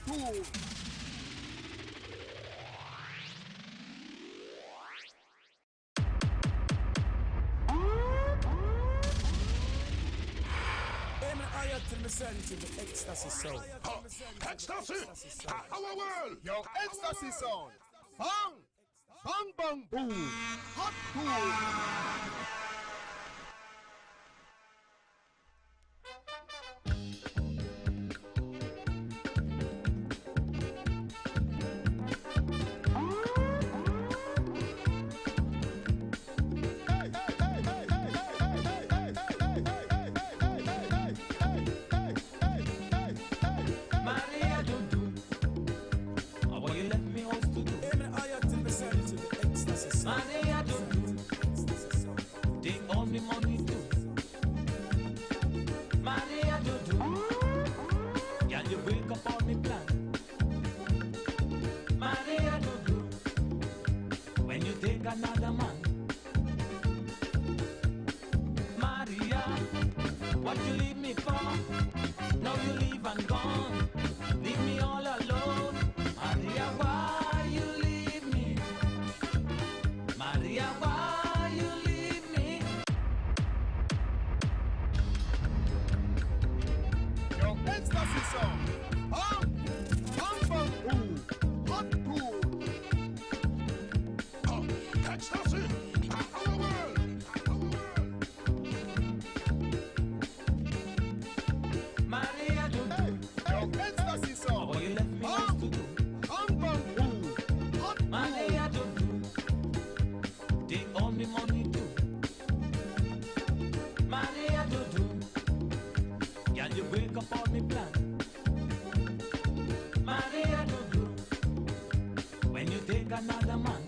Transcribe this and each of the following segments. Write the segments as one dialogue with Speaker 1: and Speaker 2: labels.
Speaker 1: tool. Aim higher till me send to the ecstasy sound.
Speaker 2: Ecstasy! Our world!
Speaker 1: Yo, ecstasy sound. Bang! Bang, bang, boom. Hot tool.
Speaker 3: Another man, Maria, what you leave me for? Now you leave and gone, leave me all alone. Maria, why you leave me? Maria, why you leave me?
Speaker 1: Yo, ecstasy sound. Bang! Bang, bang, boom. Hot tool.
Speaker 2: Ecstasy! Our world!
Speaker 3: Maria,
Speaker 1: Yo, ecstasy sound.
Speaker 3: what you left me else to do?
Speaker 1: Bang, bang, boom. Hot tool.
Speaker 3: Maria, take all me money too. Maria, can you break up all me plan? Maria, when you take another man.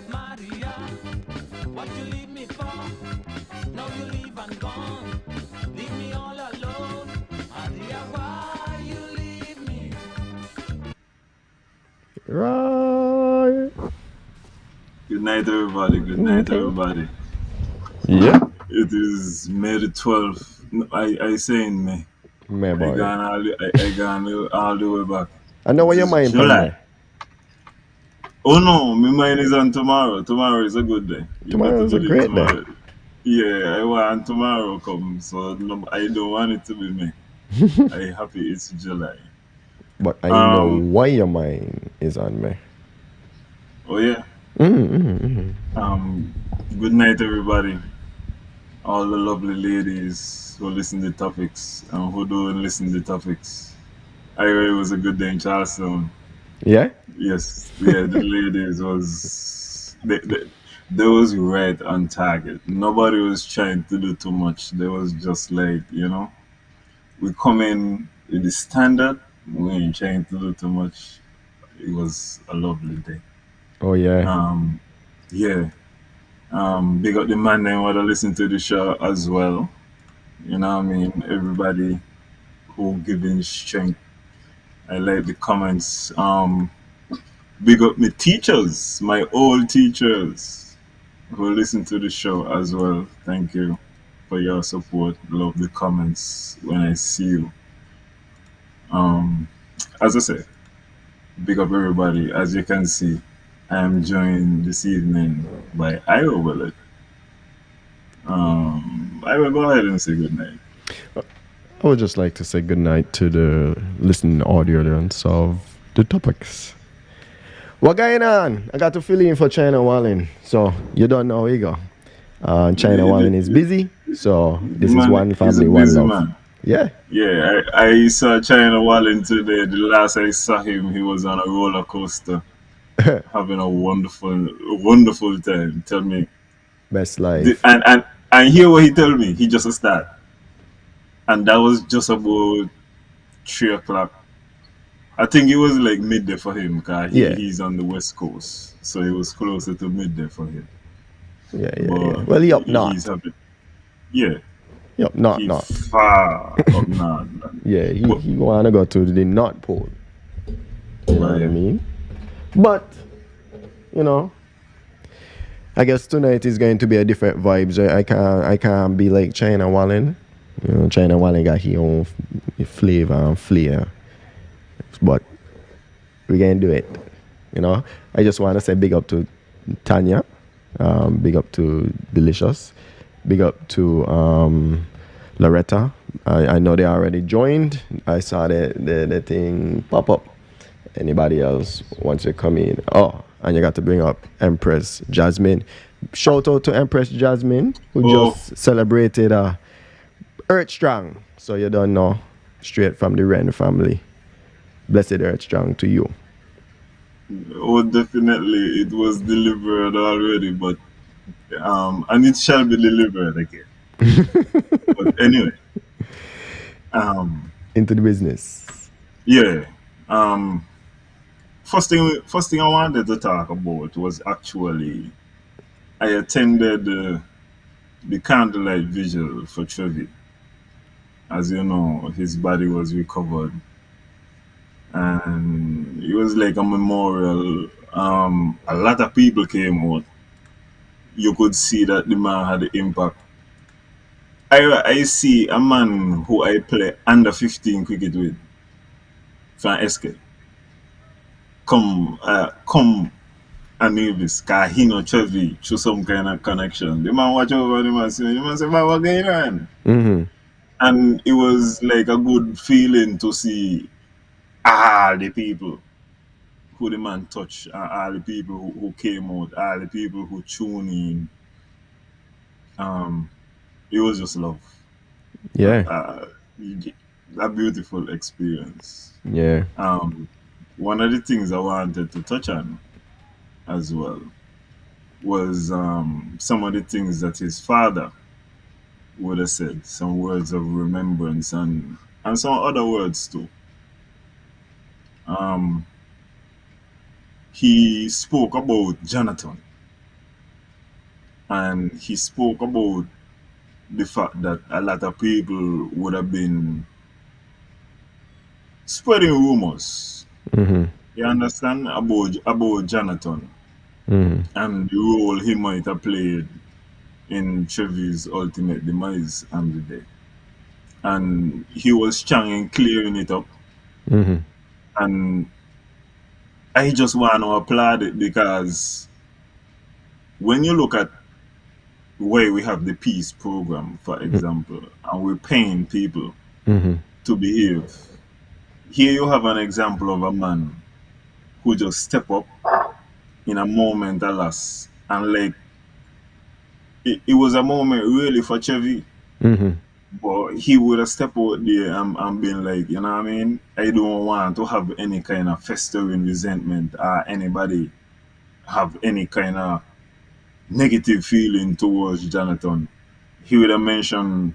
Speaker 3: Maria, what you leave me for? Now you leave and gone, leave me all alone. Maria, why you leave me?
Speaker 4: Right.
Speaker 5: Good night, everybody. Good night, everybody.
Speaker 4: Yeah.
Speaker 5: It is May the 12th. No, I say in May.
Speaker 4: May
Speaker 5: I
Speaker 4: boy.
Speaker 5: gone all the way back.
Speaker 4: I know what
Speaker 5: It
Speaker 4: your
Speaker 5: is
Speaker 4: mind
Speaker 5: July.
Speaker 4: from.
Speaker 5: Oh no, my mind is on tomorrow. Tomorrow is a good day. You
Speaker 4: Tomorrow is a
Speaker 5: better believe
Speaker 4: great day.
Speaker 5: tomorrow. Yeah, I want tomorrow come, so no, I don't want it to be May. I happy it's July.
Speaker 4: But I know why your mind is on me.
Speaker 5: Oh yeah. Good night, everybody. All the lovely ladies who listen to Topics and who don't listen to Topics. I heard it was a good day in Charleston.
Speaker 4: Yeah?
Speaker 5: Yes, yeah, the ladies was they was right on target. Nobody was trying to do too much. They was just like, we come in with the standard. We ain't trying to do too much. It was a lovely day.
Speaker 4: Oh yeah.
Speaker 5: Yeah. Big up the man then wanna listen to the show as well. You know what I mean? Everybody who giving strength. I like the comments. Big up my teachers, my old teachers who listen to the show as well. Thank you for your support. Love the comments when I see you. As I said, big up everybody. As you can see, I am joined this evening by Io Willett. I will go ahead and say good night.
Speaker 4: I would just like to say good night to the listening audience of the Topics. What going on? I got to fill in for China Wallin. So you don't know how we go. China Wallin is busy. So this is one family, one love.
Speaker 5: Man.
Speaker 4: Yeah.
Speaker 5: Yeah, I saw China Wallin today. The last I saw him, he was on a roller coaster, having a wonderful time. Tell me,
Speaker 4: best life.
Speaker 5: And hear what he told me. He just a start, and that was just about 3 o'clock. I think it was like midday for him because he's on the west coast, so it was closer to midday for him.
Speaker 4: Yeah. Well, he up north.
Speaker 5: He's happy. Yeah.
Speaker 4: Yep, not.
Speaker 5: Far up north.
Speaker 4: Yeah, he wanna go to the North Pole. You know what I mean? But I guess tonight is going to be a different vibe. So I can't be like China Wallin. You know, China Wally got his own flavor and flair, but we can do it. You know, I just want to say big up to Tanya, big up to Delicious, big up to Loretta. I know they already joined. I saw the thing pop up. Anybody else wants to come in? Oh, and you got to bring up Empress Jasmine. Shout out to Empress Jasmine who just celebrated Earth Strong. So you don't know, straight from the Wren family. Blessed Earth Strong to you.
Speaker 5: Oh, definitely, it was delivered already, but and it shall be delivered again. But anyway, um,
Speaker 4: Into the business.
Speaker 5: yeah. Um, first thing I wanted to talk about was actually I attended the candlelight vigil for Trevi. As you know, his body was recovered, and it was like a memorial. A lot of people came out. You could see that the man had the impact. I see a man who I play under 15 cricket with from SK come and Nevis, cause he know Trevi through some kind of connection. The man watch over the man, see the man say, "Man, what going on?"
Speaker 4: Mm-hmm.
Speaker 5: And it was like a good feeling to see all the people who the man touched, all the people who came out, all the people who tuned in. Um, it was just love.
Speaker 4: Yeah.
Speaker 5: A beautiful experience.
Speaker 4: Yeah.
Speaker 5: One of the things I wanted to touch on as well was some of the things that his father would have said, some words of remembrance and some other words too. Um, he spoke about Jonathan, and he spoke about the fact that a lot of people would have been spreading rumors.
Speaker 4: Mm-hmm.
Speaker 5: You understand about Jonathan
Speaker 4: Mm-hmm.
Speaker 5: and the role he might have played in Trevi's ultimate demise and the day. And he was strong in clearing it up.
Speaker 4: Mm-hmm.
Speaker 5: And I just want to applaud it because when you look at where we have the peace program, for example, and we're paying people
Speaker 4: Mm-hmm.
Speaker 5: to behave, here you have an example of a man who just step up in a moment of loss. And like, it was a moment really for Chevy,
Speaker 4: Mm-hmm.
Speaker 5: but he would have stepped out there and been like, you know what I mean? I don't want to have any kind of festering resentment or anybody have any kind of negative feeling towards Jonathan. He would have mentioned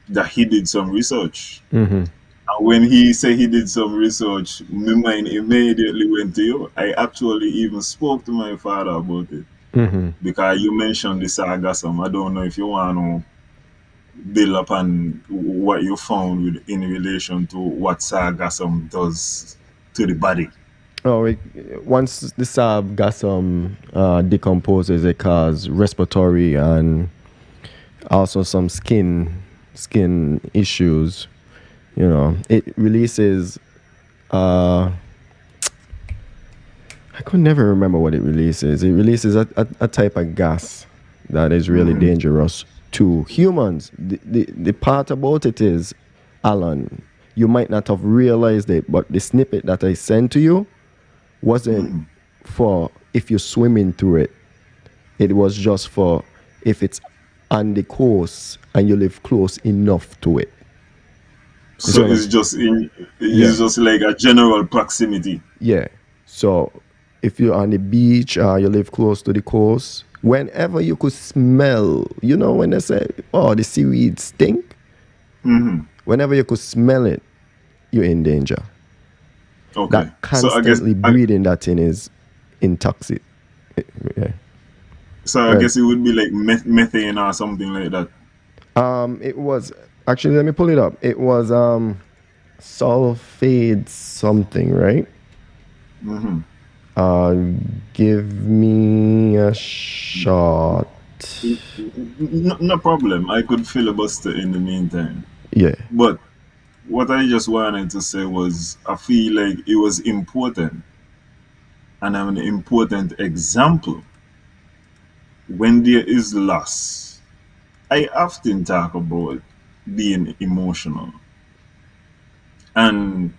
Speaker 5: that he did some research.
Speaker 4: Mm-hmm.
Speaker 5: And when he said he did some research, my mind immediately went to you. I actually even spoke to my father about it
Speaker 4: Mm-hmm.
Speaker 5: because you mentioned the sargassum. I don't know if you want to build upon what you found in relation to what sargassum does to the body.
Speaker 4: Oh, once the sab got some decomposes, it cause respiratory and also some skin issues. You know, it releases. I could never remember what it releases. It releases a type of gas that is really dangerous to humans. The part about it is, Alan, you might not have realized it, but the snippet that I sent to you wasn't for if you're swimming through it. It was just for if it's on the coast and you live close enough to it.
Speaker 5: So it's just like a general proximity.
Speaker 4: Yeah. So if you're on the beach or you live close to the coast, whenever you could smell, you know, when they say, oh, the seaweed stink, whenever you could smell it, you're in danger.
Speaker 5: Okay.
Speaker 4: That constantly breathing that thing is intoxic. Yeah.
Speaker 5: So I guess it would be like methane or something like that.
Speaker 4: It was actually, let me pull it up. It was sulfate something, right? Give me a shot.
Speaker 5: No problem. I could filibuster in the meantime.
Speaker 4: Yeah.
Speaker 5: But what I just wanted to say was I feel like it was important, and I'm an important example when there is loss. I often talk about being emotional, and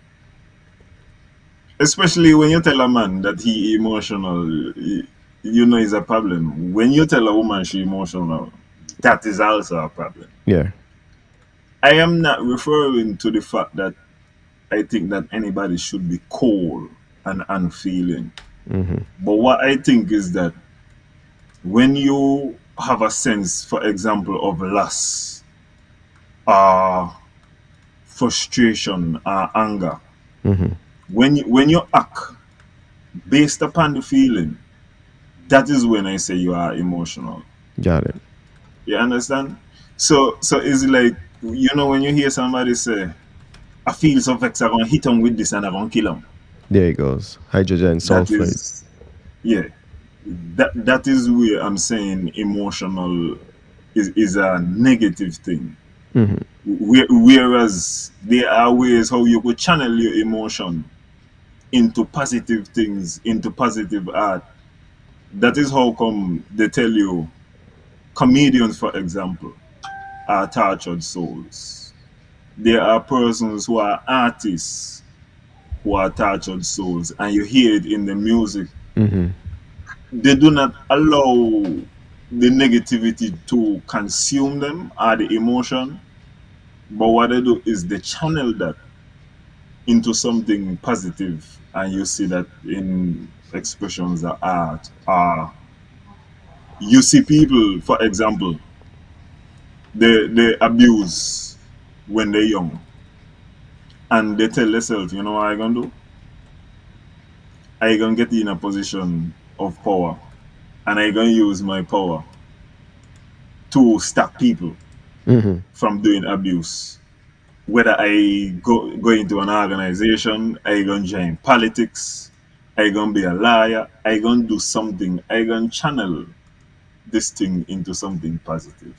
Speaker 5: especially when you tell a man that he emotional, you know it's a problem. When you tell a woman she emotional, that is also a problem.
Speaker 4: Yeah.
Speaker 5: I am not referring to the fact that I think that anybody should be cold and unfeeling. But what I think is that when you have a sense, for example, of loss, uh, frustration, anger, when you act based upon the feeling, that is when I say you are emotional.
Speaker 4: Got it.
Speaker 5: You understand? So it's like, when you hear somebody say, "I feel so vexed, I'm gonna hit him with this and I'm gonna kill him."
Speaker 4: There it goes. Hydrogen
Speaker 5: That
Speaker 4: sulfide.
Speaker 5: is, yeah, that is where I'm saying emotional is a negative thing. Whereas there are ways how you could channel your emotion into positive things, into positive art. That is how come they tell you comedians, for example, are tortured souls. There are persons who are artists who are tortured souls, and you hear it in the music. They do not allow the negativity to consume them or the emotion, but what they do is they channel that into something positive, and you see that in expressions of art. You see people, for example, they abuse when they're young, and they tell themselves, you know what I gonna do? I gonna get in a position of power, and I gonna use my power to stop people from doing abuse. Whether I go into an organization, I gonna join politics, I gonna be a liar, I gonna do something, I gonna channel this thing into something positive.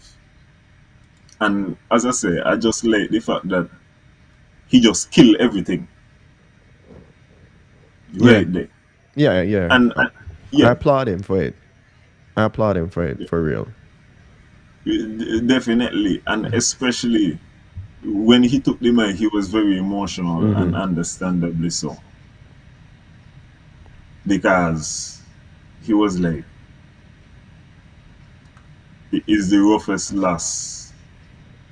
Speaker 5: And as I say, I just like the fact that he just killed everything
Speaker 4: Yeah.
Speaker 5: right there.
Speaker 4: Yeah, yeah.
Speaker 5: And
Speaker 4: I
Speaker 5: yeah,
Speaker 4: applaud him for it. I applaud him for it, for real.
Speaker 5: definitely, and especially when he took the mic, he was very emotional, and understandably so, because he was like, it is the roughest loss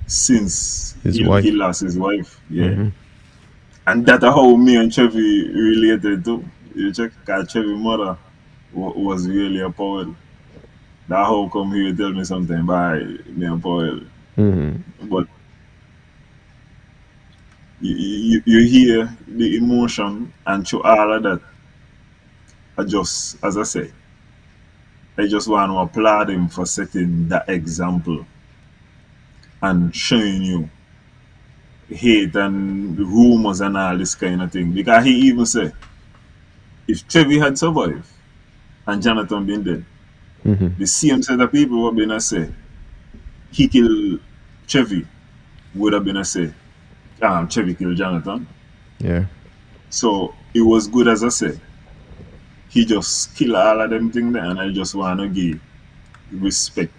Speaker 5: since
Speaker 4: His
Speaker 5: he
Speaker 4: wife.
Speaker 5: lost his wife. Yeah. And that's how me and Chevy related to. You check, because Chevy mother was really a poet. That how come he would tell me something by me a poet. But you hear the emotion, and through all of that, I just, as I say, I just want to applaud him for setting that example and showing you hate and rumors and all this kind of thing. Because he even said, if Trevi had survived and Jonathan been dead, the same set of people would have been a say, he killed Trevi, would have been a say, Trevi killed Jonathan.
Speaker 4: Yeah.
Speaker 5: So it was good, as I said. He just killed all of them things there, and I just want to give respect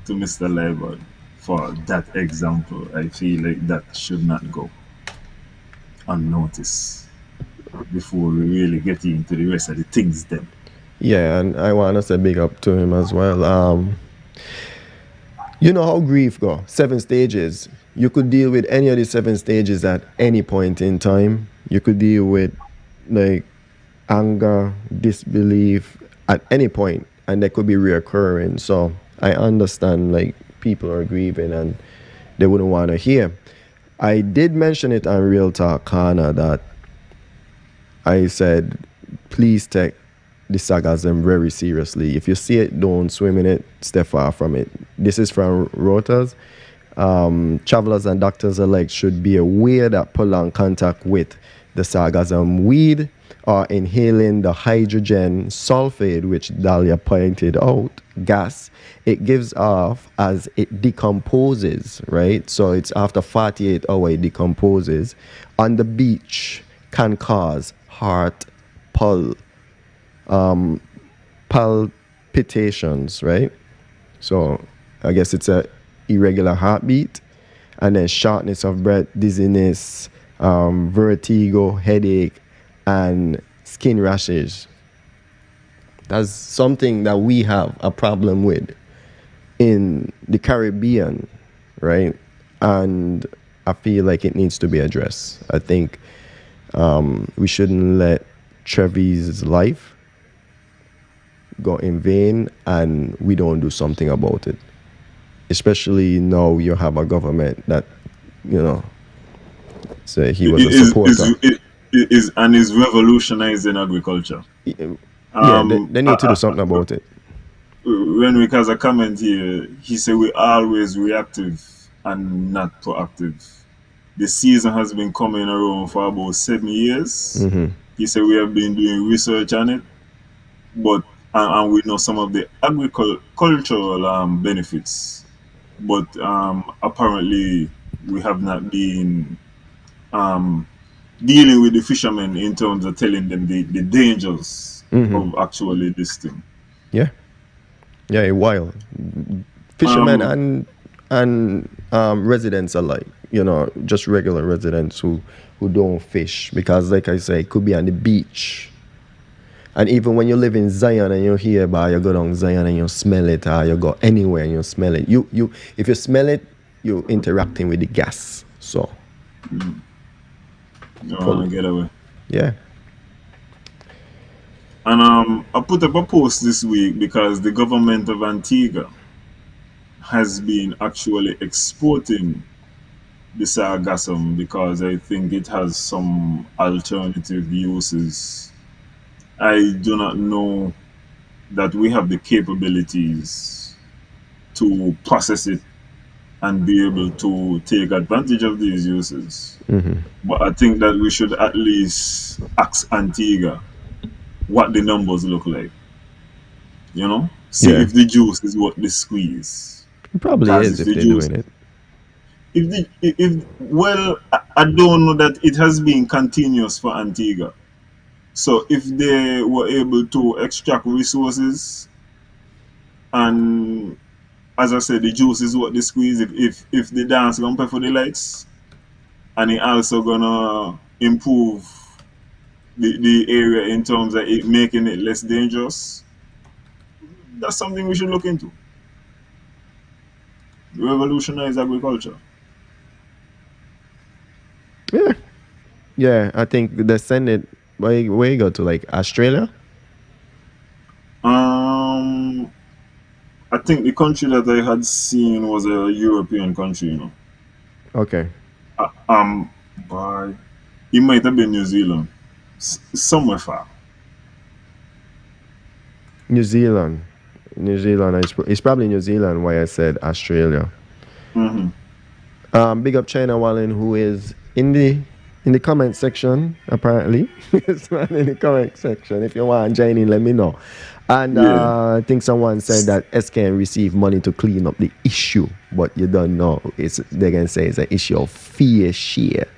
Speaker 5: to Mr. Leibert for that example. I feel like that should not go unnoticed before we really get into the rest of the things then.
Speaker 4: Yeah, and I want to say big up to him as well. You know how grief go? 7 stages. You could deal with any of the 7 stages at any point in time. You could deal with like anger, disbelief at any point, and they could be reoccurring. So I understand like people are grieving and they wouldn't want to hear. I did mention it on Real Talk Kana that I said, please take the sarcasm very seriously. If you see it, don't swim in it, stay far from it. This is from Reuters. Travelers and doctors alike should be aware that prolonged contact with the sargassum weed or inhaling the hydrogen sulfide, which Dahlia pointed out, gas, it gives off as it decomposes, right? So it's after 48 hours it decomposes. On the beach can cause heart pul palpitations, right? So I guess it's a irregular heartbeat, and then shortness of breath, dizziness, vertigo, headache, and skin rashes. That's something that we have a problem with in the Caribbean, right? And I feel like it needs to be addressed. I think we shouldn't let Trevi's life go in vain and we don't do something about it. Especially now you have a government that, you know, say he was a supporter.
Speaker 5: Is revolutionizing agriculture.
Speaker 4: Yeah, they need to do something about it.
Speaker 5: Renwick has a comment here. He said we're always reactive and not proactive. The season has been coming around for about 7 years. He said we have been doing research on it, but and we know some of the agricultural benefits, but apparently we have not been dealing with the fishermen in terms of telling them the dangers of actually this thing.
Speaker 4: Yeah, yeah, wild fishermen and residents alike. You know, just regular residents who don't fish, because, like I say, it could be on the beach. And even when you live in Zion and you're here, but you go down Zion and you smell it, or you go anywhere and you smell it. You if you smell it, you're interacting with the gas. So
Speaker 5: you want to get away.
Speaker 4: Yeah.
Speaker 5: And I put up a post this week because the government of Antigua has been actually exporting the sargassum because I think it has some alternative uses. I do not know that we have the capabilities to process it and be able to take advantage of these uses. But I think that we should at least ask Antigua what the numbers look like. You know? See if the juice is what the squeeze.
Speaker 4: It probably is if they're doing it.
Speaker 5: I don't know that it has been continuous for Antigua. So if they were able to extract resources, and as I said, the juice is what they squeeze. If the dance gonna pay for the lights, and it also gonna improve the area in terms of it making it less dangerous, that's something we should look into. Revolutionize agriculture.
Speaker 4: Yeah, I think they send it. Where you go to, like Australia?
Speaker 5: I think the country that I had seen was a European country, you know.
Speaker 4: Okay.
Speaker 5: By it might have been New Zealand, somewhere far.
Speaker 4: New Zealand. It's probably New Zealand. Why I said Australia. Big up China Wallen, who is in the comment section, apparently. It's not in the comment section. If you want to join in, let me know. And I think someone said that SKN received money to clean up the issue, but you don't know. They're going to say it's an issue of fair share,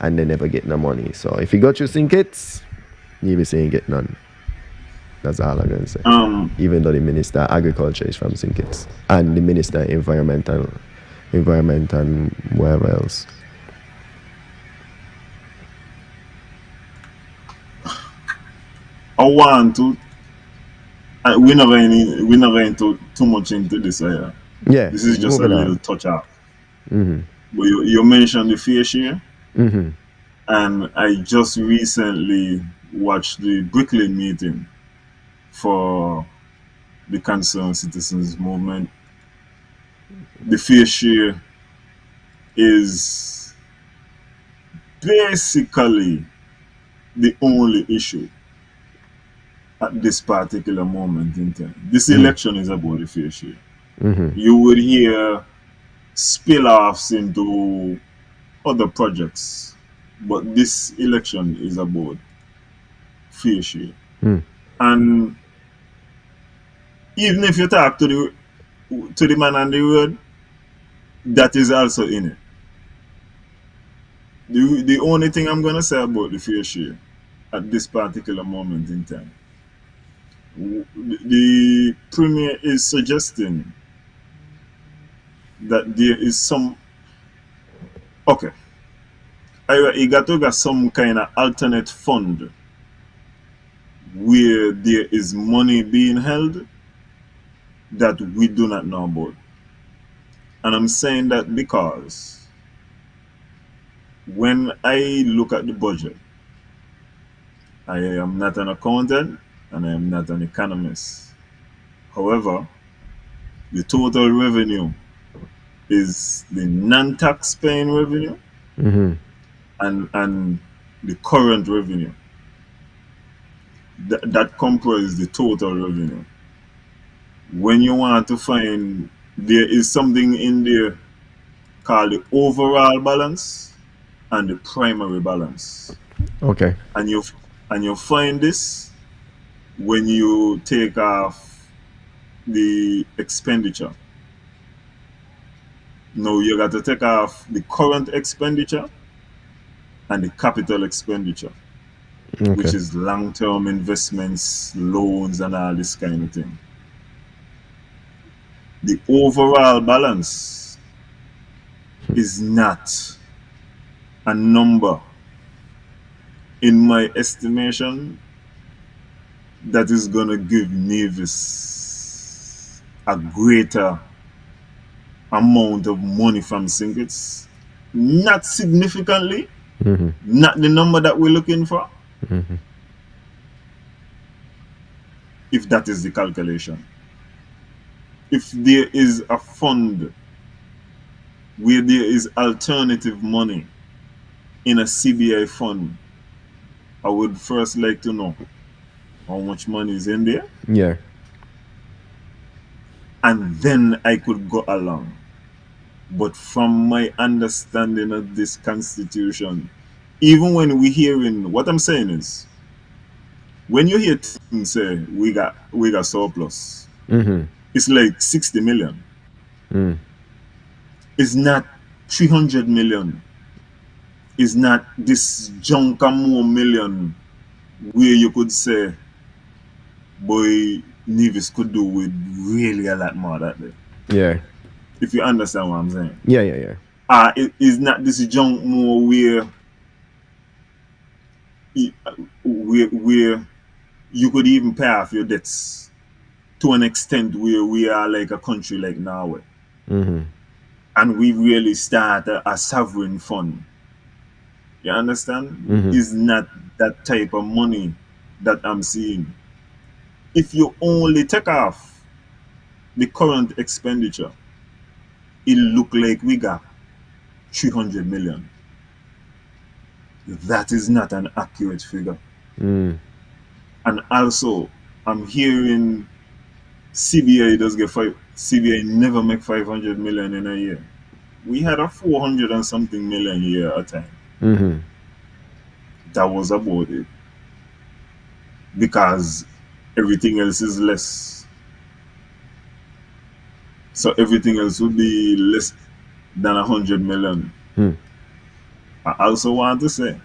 Speaker 4: and they never get no money. So if you got your Sinkits, you'll be saying get none. That's all I'm going to say. Even though the Minister of Agriculture is from Sinkits, and the Minister of Environment and wherever else.
Speaker 5: I want to. We're not into too much into this.
Speaker 4: Yeah.
Speaker 5: This is just a little touch up.
Speaker 4: Mm-hmm.
Speaker 5: But you mentioned the fair share,
Speaker 4: Mm-hmm.
Speaker 5: and I just recently watched the Brooklyn meeting for the Concerned Citizens Movement. The fair share is basically the only issue at this particular moment in time. This election is about the fair share. You would hear spill-offs into other projects, but this election is about fair share. And Even if you talk to the man on the road, that is also in it. The only thing I'm gonna say about the fair share at this particular moment in time, the premier is suggesting that there is some okay. He got to get some kind of alternate fund where there is money being held that we do not know about. And I'm saying that because when I look at the budget, I am not an accountant and I am not an economist. However, the total revenue is the non-tax paying revenue
Speaker 4: Mm-hmm.
Speaker 5: and the current revenue. That comprises the total revenue. When you want to find, there is something in there called the overall balance and the primary balance.
Speaker 4: Okay.
Speaker 5: And you find this when you take off the expenditure. Now you got to take off the current expenditure and the capital expenditure,
Speaker 4: Okay.
Speaker 5: which is long-term investments, loans, and all this kind of thing. The overall balance is not a number, in my estimation, that is going to give Nevis a greater amount of money from Sinkits. Not significantly,
Speaker 4: Mm-hmm.
Speaker 5: not the number that we're looking for,
Speaker 4: Mm-hmm.
Speaker 5: if that is the calculation. If there is a fund where there is alternative money in a CBI fund, I would first like to know how much money is in there,
Speaker 4: Yeah.
Speaker 5: and then I could go along. But from my understanding of this constitution, even when we hearing, what I'm saying is, when you hear things say we got surplus,
Speaker 4: Mm-hmm.
Speaker 5: it's like 60 million.
Speaker 4: Mm.
Speaker 5: It's not 300 million. It's not this junk and more million where you could say, boy, Nevis could do with really a lot more that day.
Speaker 4: Yeah.
Speaker 5: If you understand what I'm saying.
Speaker 4: Yeah. Yeah. Yeah.
Speaker 5: It is not this junk more where you could even pay off your debts to an extent where we are like a country like Norway.
Speaker 4: Mm-hmm.
Speaker 5: And we really start a sovereign fund. You understand?
Speaker 4: Mm-hmm.
Speaker 5: Is not that type of money that I'm seeing. If you only take off the current expenditure, it look like we got 300 million. That is not an accurate figure.
Speaker 4: Mm.
Speaker 5: And also, I'm hearing CBI does get CBI never make 500 million in a year. We had a 400 and something million a year at a time.
Speaker 4: Mm-hmm.
Speaker 5: That was about it. Because everything else is less. So everything else would be less than 100 million.
Speaker 4: Mm.
Speaker 5: I also want to say,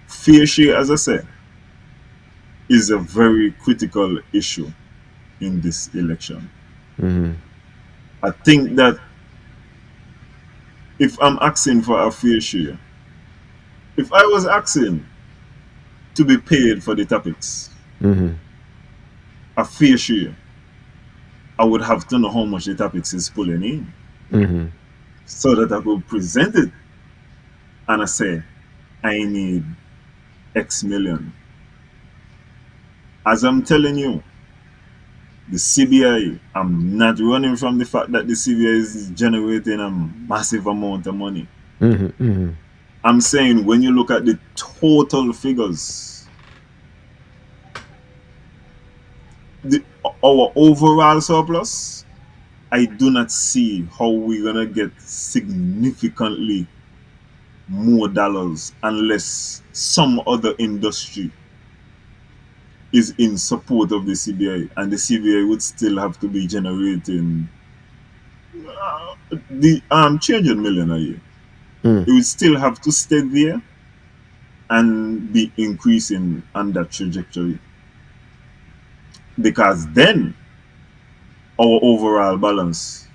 Speaker 5: fair share, as I said, is a very critical issue in this election.
Speaker 4: Mm-hmm.
Speaker 5: I think that if I'm asking for a fair share, if I was asking to be paid for the topics,
Speaker 4: Mm-hmm.
Speaker 5: a fair share, I would have to know how much the topics is pulling in
Speaker 4: Mm-hmm.
Speaker 5: so that I could present it and I say, I need X million. As I'm telling you, the CBI, I'm not running from the fact that the CBI is generating a massive amount of money.
Speaker 4: Mm-hmm. Mm-hmm.
Speaker 5: I'm saying when you look at the total figures, our overall surplus, I do not see how we're gonna get significantly more dollars unless some other industry is in support of the CBI, and the CBI would still have to be generating the 300 million a year.
Speaker 4: Mm.
Speaker 5: It would still have to stay there and be increasing on that trajectory, because then our overall balance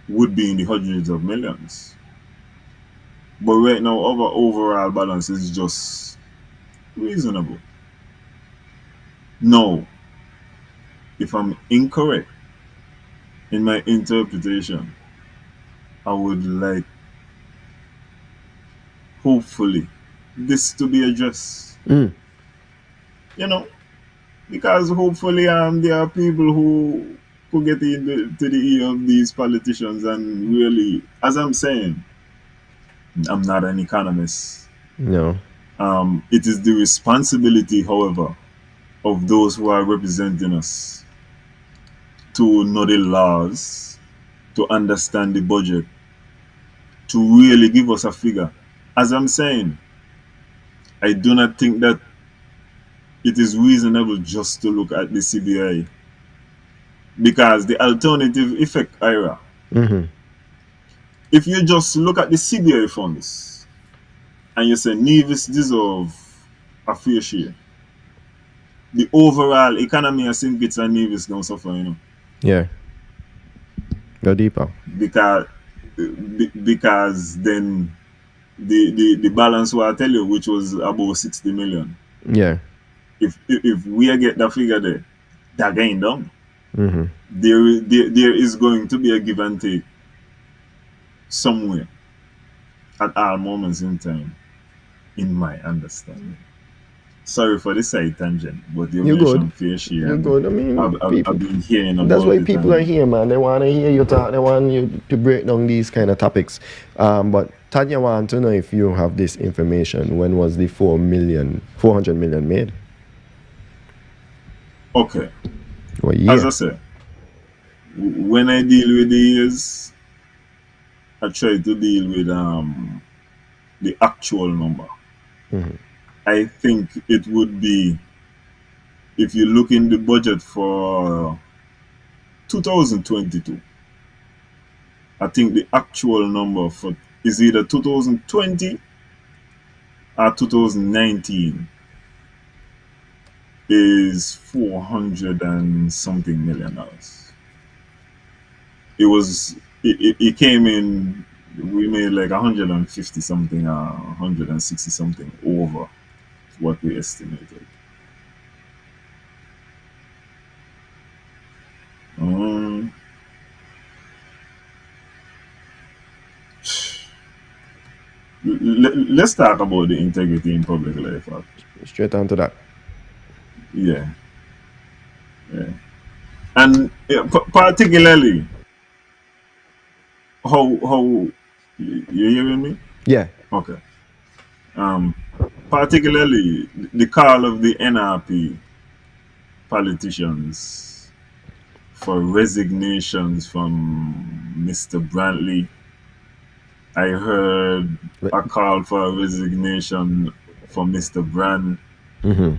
Speaker 5: would be in the hundreds of millions. But right now, our overall balance is just reasonable. No, if I'm incorrect in my interpretation, I would like, hopefully, this to be addressed.
Speaker 4: Mm.
Speaker 5: You know, because hopefully there are people who get into to the ear of these politicians and really, as I'm saying, I'm not an economist.
Speaker 4: No.
Speaker 5: It is the responsibility, however, of those who are representing us to know the laws, to understand the budget, to really give us a figure. As I'm saying, I do not think that it is reasonable just to look at the CBI, because the alternative effect, Ira,
Speaker 4: Mm-hmm.
Speaker 5: if you just look at the CBI funds and you say Nevis deserve a fair share, the overall economy of St. Kitts and Nevis don't suffer,
Speaker 4: Yeah. Go deeper.
Speaker 5: because because then the balance what I tell you, which was about 60 million,
Speaker 4: Yeah.
Speaker 5: if we get that figure there, that going down,
Speaker 4: Mm-hmm.
Speaker 5: there is going to be a give and take somewhere at all moments in time, in my understanding. Sorry for the side tangent, but you
Speaker 4: You good.
Speaker 5: mentioned fair share,
Speaker 4: You
Speaker 5: and
Speaker 4: good. I mean,
Speaker 5: I've
Speaker 4: people.
Speaker 5: been hearing
Speaker 4: That's
Speaker 5: about
Speaker 4: why
Speaker 5: it.
Speaker 4: people are
Speaker 5: And
Speaker 4: here, man. They want to hear you talk. They want you to break down these kind of topics. But Tanya want to know if you have this information. When was the 400 million made?
Speaker 5: okay,
Speaker 4: What
Speaker 5: as I
Speaker 4: year?
Speaker 5: said, when I deal with the years, I try to deal with the actual number.
Speaker 4: Mm-hmm.
Speaker 5: I think it would be, if you look in the budget for 2022, I think the actual number for is either 2020 or 2019 is 400 and something million dollars. It was it came in, we made like 150 something or 160 something over what we estimated. Um, let's talk about the integrity in public life.
Speaker 4: Straight on to that.
Speaker 5: Yeah, yeah. And particularly how you hearing me?
Speaker 4: Yeah.
Speaker 5: Okay. Um, particularly the call of the NRP politicians for resignations from Mr. Brantley. I heard
Speaker 4: But,
Speaker 5: a call for a resignation from Mr. Brand.
Speaker 4: mm-hmm.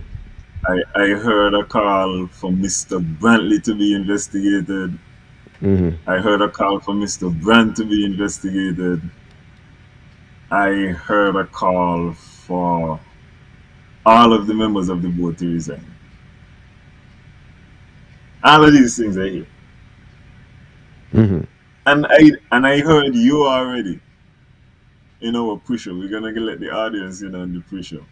Speaker 5: I heard a call for Mr. Brantley to be investigated.
Speaker 4: Mm-hmm.
Speaker 5: I heard a call for Mr. Brand to be investigated. I heard a call for all of the members of the board to resign. All of these things I hear.
Speaker 4: Mm-hmm.
Speaker 5: And I heard you already in our pre-show. We're gonna let the audience in on the pre-show.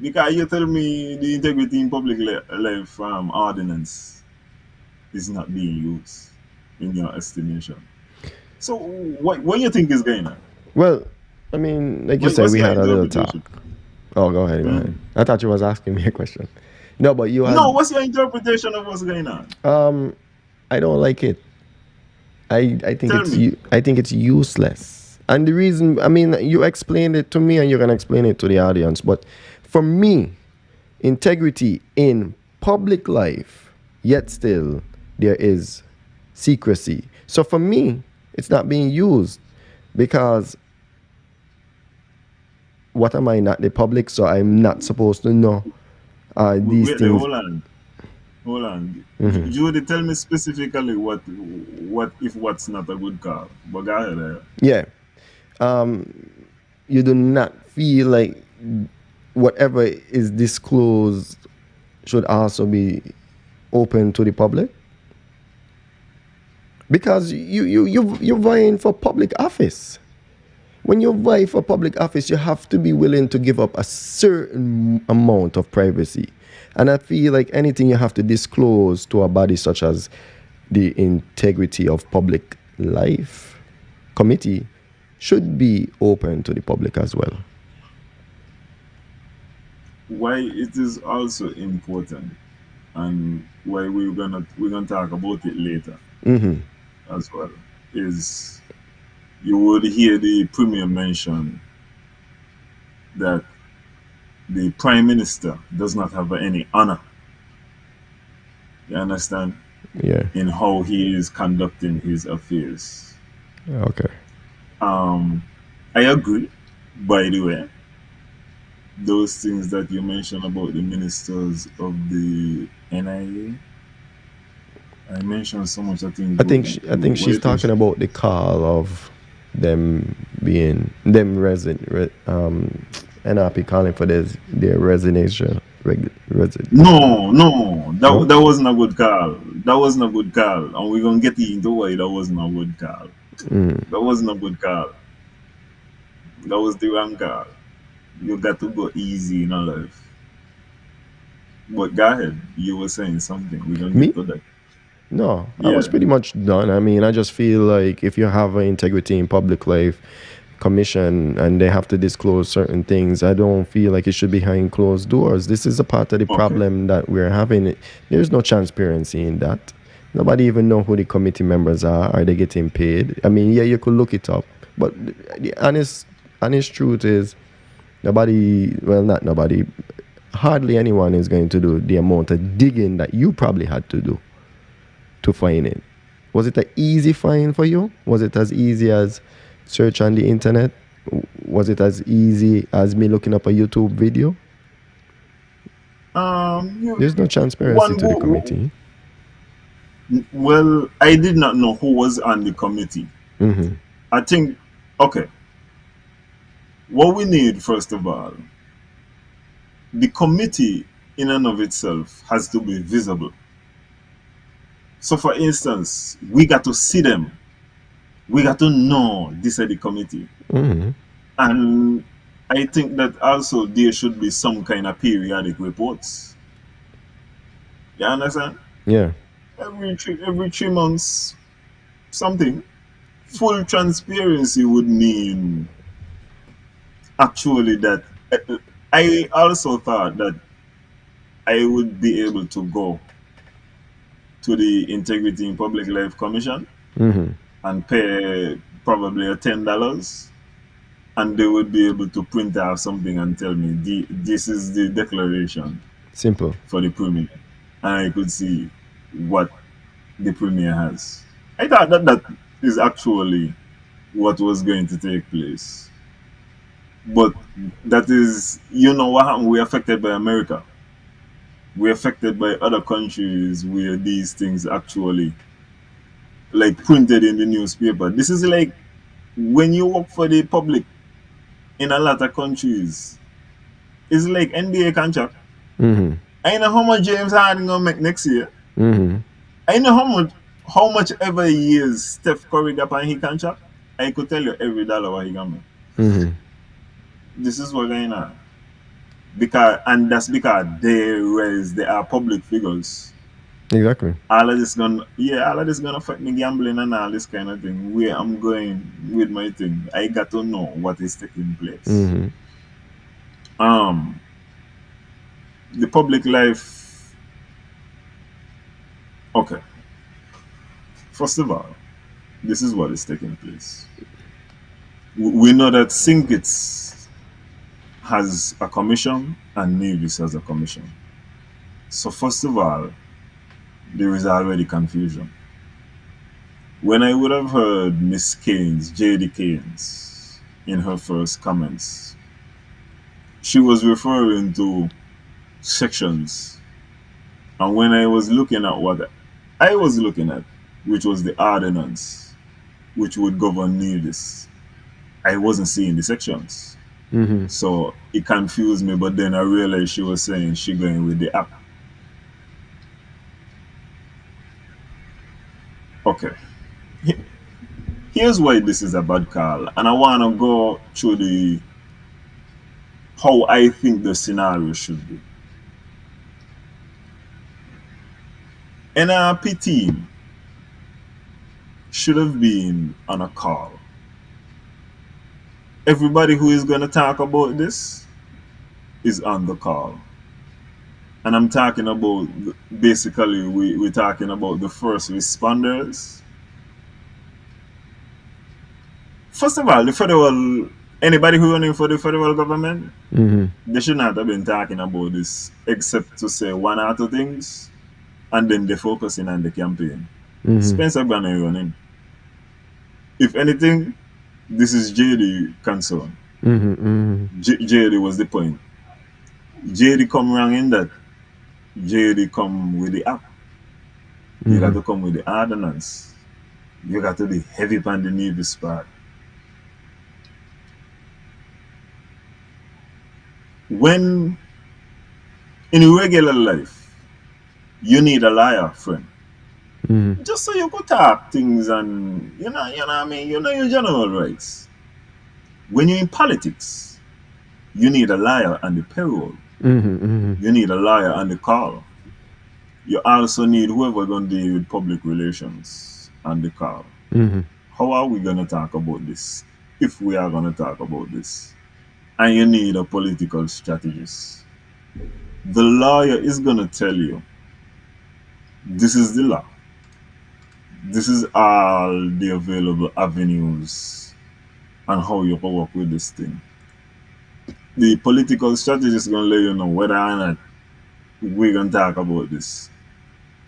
Speaker 5: Because you tell me the integrity in public life ordinance is not being used in your estimation. So what you think is going on?
Speaker 4: Well, I mean, like you said,
Speaker 5: What's
Speaker 4: we
Speaker 5: your
Speaker 4: had a little talk.
Speaker 5: interpretation?
Speaker 4: Oh, go ahead, go ahead. I thought you was asking me a question. No, but you
Speaker 5: No,
Speaker 4: had.
Speaker 5: what's your interpretation of what's going on?
Speaker 4: I don't like it. I think
Speaker 5: Tell me.
Speaker 4: I think it's useless. And the reason, I mean, you explained it to me, and you're gonna explain it to the audience. But for me, integrity in public life, yet still there is secrecy. So for me, it's not being used because what am I not the public? So I'm not supposed to know these
Speaker 5: Wait there,
Speaker 4: things.
Speaker 5: hold on. Hold on.
Speaker 4: Hmm.
Speaker 5: Judy, tell me specifically what if what's not a good call. But go ahead.
Speaker 4: Yeah. You do not feel like whatever is disclosed should also be open to the public, because you're vying for public office. When you vie for public office, you have to be willing to give up a certain amount of privacy. And I feel like anything you have to disclose to a body such as the Integrity of Public Life Committee should be open to the public as well.
Speaker 5: Why it is also important, and why we're gonna talk about it later
Speaker 4: Hmm.
Speaker 5: as well, is you would hear the premier mention that the prime minister does not have any honor. You understand?
Speaker 4: Yeah.
Speaker 5: In how he is conducting his affairs.
Speaker 4: Okay.
Speaker 5: Um, I agree. By the way, those things that you mentioned about the ministers of the NIA, I mentioned so much. I think.
Speaker 4: I think
Speaker 5: What do
Speaker 4: she's
Speaker 5: you think?
Speaker 4: talking about the call of them being them NRP calling for their resignation.
Speaker 5: No, no, that
Speaker 4: No.
Speaker 5: that wasn't a good call. That wasn't a good call, and we're gonna get into why that wasn't a good call.
Speaker 4: Mm.
Speaker 5: That wasn't a good call. That was the wrong call. You got to go easy in our life. But go ahead. You were saying something. We're gonna get
Speaker 4: Me?
Speaker 5: to that.
Speaker 4: No, I was
Speaker 5: Yeah.
Speaker 4: pretty much done. I mean, I just feel like if you have an integrity in public life commission and they have to disclose certain things, I don't feel like it should be behind closed doors. This is a part of the
Speaker 5: Okay.
Speaker 4: problem that we're having. There's no transparency in that. Nobody even know who the committee members are. Are they getting paid? I mean, yeah, you could look it up, but the honest truth is nobody. Well, not nobody. Hardly anyone is going to do the amount of digging that you probably had to do to find it. Was it an easy find for you? Was it as easy as search on the internet? Was it as easy as me looking up a YouTube video?
Speaker 5: You
Speaker 4: There's no transparency
Speaker 5: one
Speaker 4: to the
Speaker 5: who,
Speaker 4: committee.
Speaker 5: well, I did not know who was on the committee.
Speaker 4: Hmm.
Speaker 5: I think okay. What we need first of all, the committee in and of itself has to be visible. So, for instance, we got to see them. We got to know this is the committee.
Speaker 4: Hmm.
Speaker 5: And I think that also there should be some kind of periodic reports. You understand?
Speaker 4: Yeah.
Speaker 5: Every 3 months, something. Full transparency would mean actually that I also thought that I would be able to go to the Integrity in Public Life Commission
Speaker 4: Hmm.
Speaker 5: and pay probably a $10, and they would be able to print out something and tell me this is the declaration
Speaker 4: Simple.
Speaker 5: for the premier, and I could see what the premier has. I thought that that is actually what was going to take place, but that is, you know what happened? We're affected by America. We're affected by other countries where these things actually like printed in the newspaper. This is like when you work for the public in a lot of countries. It's like NBA contract.
Speaker 4: Hmm.
Speaker 5: I know how much James Harden gonna make next year.
Speaker 4: Hmm.
Speaker 5: I know how much ever years Steph Curry got on his contract. I could tell you every dollar what he gonna make.
Speaker 4: Hmm.
Speaker 5: This is what going on. That's because they are public figures.
Speaker 4: Exactly.
Speaker 5: All of this gonna affect me gambling and all this kind of thing. Where I'm going with my thing. I got to know what is taking place.
Speaker 4: Hmm.
Speaker 5: Um the public life. Okay. First of all, this is what is taking place. We know that Sinkits has a commission and Nevis has a commission. So first of all, there is already confusion. When I would have heard Miss Keynes, J.D. Keynes, in her first comments, she was referring to sections And when I was looking at what I was looking at, which was the ordinance, which would govern nevis, I wasn't seeing the sections.
Speaker 4: Mm-hmm.
Speaker 5: So it confused me, but then I realized she was saying she going with the app. Okay. Here's why this is a bad call. And I wanna go through the how I think the scenario should be. NRP team should have been on a call. Everybody who is gonna talk about this is on the call. And I'm talking about basically we're talking about the first responders. First of all, the federal anybody who running for the federal government,
Speaker 4: Mm-hmm.
Speaker 5: they should not have been talking about this except to say one or two things and then they're focusing on the campaign.
Speaker 4: Mm-hmm.
Speaker 5: Spencer Brown ain't running. If anything, this is JD concern.
Speaker 4: Mm-hmm. Mm-hmm.
Speaker 5: JD was the point. JD come wrong in that JD come with the app. You got to come with the ordinance. You got to be heavy on the Navy part. When in regular life, you need a liar, friend.
Speaker 4: Mm-hmm.
Speaker 5: Just so you could talk things and you know what I mean, you know your general rights. When you're in politics, you need a liar on the payroll.
Speaker 4: Mm-hmm. Mm-hmm.
Speaker 5: You need a liar on the call. You also need whoever gonna deal with public relations on the call.
Speaker 4: Mm-hmm.
Speaker 5: How are we gonna talk about this? If we are gonna talk about this. And you need a political strategist. The lawyer is gonna tell you this is the law. This is all the available avenues and how you can work with this thing. The political strategist is gonna let you know whether or not we're gonna talk about this.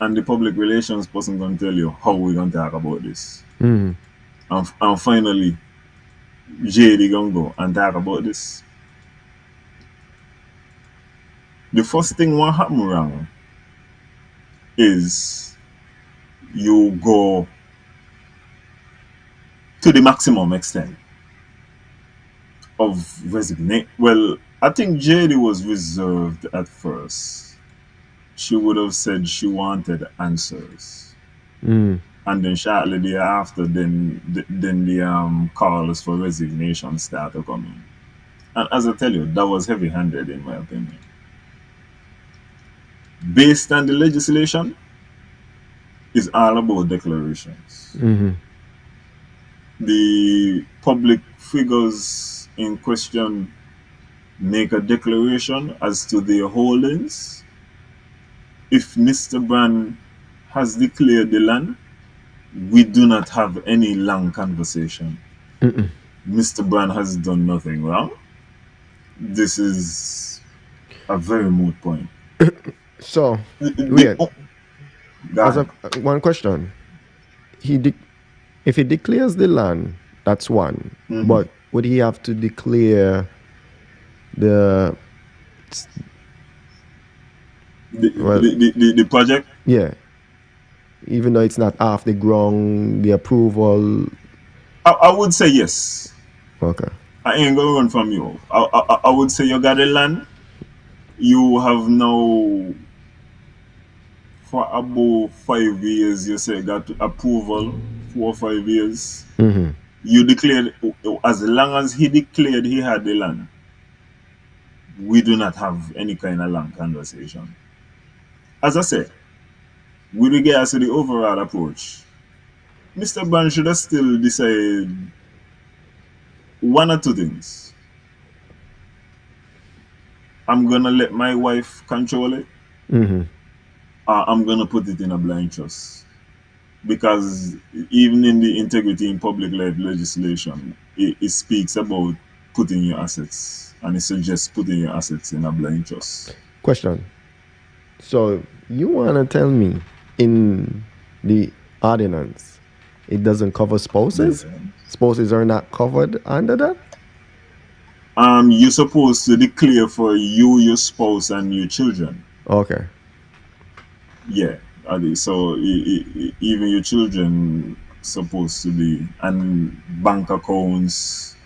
Speaker 5: And the public relations person gonna tell you how we're gonna talk about this.
Speaker 4: Mm-hmm.
Speaker 5: And finally, JD gonna go and talk about this. The first thing what happen wrong is you go to the maximum extent of resignation. Well, I think JD was reserved at first. She would have said she wanted answers.
Speaker 4: Mm-hmm.
Speaker 5: And then shortly thereafter, then the calls for resignation started coming. And as I tell you, that was heavy-handed in my opinion. Based on the legislation, is all about declarations.
Speaker 4: Mm-hmm.
Speaker 5: The public figures in question make a declaration as to their holdings. If Mr. Brand has declared the land, we do not have any long conversation.
Speaker 4: Mm-mm.
Speaker 5: Mr. Brand has done nothing wrong. This is a very moot point.
Speaker 4: So,
Speaker 5: The- Go
Speaker 4: as
Speaker 5: ahead.
Speaker 4: one question. If he declares the land, that's one.
Speaker 5: Mhm.
Speaker 4: But would he have to declare the well-
Speaker 5: the project,
Speaker 4: yeah? Even though it's not off the ground, the approval.
Speaker 5: I would say yes.
Speaker 4: Okay.
Speaker 5: I ain't gonna run from you. I would say you got the land. You have now for about 5 years. You say got approval 4 or 5 years.
Speaker 4: Mm-hmm.
Speaker 5: You declared as long as he declared he had the land. We do not have any kind of long conversation. As I said, with regards to the overall approach, Mr. Brand should have still decided one or two things. I'm gonna let my wife control it,
Speaker 4: Mm-hmm.
Speaker 5: or I'm gonna put it in a blind trust. Because even in the integrity in public life legislation, it speaks about putting your assets, and it suggests putting your assets in a blind trust.
Speaker 4: Question. So you want to tell me in the ordinance it doesn't cover spouses? Spouses are not covered under that?
Speaker 5: You're supposed to declare for you, your spouse, and your children.
Speaker 4: Okay.
Speaker 5: Yeah. So even your children supposed to be, and bank accounts.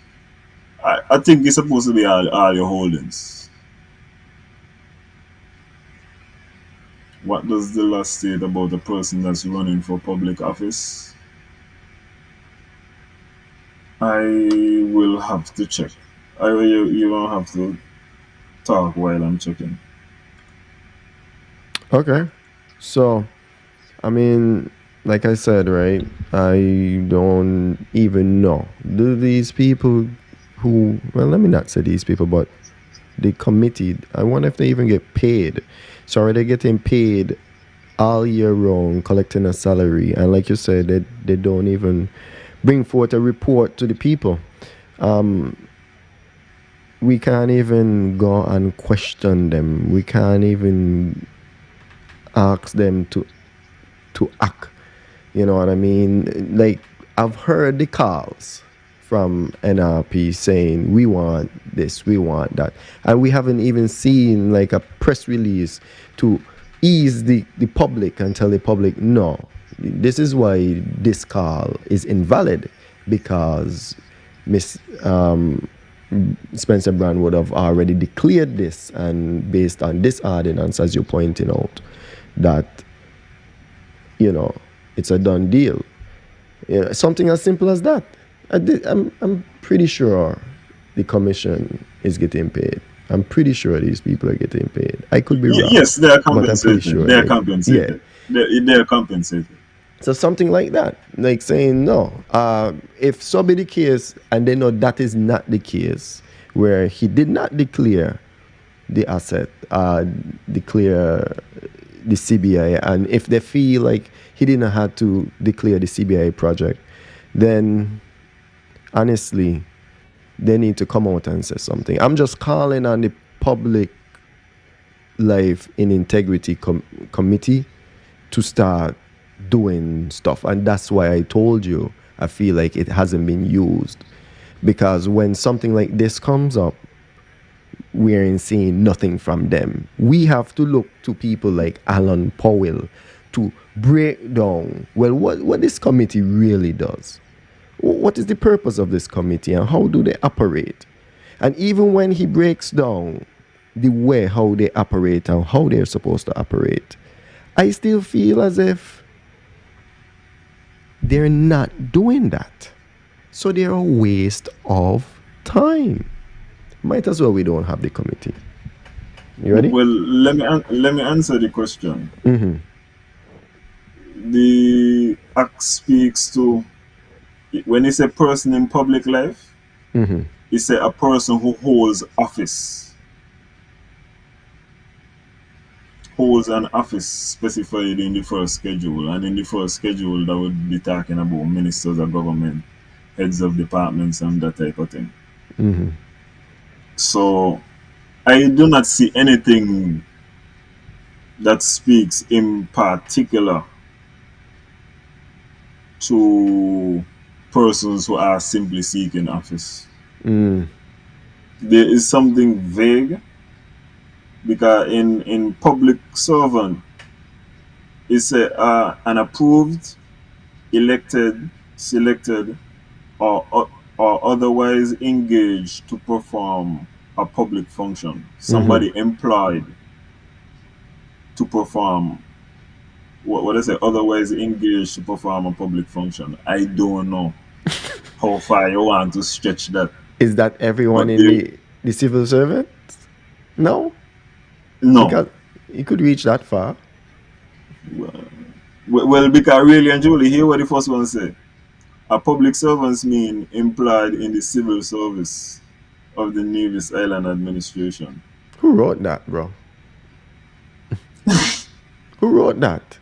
Speaker 5: I think it's supposed to be all your holdings. What does the law state about a person that's running for public office? I will have to check. You don't have to talk while I'm checking.
Speaker 4: Okay. So, I mean, like I said, right? I don't even know. Do these people who, well, let me not say these people, but the committee, I wonder if they even get paid. So are they getting paid all year round, collecting a salary? And like you said, they don't even bring forth a report to the people. Um, we can't even go and question them. We can't even ask them to act. You know what I mean? Like, I've heard the calls from NRP saying we want this, we want that, and we haven't even seen like a press release to ease the public and tell the public no. This is why this call is invalid, because Miss Spencer Brand would have already declared this, and based on this ordinance, as you're pointing out, that you know it's a done deal. Something as simple as that. I'm pretty sure the commission is getting paid. I'm pretty sure these people are getting paid. I could be wrong,
Speaker 5: Yes, they are
Speaker 4: but I'm pretty
Speaker 5: compensated.
Speaker 4: sure
Speaker 5: They are
Speaker 4: yeah.
Speaker 5: compensated. They are compensated.
Speaker 4: So something like that, like saying no. If so be the case, and they know that is not the case, where he did not declare the asset, declare the CBI, and if they feel like he didn't have to declare the CBI project, then honestly, they need to come out and say something. I'm just calling on the public life in integrity committee to start doing stuff, and that's why I told you I feel like it hasn't been used, because when something like this comes up, we ain't seeing nothing from them. We have to look to people like Alan Powell to break down, well, what this committee really does. What is the purpose of this committee and how do they operate? And even when he breaks down the way how they operate and how they're supposed to operate, I still feel as if they're not doing that. So they're a waste of time. Might as well we don't have the committee. You ready?
Speaker 5: Well, let me answer the question.
Speaker 4: Mm-hmm.
Speaker 5: The act speaks to, when it's a person in public life,
Speaker 4: Mm-hmm.
Speaker 5: it's a person who holds an office specified in the first schedule, and in the first schedule that would be talking about ministers of government, heads of departments, and that type of thing.
Speaker 4: Mm-hmm.
Speaker 5: So I do not see anything that speaks in particular to persons who are simply seeking office.
Speaker 4: Mm.
Speaker 5: There is something vague, because in public servant, it's an approved, elected, selected, or otherwise engaged to perform a public function. Somebody employed to perform, what I say, otherwise engaged to perform a public function. I don't know how far you want to stretch that,
Speaker 4: Is that everyone
Speaker 5: but
Speaker 4: in the civil servant? No,
Speaker 5: no.
Speaker 4: because you could reach that far.
Speaker 5: Well, because really and truly, hear what the first one say. A public servants mean employed in the civil service of the Nevis Island Administration.
Speaker 4: Who wrote that, bro? Who wrote that?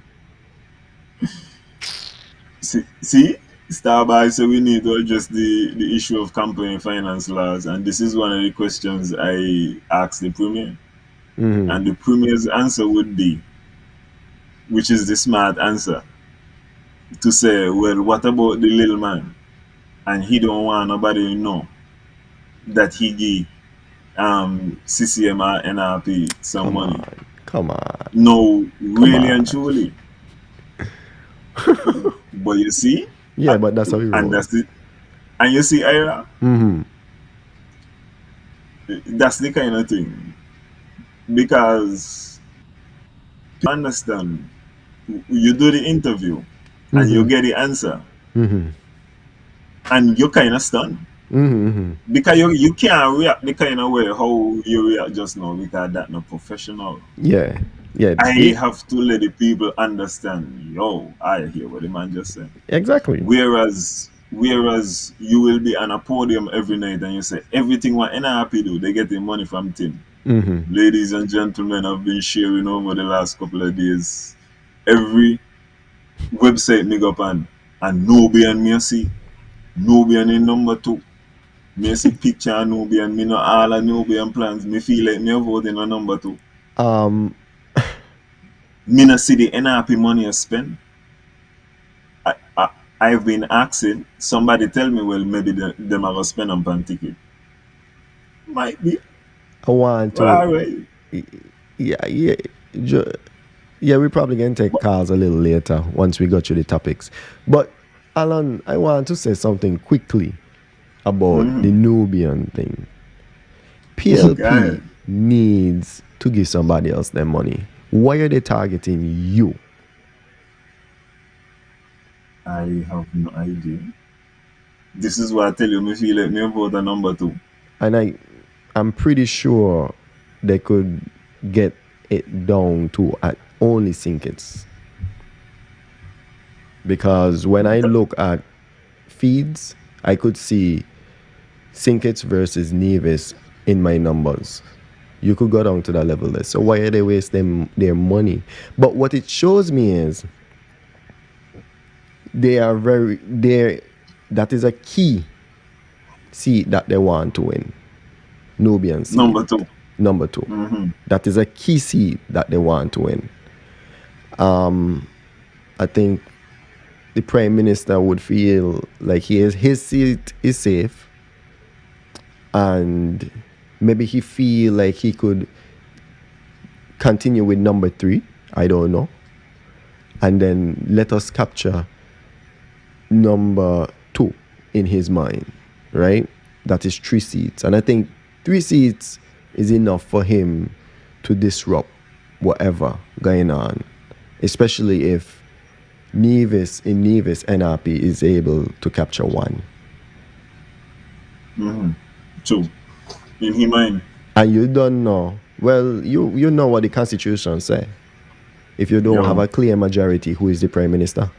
Speaker 5: See, Starbucks, so we need to address the issue of campaign finance laws, and this is one of the questions I asked the Premier.
Speaker 4: Mm-hmm.
Speaker 5: And the Premier's answer would be, which is the smart answer, to say, well, what about the little man? And he don't want nobody to know that he give CCM or NRP some
Speaker 4: Come
Speaker 5: money.
Speaker 4: on, Come on.
Speaker 5: No,
Speaker 4: Come
Speaker 5: really and
Speaker 4: on.
Speaker 5: truly. But you see,
Speaker 4: Yeah, but that's how we
Speaker 5: and
Speaker 4: roll.
Speaker 5: that's it. And you see, Ira,
Speaker 4: Mm-hmm.
Speaker 5: that's the kind of thing. Because you understand, you do the interview and you
Speaker 4: Mm-hmm.
Speaker 5: get the answer,
Speaker 4: Mm-hmm.
Speaker 5: and you're kind of stunned.
Speaker 4: Mm-hmm.
Speaker 5: Because you can't react the kind of way how you react just now because that's not professional.
Speaker 4: Yeah. Yeah.
Speaker 5: I have to let the people understand, yo, I hear what the man just said.
Speaker 4: Exactly.
Speaker 5: Whereas you will be on a podium every night and you say everything what NRP do, they get the money from Tim.
Speaker 4: Mm-hmm.
Speaker 5: Ladies and gentlemen, I've been sharing over the last couple of days. Every website me go up and Nubian me see. Nubian in number two. Me see picture of Nubian, me know all of Nubian plans. Me feel like me voting on number two.
Speaker 4: Um.
Speaker 5: Me not see the NRP money I spend. I, I, I've been asking, somebody tell me, well, maybe them are going to spend on pan ticket. Might be.
Speaker 4: I want
Speaker 5: Well,
Speaker 4: to.
Speaker 5: all right.
Speaker 4: Yeah. Yeah. Ju- Yeah, we probably can take calls a little later once we go through the topics. But Alan, I want to say something quickly about the Nubian thing.
Speaker 5: Okay.
Speaker 4: PLP needs to give somebody else their money. Why are they targeting you?
Speaker 5: I have no idea. This is why I tell you, me feel like me vote a number two.
Speaker 4: And I'm pretty sure they could get it down to at only Sinkits. Because when I look at feeds, I could see Sinkits versus Nevis in my numbers. You could go down to that level there. So why are they wasting their money? But what it shows me is that is a key seat that they want to win. Nubian seat.
Speaker 5: Number two.
Speaker 4: Number 2. That is a key seat that they want to win. I think the Prime Minister would feel like his seat is safe, and maybe he feel like he could continue with number 3. I don't know. And then let us capture number 2 in his mind, right? That is 3 seats. And I think 3 seats is enough for him to disrupt whatever going on, especially if Nevis NRP is able to capture 1.
Speaker 5: 2. In his mind.
Speaker 4: And you don't know. Well, you know what the Constitution say. If you don't have a clear majority, who is the Prime Minister?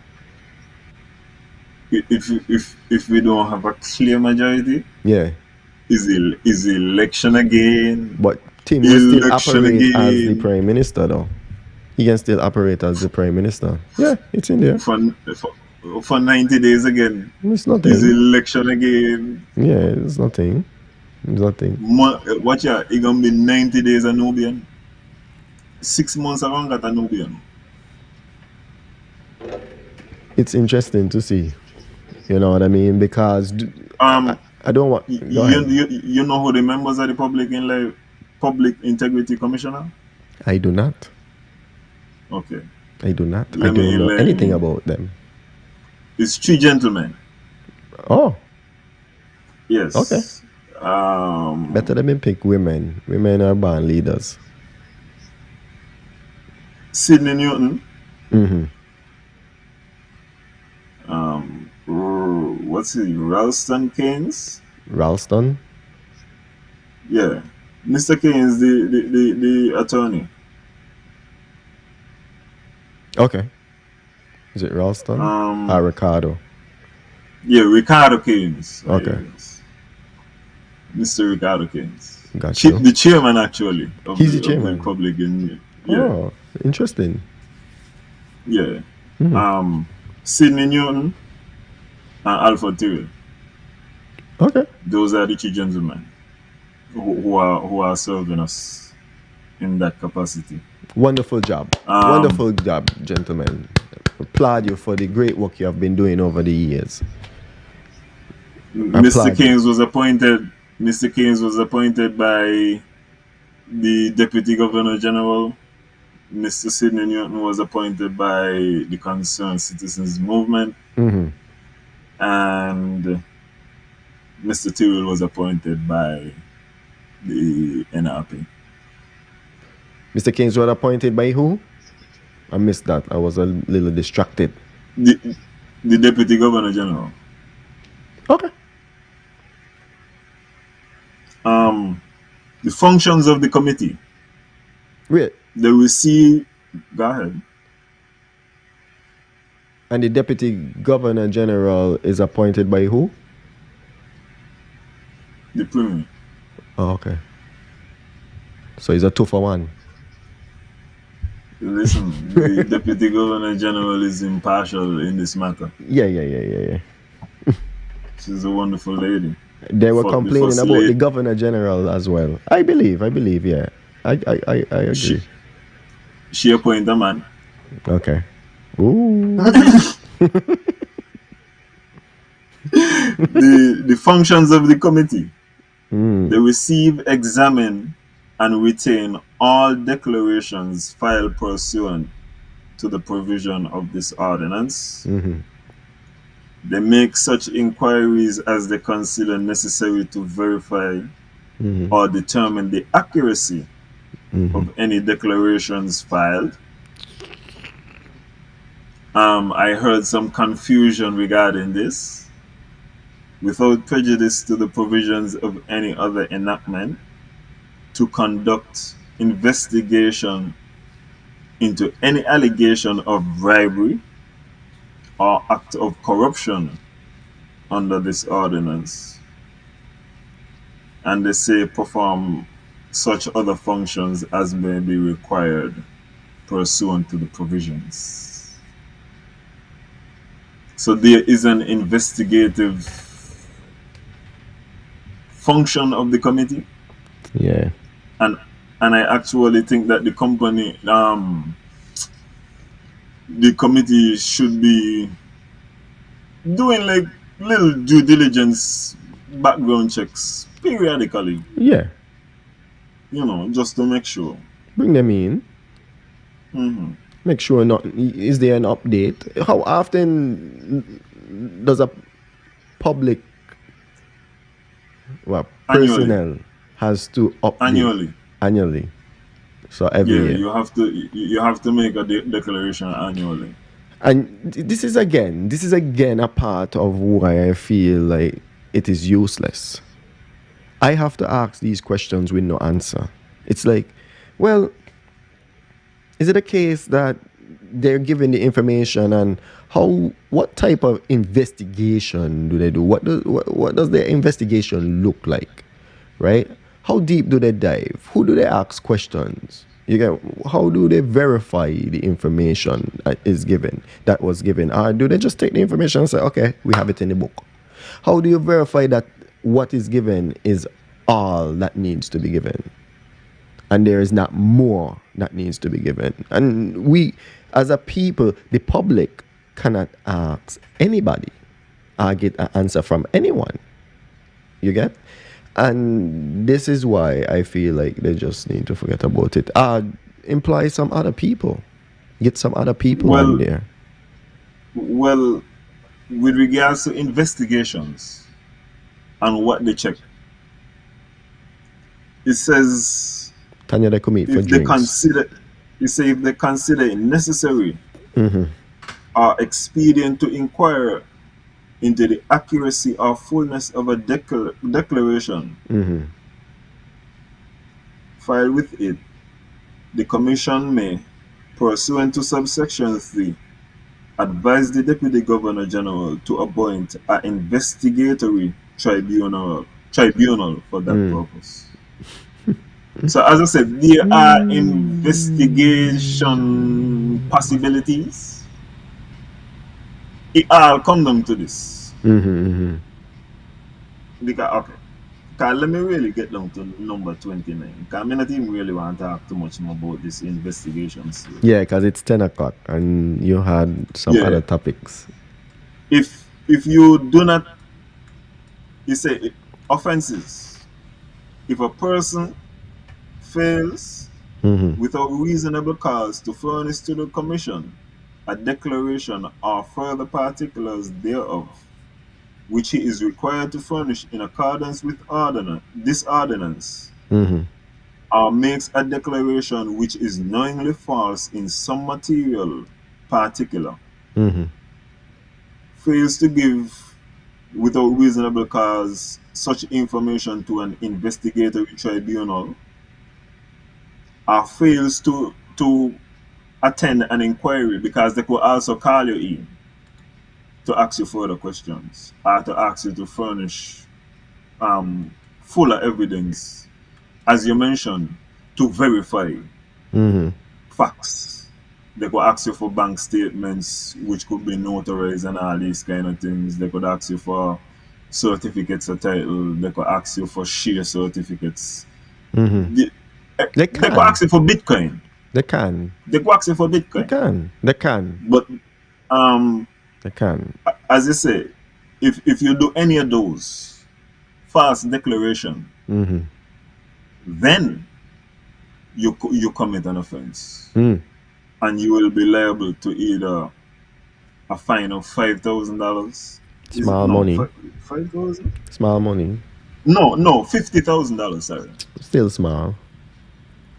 Speaker 5: If we don't have a clear majority,
Speaker 4: Yeah.
Speaker 5: is election again?
Speaker 4: But Tim will still
Speaker 5: Election
Speaker 4: operate as the
Speaker 5: again.
Speaker 4: Prime Minister, though. He can still operate as the Prime Minister. Yeah, it's in there.
Speaker 5: For 90 days again.
Speaker 4: It's nothing.
Speaker 5: Is election again?
Speaker 4: Yeah, it's nothing. It's nothing.
Speaker 5: Watch out, it's gonna be 90 days a Nubian. 6 months around got a Nubian.
Speaker 4: It's interesting to see. You know what I mean? Because I don't want. Go ahead.
Speaker 5: You know who the members of the Public Integrity Commissioner?
Speaker 4: I do not.
Speaker 5: Okay.
Speaker 4: I do not. I don't know anything about them.
Speaker 5: It's 3 gentlemen.
Speaker 4: Oh.
Speaker 5: Yes.
Speaker 4: Okay. Better than pick women. Women are born leaders.
Speaker 5: Sydney Newton.
Speaker 4: Mm-hmm.
Speaker 5: What's it? Ralston Keynes.
Speaker 4: Ralston.
Speaker 5: Yeah, Mr. Keynes, the attorney.
Speaker 4: Okay. Is it Ralston? Ricardo.
Speaker 5: Yeah, Ricardo Keynes.
Speaker 4: Okay.
Speaker 5: Yes. Mr. Ricardo Keynes.
Speaker 4: Gotcha.
Speaker 5: The chairman, actually.
Speaker 4: He's the chairman.
Speaker 5: Of the Republican. Yeah.
Speaker 4: Oh, interesting.
Speaker 5: Yeah.
Speaker 4: Mm-hmm.
Speaker 5: Sydney Newton and Alfred Tyrrell.
Speaker 4: Okay.
Speaker 5: Those are the 3 gentlemen who are serving us in that capacity.
Speaker 4: Wonderful job. Wonderful job, gentlemen. Applaud you for the great work you have been doing over the years.
Speaker 5: Mr. Keynes was appointed by the Deputy Governor General Mr. Sidney Newton was appointed by the Concerned Citizens Movement,
Speaker 4: Mm-hmm.
Speaker 5: and Mr. Tyrrell was appointed by the NRP.
Speaker 4: Mr. Keynes was appointed by who? I missed that. I was a little distracted.
Speaker 5: The Deputy Governor General.
Speaker 4: Okay.
Speaker 5: The functions of the committee.
Speaker 4: Wait.
Speaker 5: They receive. Go ahead.
Speaker 4: And the Deputy Governor General is appointed by who?
Speaker 5: The Premier.
Speaker 4: Oh, okay. So he's a 2-for-1.
Speaker 5: Listen, the Deputy Governor General is impartial in this matter.
Speaker 4: Yeah.
Speaker 5: She's a wonderful lady.
Speaker 4: They were
Speaker 5: The
Speaker 4: complaining
Speaker 5: first
Speaker 4: about
Speaker 5: lady.
Speaker 4: the Governor General as well. I believe, yeah. I agree.
Speaker 5: She appointed a man.
Speaker 4: Okay. Ooh.
Speaker 5: The functions of the committee. They receive, examine, and retain all declarations filed pursuant to the provision of this ordinance. They make such inquiries as they consider necessary to verify or determine the accuracy of any declarations filed. I heard some confusion regarding this. Without prejudice to the provisions of any other enactment, to conduct investigation into any allegation of bribery or act of corruption under this ordinance. And they say perform such other functions as may be required pursuant to the provisions. So there is an investigative function of the committee.
Speaker 4: Yeah.
Speaker 5: And I actually think that the committee should be doing like little due diligence background checks periodically,
Speaker 4: Yeah.
Speaker 5: just to make sure.
Speaker 4: Bring them in. Make sure is there an update? How often does a public personnel has to update annually? So every year.
Speaker 5: you have to make a declaration annually.
Speaker 4: And this is again a part of why I feel like it is useless. I have to ask these questions with no answer. It's like, well, is it a case that they're given the information, and what type of investigation do they do? What does their investigation look like, right? How deep do they dive? Who do they ask questions? How do they verify the information that was given? Or do they just take the information and say, okay, we have it in the book? How do you verify that what is given is all that needs to be given, and there is not more that needs to be given? And we, as a people, the public, cannot ask anybody or get an answer from anyone. You get? And this is why I feel like they just need to forget about it. Employ some other people. Get some other people in there.
Speaker 5: Well, with regards to investigations and what they check, it says
Speaker 4: Tanya, they come eat for drinks.
Speaker 5: if they consider it necessary or expedient to inquire into the accuracy or fullness of a declaration filed with it, the Commission may, pursuant to subsection 3, advise the Deputy Governor General to appoint an investigatory tribunal for that purpose. So, as I said, there are investigation possibilities. It all come down to this. Because let me really get down to number 29. Because I not even really want to talk too much more about this investigation.
Speaker 4: Yeah, because it's 10 o'clock and you had some other topics.
Speaker 5: If you do not, you say offenses. If a person fails without reasonable cause to furnish to the Commission a declaration or further particulars thereof, which he is required to furnish in accordance with this ordinance, or makes a declaration which is knowingly false in some material particular, fails to give without reasonable cause such information to an investigatory tribunal, or fails to attend an inquiry, because they could also call you in to ask you further questions or to ask you to furnish fuller evidence, as you mentioned, to verify facts. They could ask you for bank statements, which could be notarized and all these kind of things. They could ask you for certificates of title. They could ask you for share certificates. They,
Speaker 4: They
Speaker 5: they could
Speaker 4: can.
Speaker 5: ask you for Bitcoin.
Speaker 4: They can.
Speaker 5: They could ask you for
Speaker 4: They
Speaker 5: Bitcoin.
Speaker 4: can. They can.
Speaker 5: But
Speaker 4: They can.
Speaker 5: as I say, if you do any of those false declaration, then you commit an offense, and you will be liable to either a fine of $5,000.
Speaker 4: Small money.
Speaker 5: 5,000?
Speaker 4: Small money.
Speaker 5: No, $50,000. Sorry,
Speaker 4: Still small.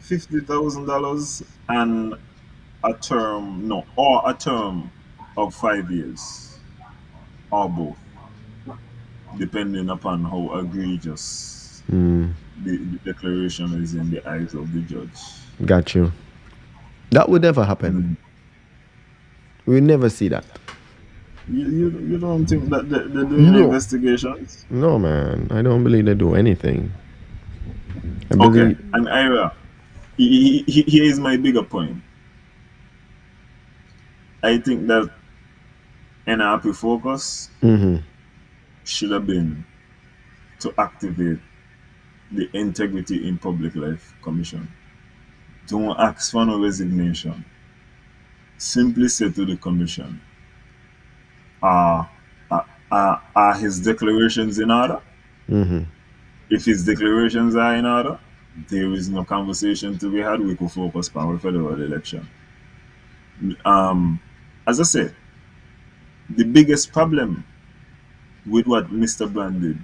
Speaker 5: $50,000 and a term, no, or a term of 5 years, or both, depending upon how egregious the declaration is in the eyes of the judge.
Speaker 4: Got you. That would never happen. We never see that.
Speaker 5: You don't think that they're doing
Speaker 4: No.
Speaker 5: investigations?
Speaker 4: No, man. I don't believe they do anything. I
Speaker 5: Okay,
Speaker 4: believe.
Speaker 5: and Ira, here is my bigger point. I think that NRP focus should have been to activate the Integrity in Public Life Commission. Don't ask for no resignation. Simply say to the commission, are his declarations in order? If his declarations are in order, there is no conversation to be had. We could focus on the federal election. As I said, the biggest problem with what Mr. Brand did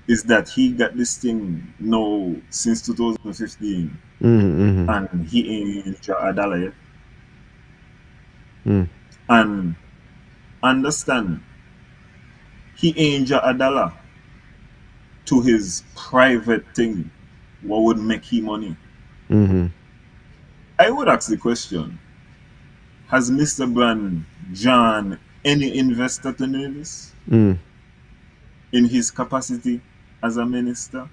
Speaker 5: is that he got this thing now since 2015, and he ain't draw a dollar yet. And understand, he ain't draw a dollar to his private thing, what would make him money. I would ask the question, has Mr. Brand drawn any investor to Nevis in his capacity as a minister?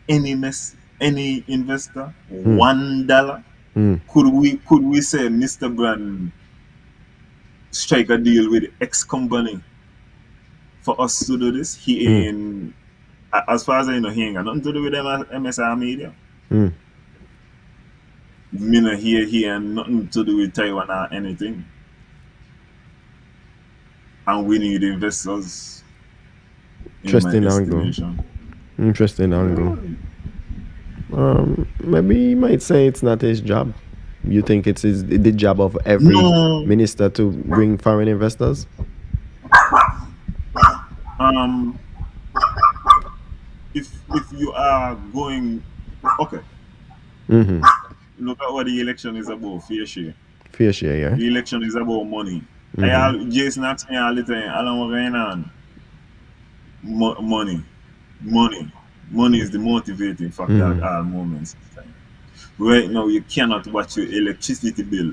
Speaker 5: Any investor? $1? Could we say Mr. Brand strike a deal with X company for us to do this? He ain't, as far as I know, he ain't got nothing to do with MSR Media. Me no hear he ain't nothing to do with Taiwan or anything. And we need investors.
Speaker 4: Interesting angle. Interesting angle. Maybe you might say it's not his job. You think it's the job of every minister to bring foreign investors?
Speaker 5: If you are going, okay. Look at what the election is about. Fair share.
Speaker 4: Fair share, yeah.
Speaker 5: The election is about money. Jason asked me all the time, I don't know what's going on. Money is the motivating factor at all moments. Right now, you cannot watch your electricity bill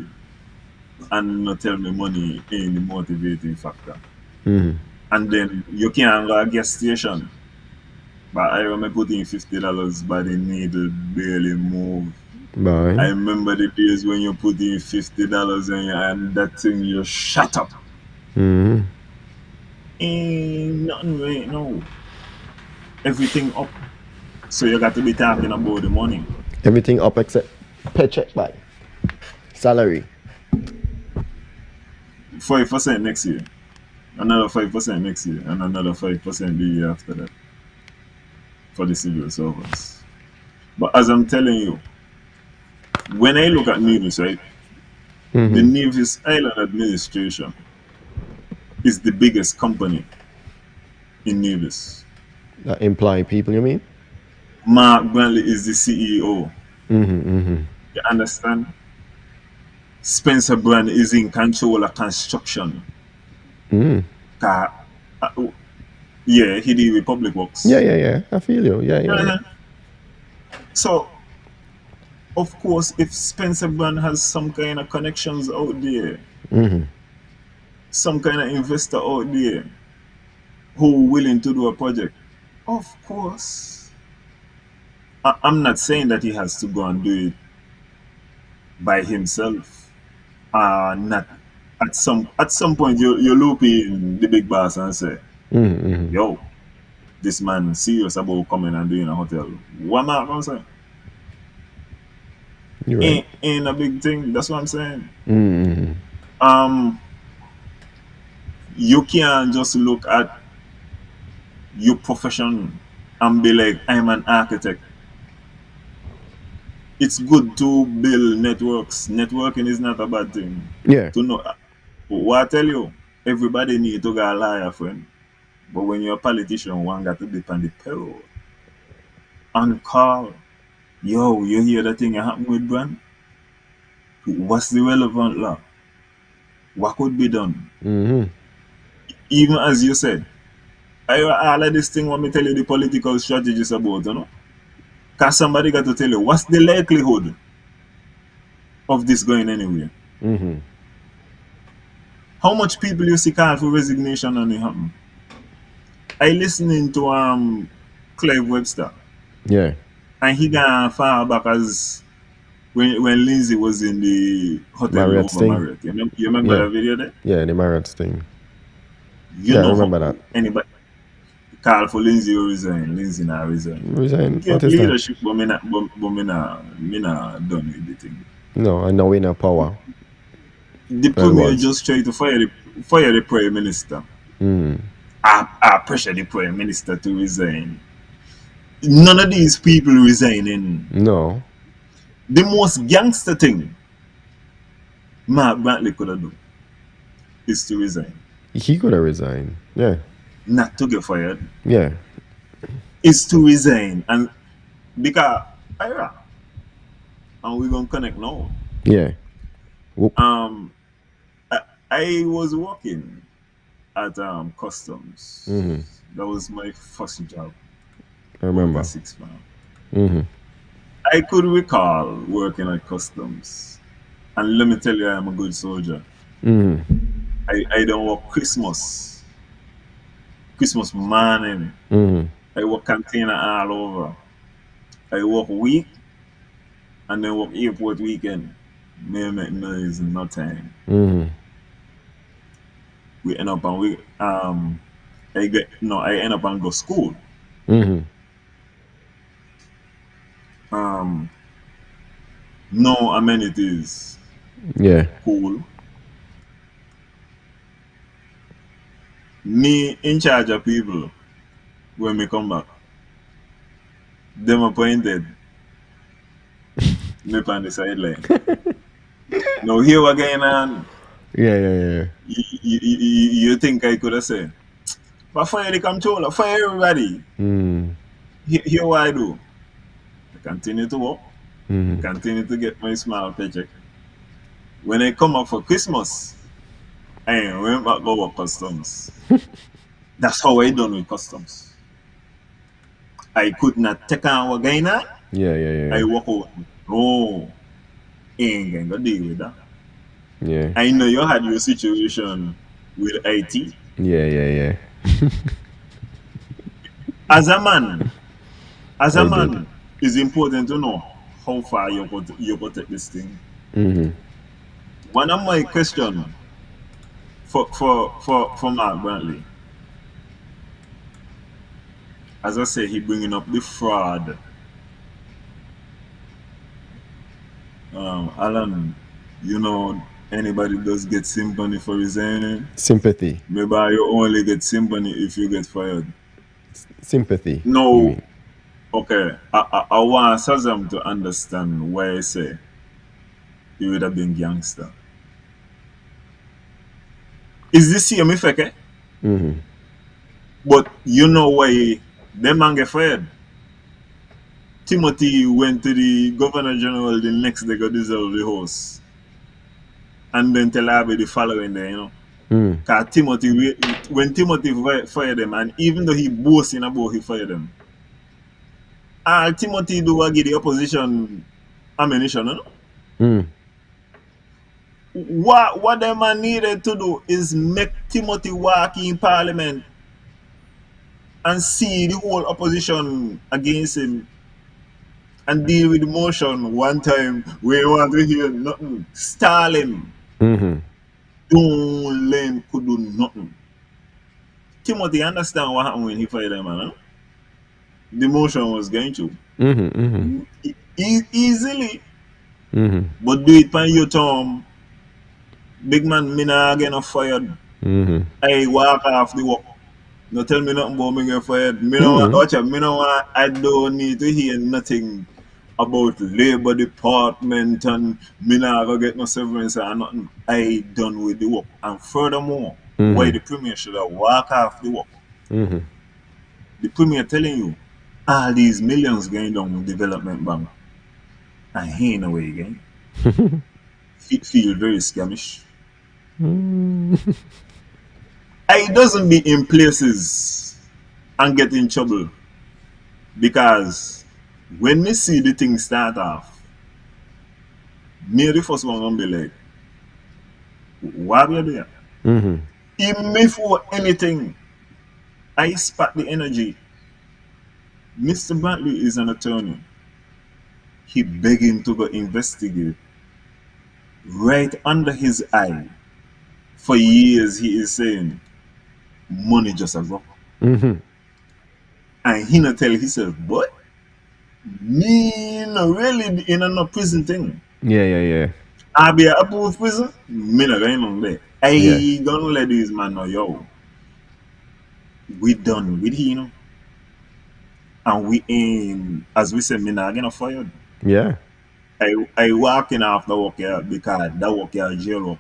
Speaker 5: and not tell me money ain't the motivating factor. And then you can't go to a gas station, but I remember putting $50, but the needle barely moved.
Speaker 4: Bye.
Speaker 5: I remember the days when you put in $50 and that thing you shut up. Ain't nothing right now. Everything up. So you got to be talking about the money.
Speaker 4: Everything up except paycheck by salary.
Speaker 5: 5% next year. Another 5% next year. And another 5% the year after that. For the civil servants. But as I'm telling you, when I look at Nevis, right, the Nevis Island Administration is the biggest company in Nevis.
Speaker 4: Employ people, you mean?
Speaker 5: Mark Bradley is the CEO. You understand? Spencer Brand is in control of construction. Ka- uh, yeah, he did with public works.
Speaker 4: Yeah. I feel you. Yeah.
Speaker 5: So, of course, if Spencer Brand has some kind of connections out there, some kind of investor out there who willing to do a project, of course. I'm not saying that he has to go and do it by himself. Not at some point you loop in the big boss and say, yo, this man serious about coming and doing a hotel. What am I gonna say?
Speaker 4: You're right.
Speaker 5: Ain't a big thing. That's what I'm saying. You can't just look at your profession and be like, I'm an architect. It's good to build networks. Networking is not a bad thing.
Speaker 4: Yeah.
Speaker 5: To know what I tell you, everybody need to get a lawyer friend. But when you're a politician, one got to depend the payroll. And call, yo, you hear the thing that happened with Brand? What's the relevant law? What could be done? Even as you said, all of this thing want me tell you the political strategies about, you know? Because somebody got to tell you, what's the likelihood of this going anywhere? How much people you see call for resignation and it happen? I listening to Clive Webster.
Speaker 4: Yeah.
Speaker 5: And he got far back as when Lindsay was in the hotel
Speaker 4: Marriott's
Speaker 5: over
Speaker 4: thing.
Speaker 5: Marriott. You remember
Speaker 4: Yeah.
Speaker 5: that video there?
Speaker 4: Yeah, the Marriott's thing.
Speaker 5: You
Speaker 4: Yeah, I
Speaker 5: know
Speaker 4: remember that.
Speaker 5: anybody call for Lindsay or resign. Lindsay not resign.
Speaker 4: Resign.
Speaker 5: Give
Speaker 4: What is that?
Speaker 5: leadership, but me not done with the thing.
Speaker 4: No, I know we no power.
Speaker 5: The
Speaker 4: Well,
Speaker 5: premier
Speaker 4: was.
Speaker 5: just tried to fire the prime minister. I pressure the prime minister to resign. None of these people resigning.
Speaker 4: No.
Speaker 5: The most gangster thing Mark Brantley could have done is to resign.
Speaker 4: He could have resigned. Yeah.
Speaker 5: Not to get fired.
Speaker 4: Yeah.
Speaker 5: Is to resign. And because Ira, and we're gonna connect now.
Speaker 4: Yeah. Whoop.
Speaker 5: I was working at customs. That was my first job.
Speaker 4: I remember.
Speaker 5: Working 6 months. I could recall working at customs, and let me tell you, I'm a good soldier. I don't work Christmas morning. I work container all over. I work week, and then work airport weekend. Me make noise in no time. We end up and I end up and go school. No amenities.
Speaker 4: Yeah.
Speaker 5: Cool. Me in charge of people when me come back. Them appointed. Me on the sideline. Now here what going on.
Speaker 4: Yeah.
Speaker 5: You think I could have said, but fire the controller, fire everybody. Here what I do. I continue to work. Continue to get my small paycheck. When I come up for Christmas, I went back over customs. That's how I done with customs. I could not take on what going on.
Speaker 4: Yeah.
Speaker 5: I walk out. No, ain't gonna deal with that.
Speaker 4: Yeah.
Speaker 5: I know you had your situation with IT.
Speaker 4: Yeah.
Speaker 5: As a man,
Speaker 4: I
Speaker 5: it's important to know how far you go take this thing. One of my questions for Mark Brantley, as I say, he bringing up the fraud. Alan, you know, anybody does get sympathy for resigning.
Speaker 4: Sympathy.
Speaker 5: Maybe you only get sympathy if you get fired.
Speaker 4: Sympathy. you
Speaker 5: No,
Speaker 4: mean.
Speaker 5: okay. I want Sazam to understand why I say he would have been gangster. Is this same effect, eh?
Speaker 4: Mm-hmm.
Speaker 5: But you know why them man get fired? Timothy went to the Governor General the next day, got dissolve the house. And then tell Abbey the following day, you know.
Speaker 4: Mm.
Speaker 5: Because Timothy, when Timothy fired them, and even though he boasting about he fired them, all Timothy do was give the opposition ammunition, you know?
Speaker 4: Mm.
Speaker 5: What them man needed to do is make Timothy walk in parliament and see the whole opposition against him and deal with the motion one time. We want to hear nothing. Stall him.
Speaker 4: Mm-hmm.
Speaker 5: Don't let him could do nothing. Timothy understand what happened when he fired them, man. Huh? The motion was going to.
Speaker 4: Mm-hmm. Mm-hmm.
Speaker 5: Easily.
Speaker 4: Mm-hmm.
Speaker 5: But do it by your term. Big man, me not get no fired.
Speaker 4: Mm-hmm.
Speaker 5: I walk off the work. No tell me nothing about me get fired. Me no
Speaker 4: Mm-hmm.
Speaker 5: watch it. Me no want, I don't need to hear nothing about Labour Department and me not gonna get no severance or nothing. I done with the work. And furthermore, why the Premier should have walk off the work.
Speaker 4: Mm-hmm.
Speaker 5: The Premier telling you all these millions going down with development bank. And he ain't away again. Feel very scamish. I doesn't be in places and get in trouble because when me see the thing start off, me the first one gonna be like, why are you there?
Speaker 4: Mm-hmm.
Speaker 5: Even before anything, I spot the energy. Mr. Brantley is an attorney. He begging to go investigate. Right under his eye, for years he is saying, money just a go.
Speaker 4: Mm-hmm.
Speaker 5: And he not tell himself, boy, me no really in a no prison thing.
Speaker 4: Yeah.
Speaker 5: I be a approved prison, me not going on there. I
Speaker 4: Yeah.
Speaker 5: gonna let these man know, yo, we done with him, you know. And we ain't, as we said, me not gonna fired.
Speaker 4: Yeah.
Speaker 5: I walking off the work here because that work here jail work.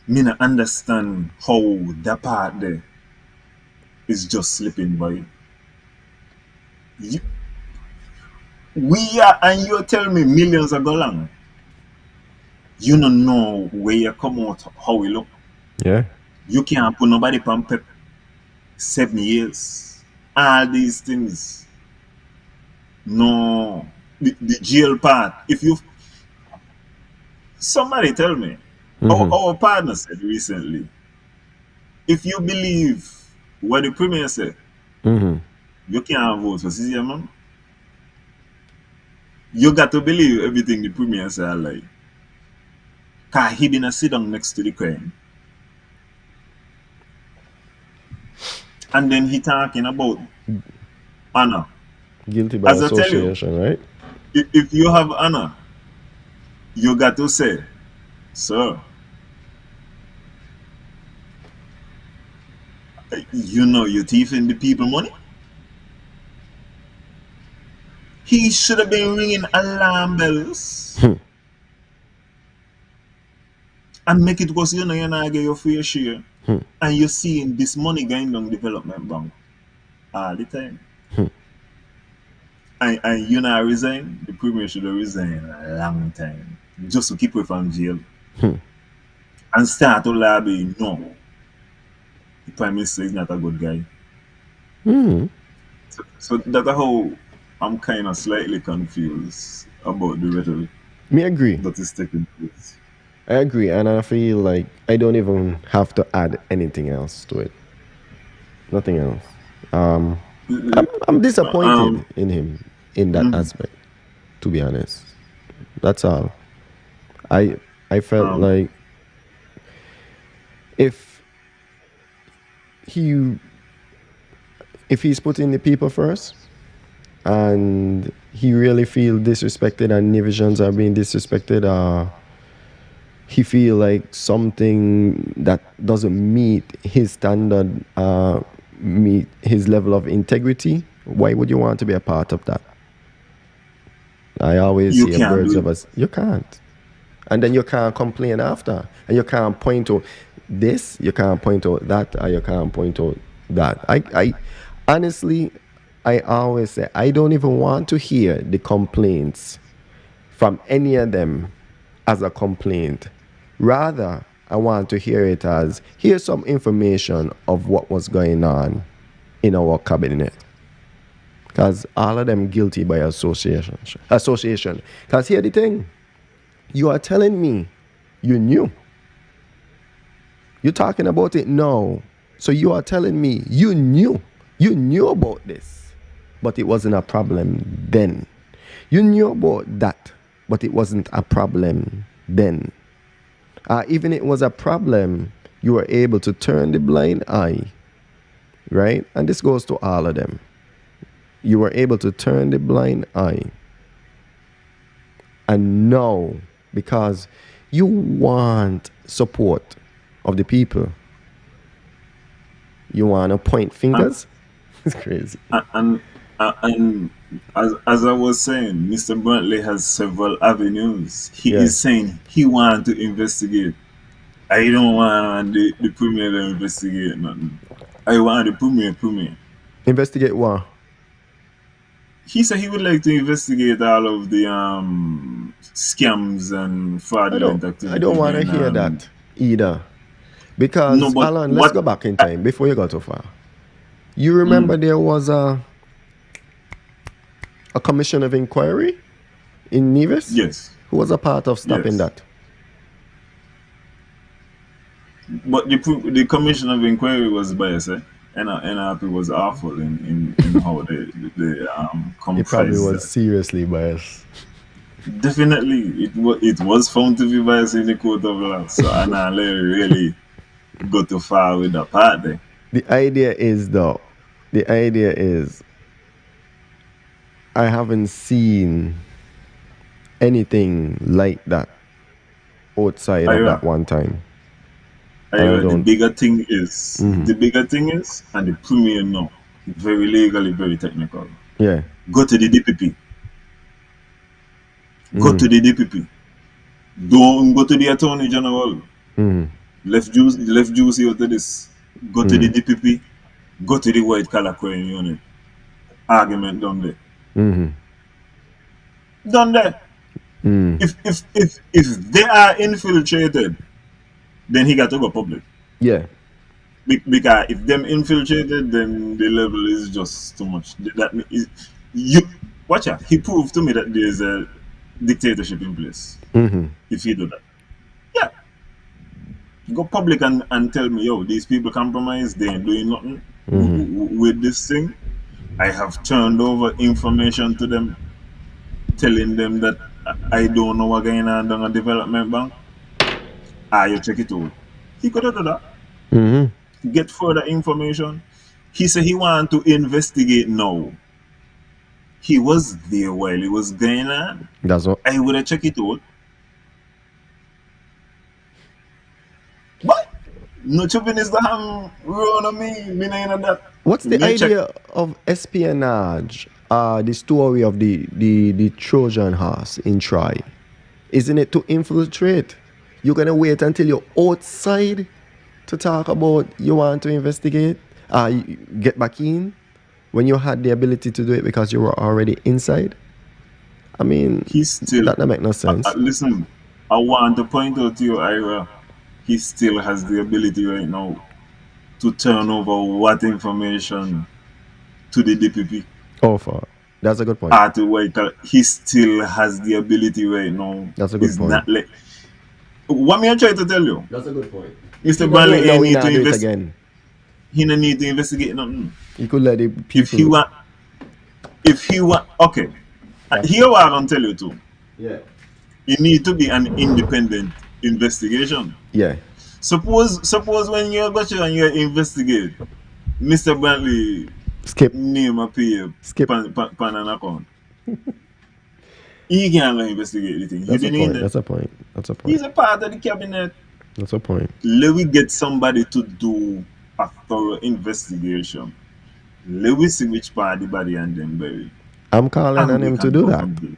Speaker 5: Me not understand how that part there is just slipping by. You, we are, and you tell me millions are go long. You don't know where you come out, how we look.
Speaker 4: Yeah.
Speaker 5: You can't put nobody on pep 7 years. All these things. No. The jail part. If you somebody tell me, our partner said recently, if you believe what the premier said,
Speaker 4: Mm-hmm.
Speaker 5: you can't vote for CCM, man. You got to believe everything the premier said, like. Cause he been a sit down next to the crime. And then he talking about honor.
Speaker 4: Guilty by
Speaker 5: As I tell you,
Speaker 4: association, right?
Speaker 5: if you have honor, you got to say, sir, you know you're thieving the people money. He should have been ringing alarm bells and make it because you know you're not get your fair share. And you're seeing this money going down development bank all the time. And you not resign, the premier should have resigned a long time. Just to keep away from jail. And start to lobby, no. The prime minister is not a good guy. So that's how I'm kind of slightly confused about the rhetoric
Speaker 4: Me agree.
Speaker 5: that is taking place.
Speaker 4: I agree, and I feel like I don't even have to add anything else to it. Nothing else. I'm disappointed in him in that aspect. To be honest, that's all. I felt like if he if he's putting the people first, and he really feel disrespected and divisions are being disrespected, he feel like something that doesn't meet his standard, meet his level of integrity, why would you want to be a part of that? I always
Speaker 5: You
Speaker 4: see a
Speaker 5: can't
Speaker 4: birds
Speaker 5: do
Speaker 4: of
Speaker 5: it.
Speaker 4: us. You can't. And then you can't complain after. And you can't point out this, you can't point out that, or you can't point out that. I honestly, I always say, I don't even want to hear the complaints from any of them as a complaint. Rather, I want to hear it as, here's some information of what was going on in our cabinet. Because all of them guilty by association. Because here the thing, you are telling me you knew. You're talking about it now. So you are telling me you knew. You knew about this, but it wasn't a problem then. You knew about that, but it wasn't a problem then. Even it was a problem, you were able to turn the blind eye, right? And this goes to all of them. You were able to turn the blind eye. And now, because you want support of the people, you want to point fingers? It's crazy.
Speaker 5: And as I was saying, Mr. Brantley has several avenues. He
Speaker 4: Yeah.
Speaker 5: is saying he wants to investigate. I don't want the premier to investigate nothing. I want the premier.
Speaker 4: Investigate what?
Speaker 5: He said he would like to investigate all of the scams and fraudulent activities.
Speaker 4: I don't want to
Speaker 5: going
Speaker 4: hear
Speaker 5: on.
Speaker 4: that either. Because,
Speaker 5: No, but
Speaker 4: Alan, let's
Speaker 5: what-
Speaker 4: go back in time before you go too far. You remember there was a commission of inquiry in Nevis?
Speaker 5: Yes,
Speaker 4: Who was a part of stopping
Speaker 5: Yes.
Speaker 4: that?
Speaker 5: but the commission of inquiry was biased, eh? NRP was awful in how they
Speaker 4: It probably
Speaker 5: comprised
Speaker 4: was
Speaker 5: that.
Speaker 4: seriously biased.
Speaker 5: Definitely, it was found to be biased in the court of law. So I not really go too far with that part there.
Speaker 4: The idea is, I haven't seen anything like that outside of
Speaker 5: Ira.
Speaker 4: that one time. I
Speaker 5: The
Speaker 4: don't-
Speaker 5: bigger thing is, and the premier no, very legally, very technical.
Speaker 4: Yeah.
Speaker 5: Go to the DPP. Go to the DPP. Don't go to the Attorney General.
Speaker 4: Mm.
Speaker 5: Left juicy out of this. Go to the DPP. Go to the White Collar Crime Unit. Argument done there.
Speaker 4: Mm-hmm.
Speaker 5: Done there.
Speaker 4: Mm.
Speaker 5: If they are infiltrated, then he got to go public.
Speaker 4: Yeah.
Speaker 5: Because if them infiltrated, then the level is just too much. That is you watch out. He proved to me that there is a dictatorship in place.
Speaker 4: Mm-hmm.
Speaker 5: If you do that, yeah, go public and tell me, yo, these people compromise. They ain't doing nothing with this thing. I have turned over information to them, telling them that I don't know what's going on down a development bank. You check it out. He could have done that.
Speaker 4: Mm-hmm.
Speaker 5: Get further information. He said he wanted to investigate now. He was there while it was going on.
Speaker 4: That's what.
Speaker 5: I would have checked it out. But no chopping is the ham run on me. Me not in that.
Speaker 4: What's the
Speaker 5: Me check-
Speaker 4: idea of espionage? The story of the Trojan horse in Troy. Isn't it to infiltrate? You're gonna wait until you're outside to talk about you want to investigate? You get back in when you had the ability to do it because you were already inside? I mean,
Speaker 5: He still.
Speaker 4: that don't make no sense.
Speaker 5: Listen, I want to point out to you, Ira. He still has the ability right now to turn over what information to the DPP.
Speaker 4: Oh, for that's a good point.
Speaker 5: To White Collar. He still has the ability right now.
Speaker 4: That's a good
Speaker 5: It's
Speaker 4: point.
Speaker 5: Not like, what me I try to tell you,
Speaker 4: That's a good point.
Speaker 5: Mr. Bradley
Speaker 4: No,
Speaker 5: ain't
Speaker 4: we
Speaker 5: need
Speaker 4: not
Speaker 5: to
Speaker 4: do it
Speaker 5: invest.
Speaker 4: again.
Speaker 5: He no need to investigate nothing.
Speaker 4: You could let the people.
Speaker 5: If he want, okay. Here what I'm gonna tell you too.
Speaker 4: Yeah.
Speaker 5: It need to be an independent investigation.
Speaker 4: Yeah.
Speaker 5: Suppose when you go to and you investigate, Mr. Brantley
Speaker 4: Skip.
Speaker 5: name appear
Speaker 4: Skip.
Speaker 5: pan an account. He can't investigate the thing. He
Speaker 4: That's a
Speaker 5: didn't
Speaker 4: point.
Speaker 5: need
Speaker 4: That's
Speaker 5: it.
Speaker 4: a point. That's a
Speaker 5: He's
Speaker 4: point.
Speaker 5: a part of the cabinet.
Speaker 4: That's a point.
Speaker 5: Let we get somebody to do a thorough investigation. Let we see which part the body and them bury.
Speaker 4: I'm calling
Speaker 5: And
Speaker 4: on
Speaker 5: we
Speaker 4: him to
Speaker 5: can
Speaker 4: do
Speaker 5: go
Speaker 4: that.
Speaker 5: from there.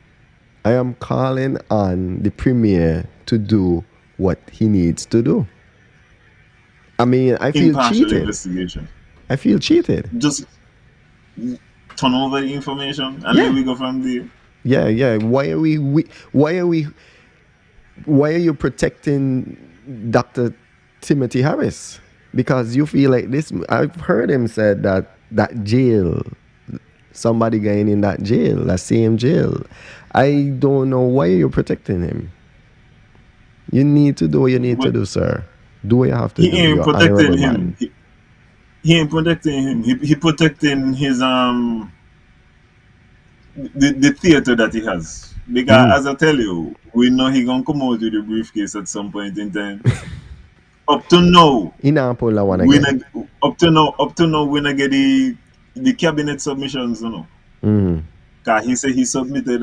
Speaker 4: I am calling on the premier to do what he needs to do. I mean, I feel
Speaker 5: Impartial
Speaker 4: cheated.
Speaker 5: investigation.
Speaker 4: I feel cheated.
Speaker 5: Just turn over the information and
Speaker 4: Yeah.
Speaker 5: then we go from there.
Speaker 4: Yeah. Why are you protecting Dr. Timothy Harris? Because you feel like this. I've heard him said that jail, somebody going in that jail, that same jail. I don't know why you're protecting him. You need to do what you need to
Speaker 5: But
Speaker 4: do, sir. Do what you have to
Speaker 5: he
Speaker 4: do.
Speaker 5: ain't
Speaker 4: You're
Speaker 5: protecting
Speaker 4: honorable
Speaker 5: him.
Speaker 4: man.
Speaker 5: He ain't protecting him. He protecting his the theater that he has. Because as I tell you, we know he gonna come out with the briefcase at some point in time. Up to now,
Speaker 4: He not pull that one
Speaker 5: we
Speaker 4: again.
Speaker 5: not, up to now we not get the cabinet submissions, you know.
Speaker 4: Mm-hmm.
Speaker 5: Cause he said he submitted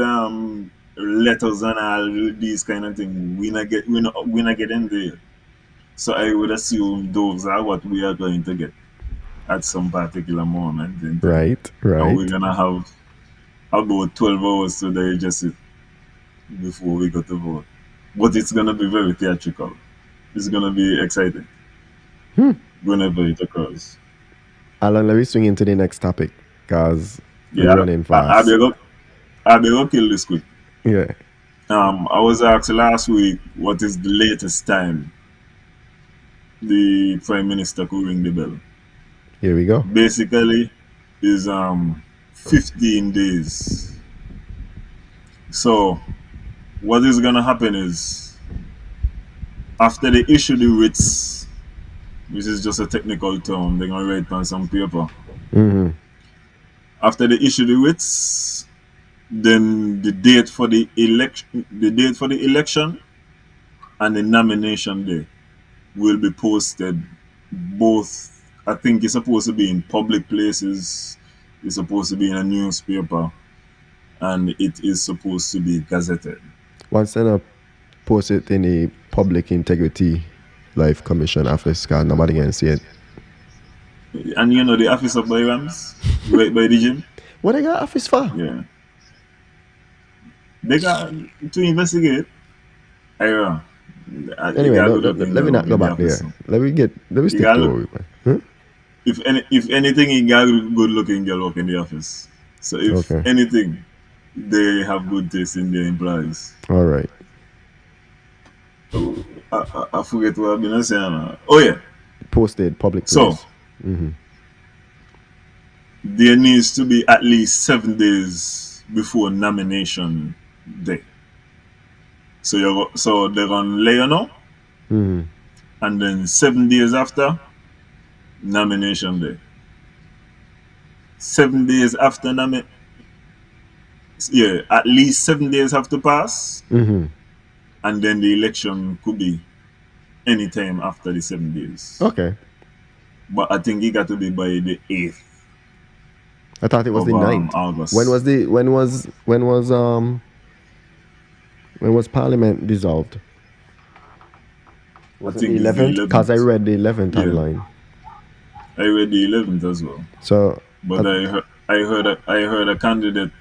Speaker 5: letters and all these kind of things. We not getting there. So I would assume those are what we are going to get at some particular moment in time.
Speaker 4: Right.
Speaker 5: And we're
Speaker 4: Right.
Speaker 5: gonna have about 12 hours to digest it before we go to vote. But it's gonna be very theatrical. It's gonna be exciting whenever it occurs.
Speaker 4: Alan, let me swing into the next topic because we're
Speaker 5: Yeah,
Speaker 4: running
Speaker 5: I
Speaker 4: fast.
Speaker 5: I be go kill this quick.
Speaker 4: Yeah.
Speaker 5: I was asked last week what is the latest time the prime minister could ring the bell.
Speaker 4: Here we go.
Speaker 5: Basically, is 15 days. So what is gonna happen is after they issue the writs, which is just a technical term, they're gonna write on some paper.
Speaker 4: Mm-hmm.
Speaker 5: After they issue the writs, then the date for the election and the nomination day will be posted. Both, I think, it's supposed to be in public places. It's supposed to be in a newspaper, and it is supposed to be gazetted.
Speaker 4: Once I post it in the Public Integrity Life Commission office, because nobody can see it.
Speaker 5: And you know the office of Rams, right by the gym.
Speaker 4: What I got office for?
Speaker 5: Yeah, they got to investigate. I you
Speaker 4: Anyway,
Speaker 5: got
Speaker 4: no,
Speaker 5: good looking
Speaker 4: let me
Speaker 5: girl
Speaker 4: not
Speaker 5: work
Speaker 4: go
Speaker 5: in the
Speaker 4: back
Speaker 5: office.
Speaker 4: there.
Speaker 5: So.
Speaker 4: Let me
Speaker 5: You
Speaker 4: stick
Speaker 5: got
Speaker 4: to it. Huh?
Speaker 5: if anything, you got good looking girl work in the office. So if
Speaker 4: Okay.
Speaker 5: anything, they have good taste in their employees.
Speaker 4: All right.
Speaker 5: I forget what I've been saying. Oh yeah.
Speaker 4: Posted public
Speaker 5: So
Speaker 4: place. Mm-hmm.
Speaker 5: there needs to be at least 7 days before nomination day. So they're on lay you know,
Speaker 4: Mm-hmm.
Speaker 5: and then 7 days after nomination day. 7 days after yeah, at least 7 days have to pass,
Speaker 4: Mm-hmm.
Speaker 5: and then the election could be anytime after the 7 days.
Speaker 4: Okay.
Speaker 5: But I think it got to be by the 8th
Speaker 4: I thought it was
Speaker 5: of
Speaker 4: the 9th.
Speaker 5: August.
Speaker 4: When was Parliament dissolved? Was
Speaker 5: I
Speaker 4: it
Speaker 5: think
Speaker 4: the
Speaker 5: it's the
Speaker 4: 11th? Because I
Speaker 5: 11th.
Speaker 4: read the 11th
Speaker 5: Yeah.
Speaker 4: online.
Speaker 5: I read the 11th as well.
Speaker 4: So
Speaker 5: But I heard a candidate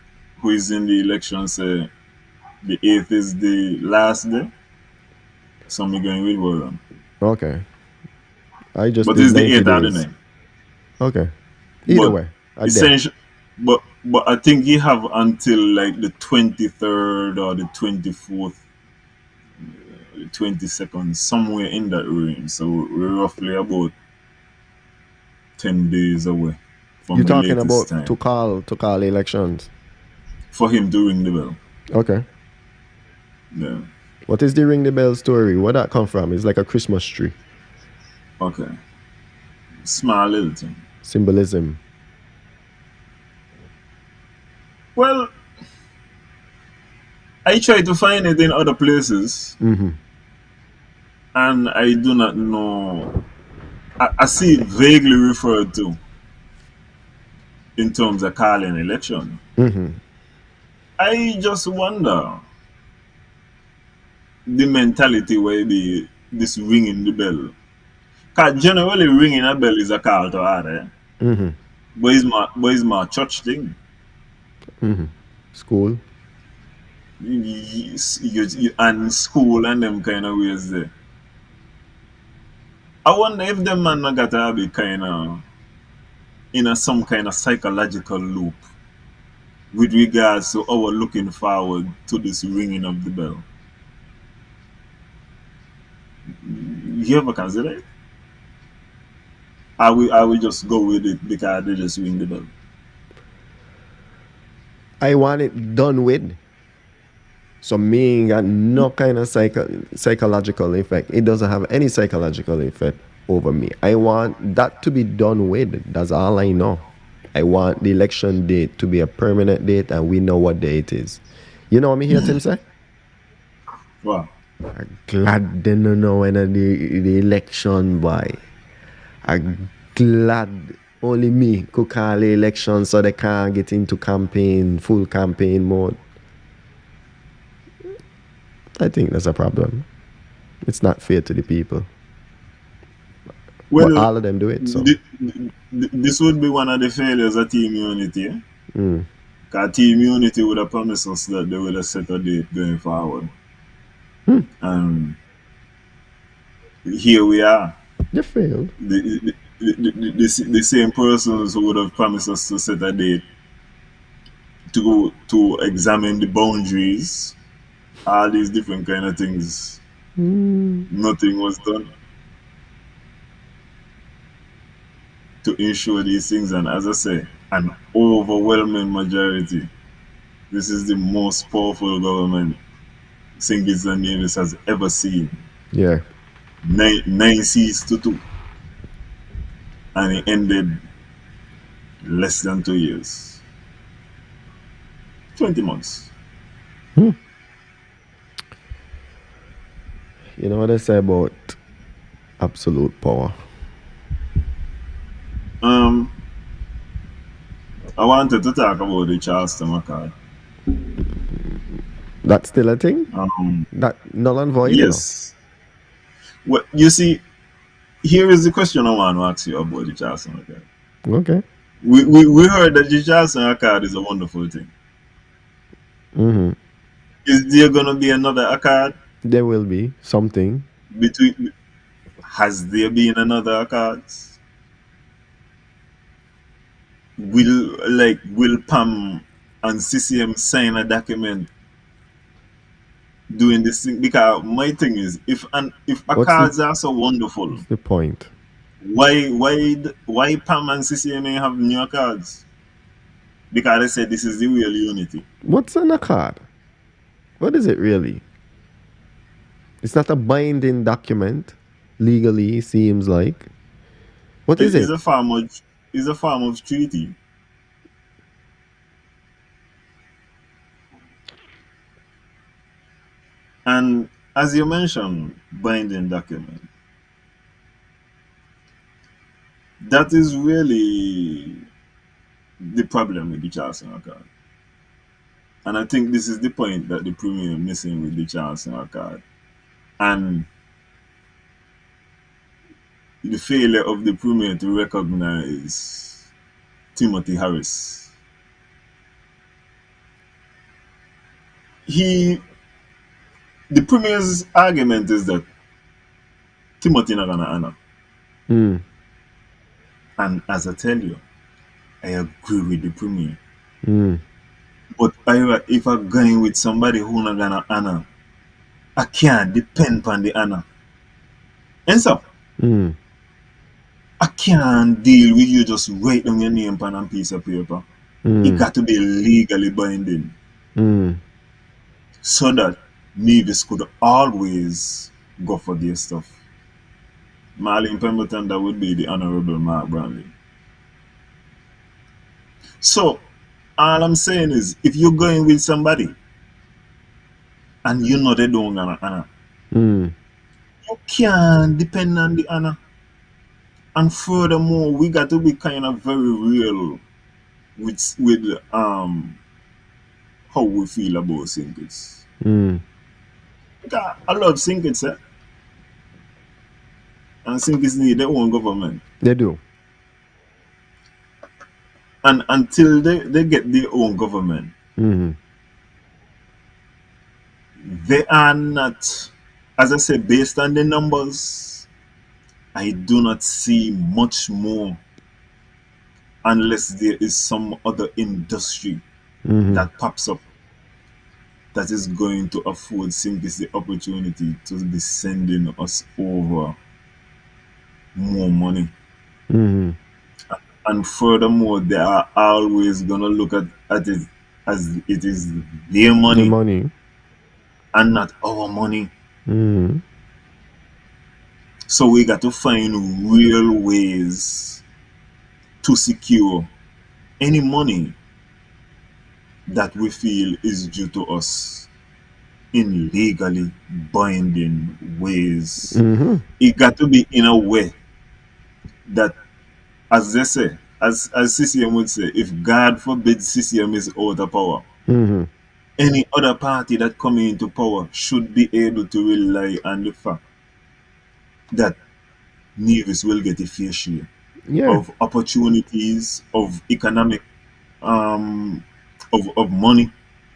Speaker 5: who is in the election say the 8th is the last day. So I'm going with Warren.
Speaker 4: okay. I just
Speaker 5: But
Speaker 4: did
Speaker 5: it's the
Speaker 4: 90
Speaker 5: 8th or the
Speaker 4: days.
Speaker 5: 9th.
Speaker 4: Okay. Either
Speaker 5: But
Speaker 4: way, I did.
Speaker 5: essentially, but I think you have until like the 23rd or the 24th, the 22nd, somewhere in that range. So we're roughly about 10 days away from
Speaker 4: You're
Speaker 5: the
Speaker 4: talking
Speaker 5: latest
Speaker 4: about
Speaker 5: time
Speaker 4: to call elections.
Speaker 5: for him to ring the bell.
Speaker 4: Okay.
Speaker 5: Yeah.
Speaker 4: What is the ring the bell story? Where that come from? It's like a Christmas tree.
Speaker 5: Okay. Small little thing.
Speaker 4: Symbolism.
Speaker 5: Well, I try to find it in other places,
Speaker 4: Mm-hmm.
Speaker 5: and I do not know. I see it vaguely referred to in terms of calling election.
Speaker 4: Mm-hmm.
Speaker 5: I just wonder the mentality where be this ringing the bell. Cause generally ringing a bell is a call to order,
Speaker 4: Mm-hmm.
Speaker 5: but it's my church thing.
Speaker 4: Mm-hmm. School.
Speaker 5: and school and them kind of ways there. I wonder if them man not got to be kind of in some kind of psychological loop with regards to our looking forward to this ringing of the bell. You ever consider it? I will just go with it because they just ring the bell.
Speaker 4: I want it done with. So me ain't got no kind of psychological effect. It doesn't have any psychological effect over me. I want that to be done with. That's all I know. I want the election date to be a permanent date and we know what day it is. You know what me hear Tim say?
Speaker 5: Wow.
Speaker 4: I'm glad they don't know when the election boy. I'm glad only me could call the election so they can't get into full campaign mode. I think that's a problem. It's not fair to the people. But
Speaker 5: Well,
Speaker 4: all of them do it, so.
Speaker 5: this would be one of the failures of Team Unity. Eh?
Speaker 4: Mm.
Speaker 5: Because Team Unity would have promised us that they would have set a date going forward. And here we are.
Speaker 4: You failed.
Speaker 5: The same persons who would have promised us to set a date to examine the boundaries, all these different kind of things. Nothing was done to ensure these things, and as I say, an overwhelming majority. This is the most powerful government St. Kitts and Nevis has ever seen.
Speaker 4: Yeah.
Speaker 5: 9 seats to 2. And it ended less than 2 years. 20 months.
Speaker 4: You know what I say about absolute power?
Speaker 5: I wanted to talk about the Charleston Accord.
Speaker 4: That's still a thing? That null and void?
Speaker 5: Yes. Well, you see, here is the question I want to ask you about the Charleston Accord.
Speaker 4: Okay.
Speaker 5: We heard that the Charleston Accord is a wonderful thing.
Speaker 4: Mm-hmm.
Speaker 5: Is there going to be another Accord?
Speaker 4: There will be something.
Speaker 5: Has there been another Accord? Will PAM and CCM sign a document doing this thing? Because my thing is, if Accords are so wonderful,
Speaker 4: what's the point?
Speaker 5: Why PAM and CCM ain't have new Accords? Because they said this is the real unity.
Speaker 4: What's an Accord? What is it really? It's not a binding document. Legally, seems like. What is it?
Speaker 5: It's a form of treaty. And as you mentioned, binding document. That is really the problem with the Charleston Accord. And I think this is the point that the Premier missing with the Charleston Accord. And the failure of the Premier to recognize Timothy Harris. The Premier's argument is that Timothy not gonna honor. And as I tell you, I agree with the Premier. But if I'm going with somebody who not gonna honor, I can't depend on the honor. And so, I can't deal with you just write down your name on a piece of paper. It got to be legally binding. So that Nevis could always go for their stuff. Marlene Pemberton, that would be the Honorable Mark Brownlee. So, all I'm saying is, if you're going with somebody and you know they don't gonna honor, you can't depend on the honor. And furthermore, we got to be kind of very real with how we feel about St. Kitts. Because I love St. Kitts, eh? And St. Kitts need their own government.
Speaker 4: They do.
Speaker 5: And until they get their own government, They are not, as I said, based on the numbers, I do not see much more unless there is some other industry
Speaker 4: Mm-hmm.
Speaker 5: that pops up that is going to afford Simples the opportunity to be sending us over more money.
Speaker 4: Mm-hmm.
Speaker 5: And furthermore, they are always gonna look at it as it is their
Speaker 4: The
Speaker 5: money
Speaker 4: money.
Speaker 5: and not our money.
Speaker 4: Mm-hmm.
Speaker 5: So we got to find real ways to secure any money that we feel is due to us in legally binding ways.
Speaker 4: Mm-hmm.
Speaker 5: It got to be in a way that, as they say, as CCM would say, if God forbid CCM is out of power,
Speaker 4: Mm-hmm.
Speaker 5: any other party that coming into power should be able to rely on the fact that Nevis will get a fair share
Speaker 4: Yeah.
Speaker 5: of opportunities, of economic, um, of money,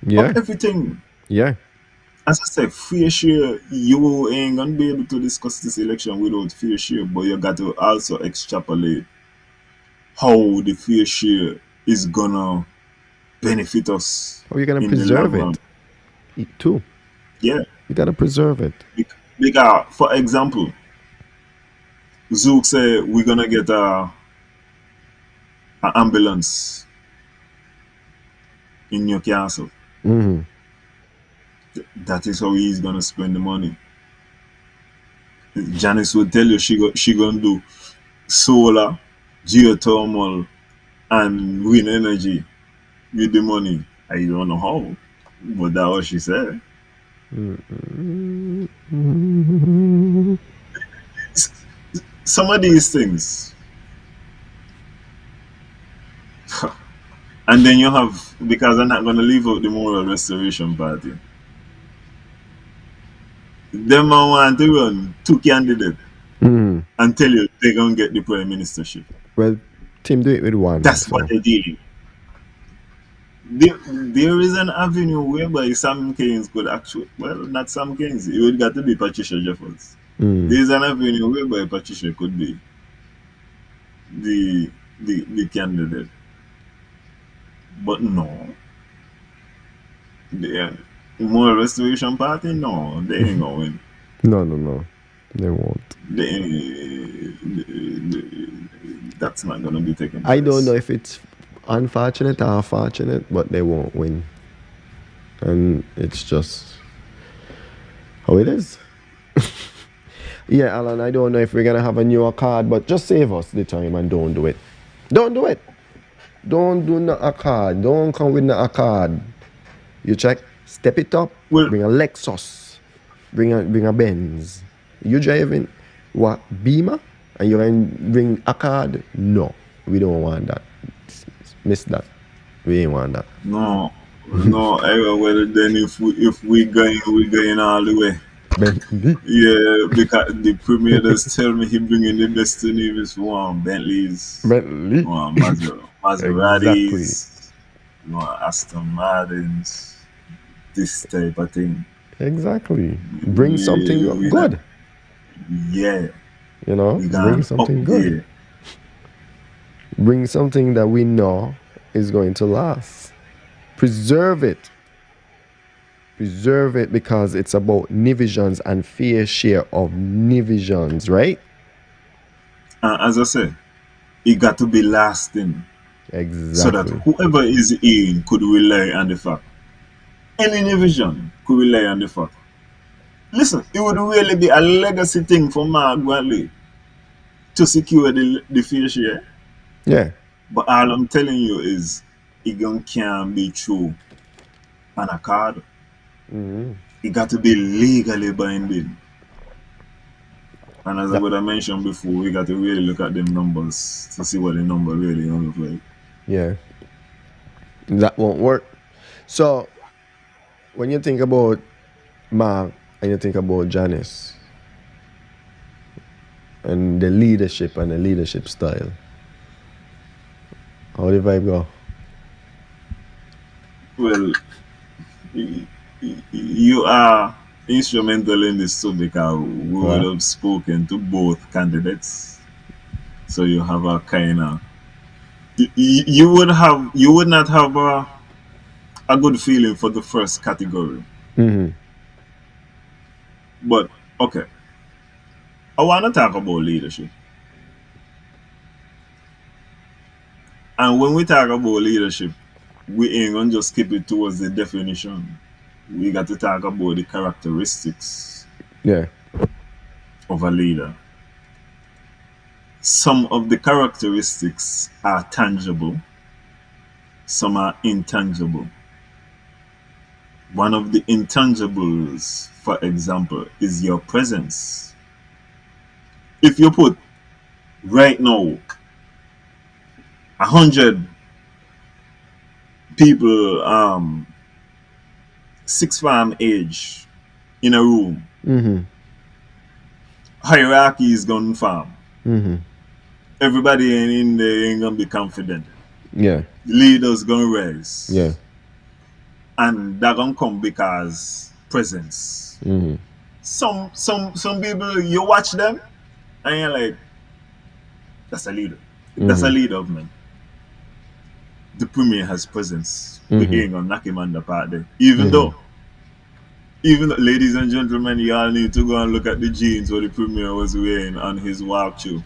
Speaker 5: of
Speaker 4: Yeah.
Speaker 5: everything.
Speaker 4: Yeah.
Speaker 5: As I said, fair share, you ain't gonna be able to discuss this election without fair share, but you got to also extrapolate how the fair share is gonna benefit us
Speaker 4: How you gonna
Speaker 5: in the long
Speaker 4: preserve
Speaker 5: run.
Speaker 4: it? Too.
Speaker 5: Yeah,
Speaker 4: You gotta preserve it.
Speaker 5: because for example, Zook said we're gonna get a ambulance in Newcastle.
Speaker 4: Mm-hmm.
Speaker 5: That is how he's gonna spend the money. Janice would tell you she gonna do solar, geothermal, and wind energy with the money. I don't know how, but that's what she said.
Speaker 4: Mm-hmm.
Speaker 5: Some of these things, and then you have, because I'm not gonna leave out the moral restoration party. Them man want to run two candidates
Speaker 4: Mm-hmm.
Speaker 5: and tell you they're gonna get the prime ministership.
Speaker 4: Well, Tim do it with one.
Speaker 5: That's what
Speaker 4: So
Speaker 5: they're dealing. There is an avenue whereby Sam Keynes could actually, well, not Sam Keynes, it would got to be Patricia Jeffords.
Speaker 4: mm.
Speaker 5: There's an avenue whereby Patricia could be the the candidate, but no, the Moral Restoration Party, no, they ain't gonna win.
Speaker 4: No, no, no. They won't.
Speaker 5: That's not gonna be taking
Speaker 4: I don't know
Speaker 5: place.
Speaker 4: if it's unfortunate or fortunate, but they won't win. And it's just how it is. Yeah, Alan, I don't know if we're gonna have a newer card, but just save us the time and don't do it. Don't do it. Don't do not a card. Don't come with not a card. You check, step it up,
Speaker 5: Well,
Speaker 4: bring a Lexus, bring a Benz. You driving what Beamer and you can bring a card? No, we don't want that. Miss that. We ain't want that.
Speaker 5: no, no. Well, then if we going all the way.
Speaker 4: Bentley.
Speaker 5: Yeah, because the premier does tell me he bringing the Destiny with one Bentleys,
Speaker 4: Bentley.
Speaker 5: one
Speaker 4: Exactly.
Speaker 5: Maseratis, one Aston Martins, this type of thing.
Speaker 4: Exactly. Bring
Speaker 5: Yeah,
Speaker 4: something good.
Speaker 5: yeah,
Speaker 4: You know,
Speaker 5: we
Speaker 4: bring
Speaker 5: gone up
Speaker 4: something good.
Speaker 5: there.
Speaker 4: Bring something that we know is going to last. Preserve it. Preserve it because it's about Nivisions and fair share of Nivisions, right?
Speaker 5: And as I said, it got to be lasting so that
Speaker 4: Exactly.
Speaker 5: whoever is in could rely on the fact. Any division could rely on the fact. Listen, it would really be a legacy thing for Mark Bradley to secure the fair share.
Speaker 4: Yeah.
Speaker 5: But all I'm telling you is it can't be true on a card. It got to be legally binding. And as I
Speaker 4: That,
Speaker 5: would have mentioned before, we got to really look at them numbers to see what the number really gonna look like.
Speaker 4: yeah. That won't work. So when you think about Mark and you think about Janice and the leadership style, how the vibe go?
Speaker 5: Well, You are instrumental in this too because we would
Speaker 4: What?
Speaker 5: have spoken to both candidates. So you have a kind of you would not have a good feeling for the first category.
Speaker 4: Mm-hmm.
Speaker 5: But okay, I want to talk about leadership. And when we talk about leadership, we ain't gonna just keep it towards the definition. We got to talk about the characteristics
Speaker 4: Yeah.
Speaker 5: of a leader. Some of the characteristics are tangible, some are intangible. One of the intangibles, for example, is your presence. If you put right now 100 people, 6 farm age in a room,
Speaker 4: Mm-hmm.
Speaker 5: hierarchy is gonna farm.
Speaker 4: Mm-hmm.
Speaker 5: Everybody in there ain't gonna be confident.
Speaker 4: Yeah.
Speaker 5: The leaders gonna rise.
Speaker 4: Yeah.
Speaker 5: And that gonna come because presence.
Speaker 4: Mm-hmm.
Speaker 5: Some people you watch them and you're like, that's a leader. That's a
Speaker 4: Mm-hmm.
Speaker 5: leader of men. The premier has presence. We
Speaker 4: Mm-hmm.
Speaker 5: ain't gonna knock him on the part there. Even though, ladies and gentlemen, y'all need to go and look at the jeans what the premier was wearing on his walkthrough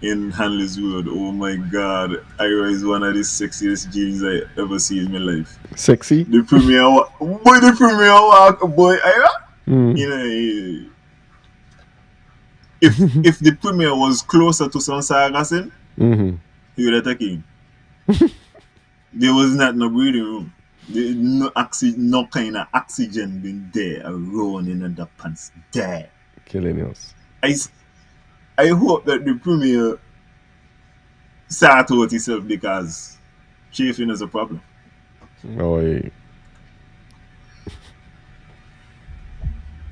Speaker 5: in Hanley's Road. Oh my God, Ira is one of the sexiest jeans I ever see in my life.
Speaker 4: Sexy.
Speaker 5: The premier, boy, the premier walk, boy, Ira.
Speaker 4: Mm-hmm.
Speaker 5: You know, if the premier was closer to some Sargassin,
Speaker 4: Mm-hmm.
Speaker 5: he would have taken him. There was not no breathing room. No kind of oxygen been there around in the pants there.
Speaker 4: Killing us.
Speaker 5: I hope that the premier sort out himself because chafing is a problem.
Speaker 4: Oh, yeah.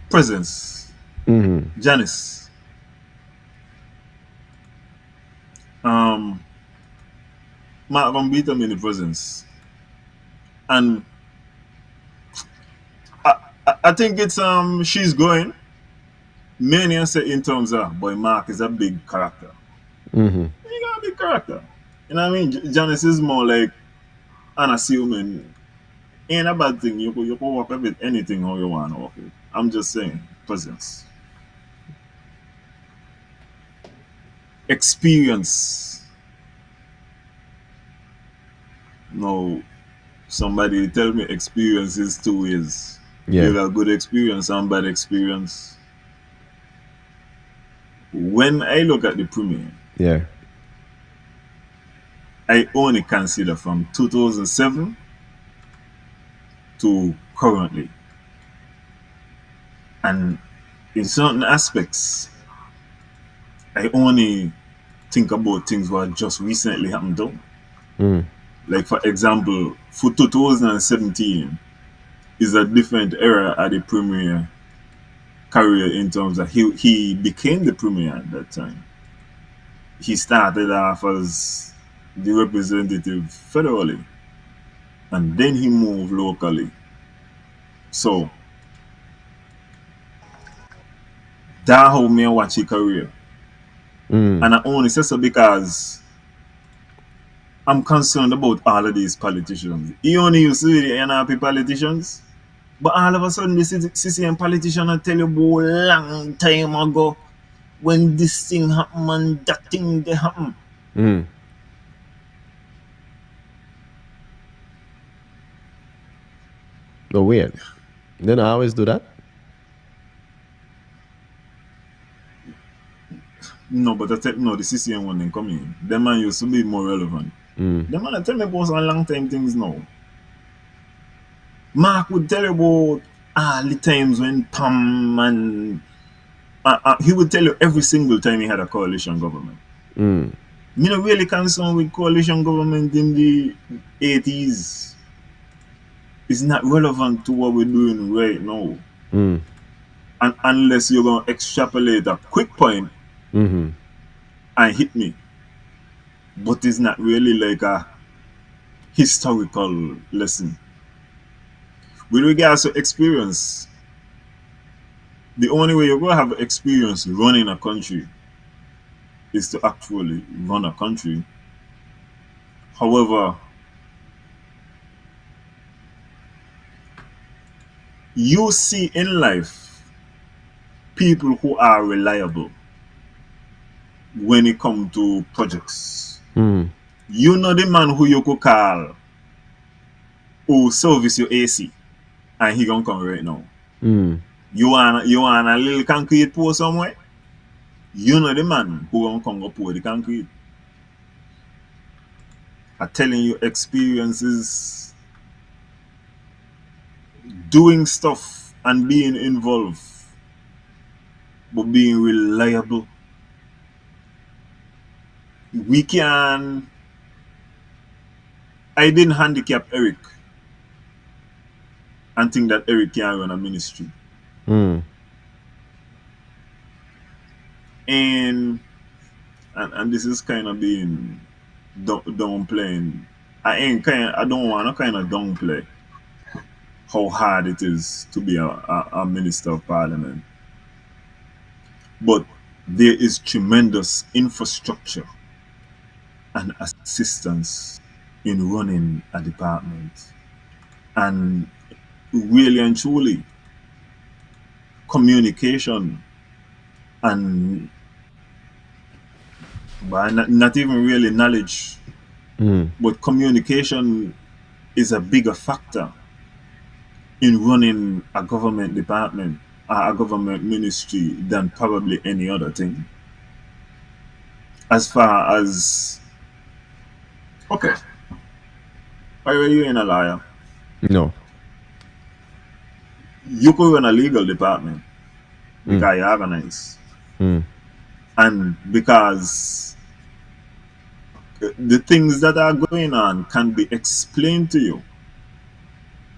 Speaker 5: Presence.
Speaker 4: Mm-hmm.
Speaker 5: Janice. Mark Van beat him in the presence. And I think it's she's going. Many are say in terms of boy Mark is a big character.
Speaker 4: Mm-hmm.
Speaker 5: He got a big character. You know what I mean? Janice is more like unassuming. Ain't a bad thing. You can work with anything how you want to work with. I'm just saying, presence. Experience. No, somebody tell me experience is 2 ways.
Speaker 4: Yeah.
Speaker 5: You got good experience and bad experience. When I look at the premier,
Speaker 4: Yeah.
Speaker 5: I only consider from 2007 to currently. And in certain aspects, I only think about things what just recently happened though.
Speaker 4: Mm.
Speaker 5: Like for example, for 2017 is a different era at the premier career in terms of he became the premier at that time. He started off as the representative federally and then he moved locally. So that how me watch his career.
Speaker 4: Mm.
Speaker 5: And I only say so because I'm concerned about all of these politicians. He only used to be the NRP politicians, but all of a sudden the CCM politician will tell you about long time ago when this thing happened and that thing they happen.
Speaker 4: Mm. Oh, weird. Then I always do that.
Speaker 5: No, but no, the CCM one then come in. Them man used to be more relevant.
Speaker 4: Mm.
Speaker 5: Them man tell me about some long time things now. Mark would tell you about all the times when Pam and he would tell you every single time he had a coalition government.
Speaker 4: Mm.
Speaker 5: Me not really concerned with coalition government in the 80s. It's not relevant to what we're doing right now.
Speaker 4: Mm.
Speaker 5: And unless you're going to extrapolate a quick point
Speaker 4: Mm-hmm.
Speaker 5: and hit me. But it's not really like a historical lesson. With regards to experience, the only way you're going to have experience running a country is to actually run a country. However, you see in life people who are reliable when it comes to projects.
Speaker 4: Mm.
Speaker 5: You know the man who you could call who service your AC and he gonna come right now.
Speaker 4: Mm.
Speaker 5: You want a little concrete pour somewhere? You know the man who gonna come go pour the concrete. I'm telling you experiences doing stuff and being involved but being reliable. We can I didn't handicap Eric and think that Eric can run a ministry.
Speaker 4: Mm.
Speaker 5: And this is kind of being downplaying. I don't want to kind of downplay how hard it is to be a minister of parliament. But there is tremendous infrastructure and assistance in running a department. And really and truly, communication and not even really knowledge,
Speaker 4: Mm.
Speaker 5: but communication is a bigger factor in running a government department or a government ministry than probably any other thing. As far as okay, are you in a liar?
Speaker 4: No.
Speaker 5: You could run a legal department because you organize.
Speaker 4: Mm.
Speaker 5: And because the things that are going on can be explained to you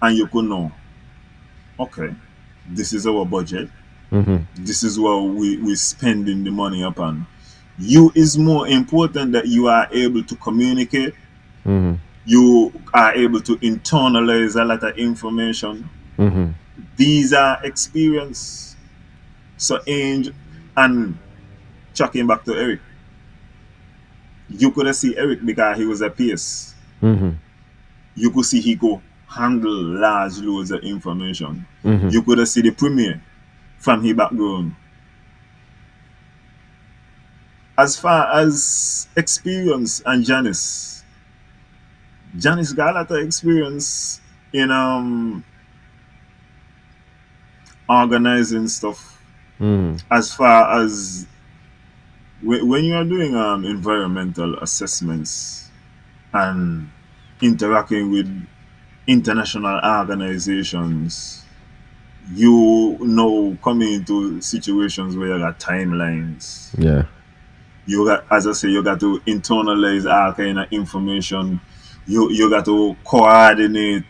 Speaker 5: and you could know, okay, this is our budget,
Speaker 4: Mm-hmm.
Speaker 5: this is what we're spending the money upon. You is more important that you are able to communicate,
Speaker 4: Mm-hmm.
Speaker 5: you are able to internalize a lot of information.
Speaker 4: Mm-hmm.
Speaker 5: These are experience. So Angel and chucking back to Eric, you could see Eric because he was a PS.
Speaker 4: Mm-hmm.
Speaker 5: You could see he could handle large loads of information.
Speaker 4: Mm-hmm.
Speaker 5: You could see the premier from his background. As far as experience and Janice got a lot of experience in organizing stuff.
Speaker 4: Mm-hmm.
Speaker 5: As far as when you are doing environmental assessments and interacting with international organizations, you know coming into situations where you got timelines.
Speaker 4: Yeah.
Speaker 5: You got, as I say, you got to internalize all kind of information. You got to coordinate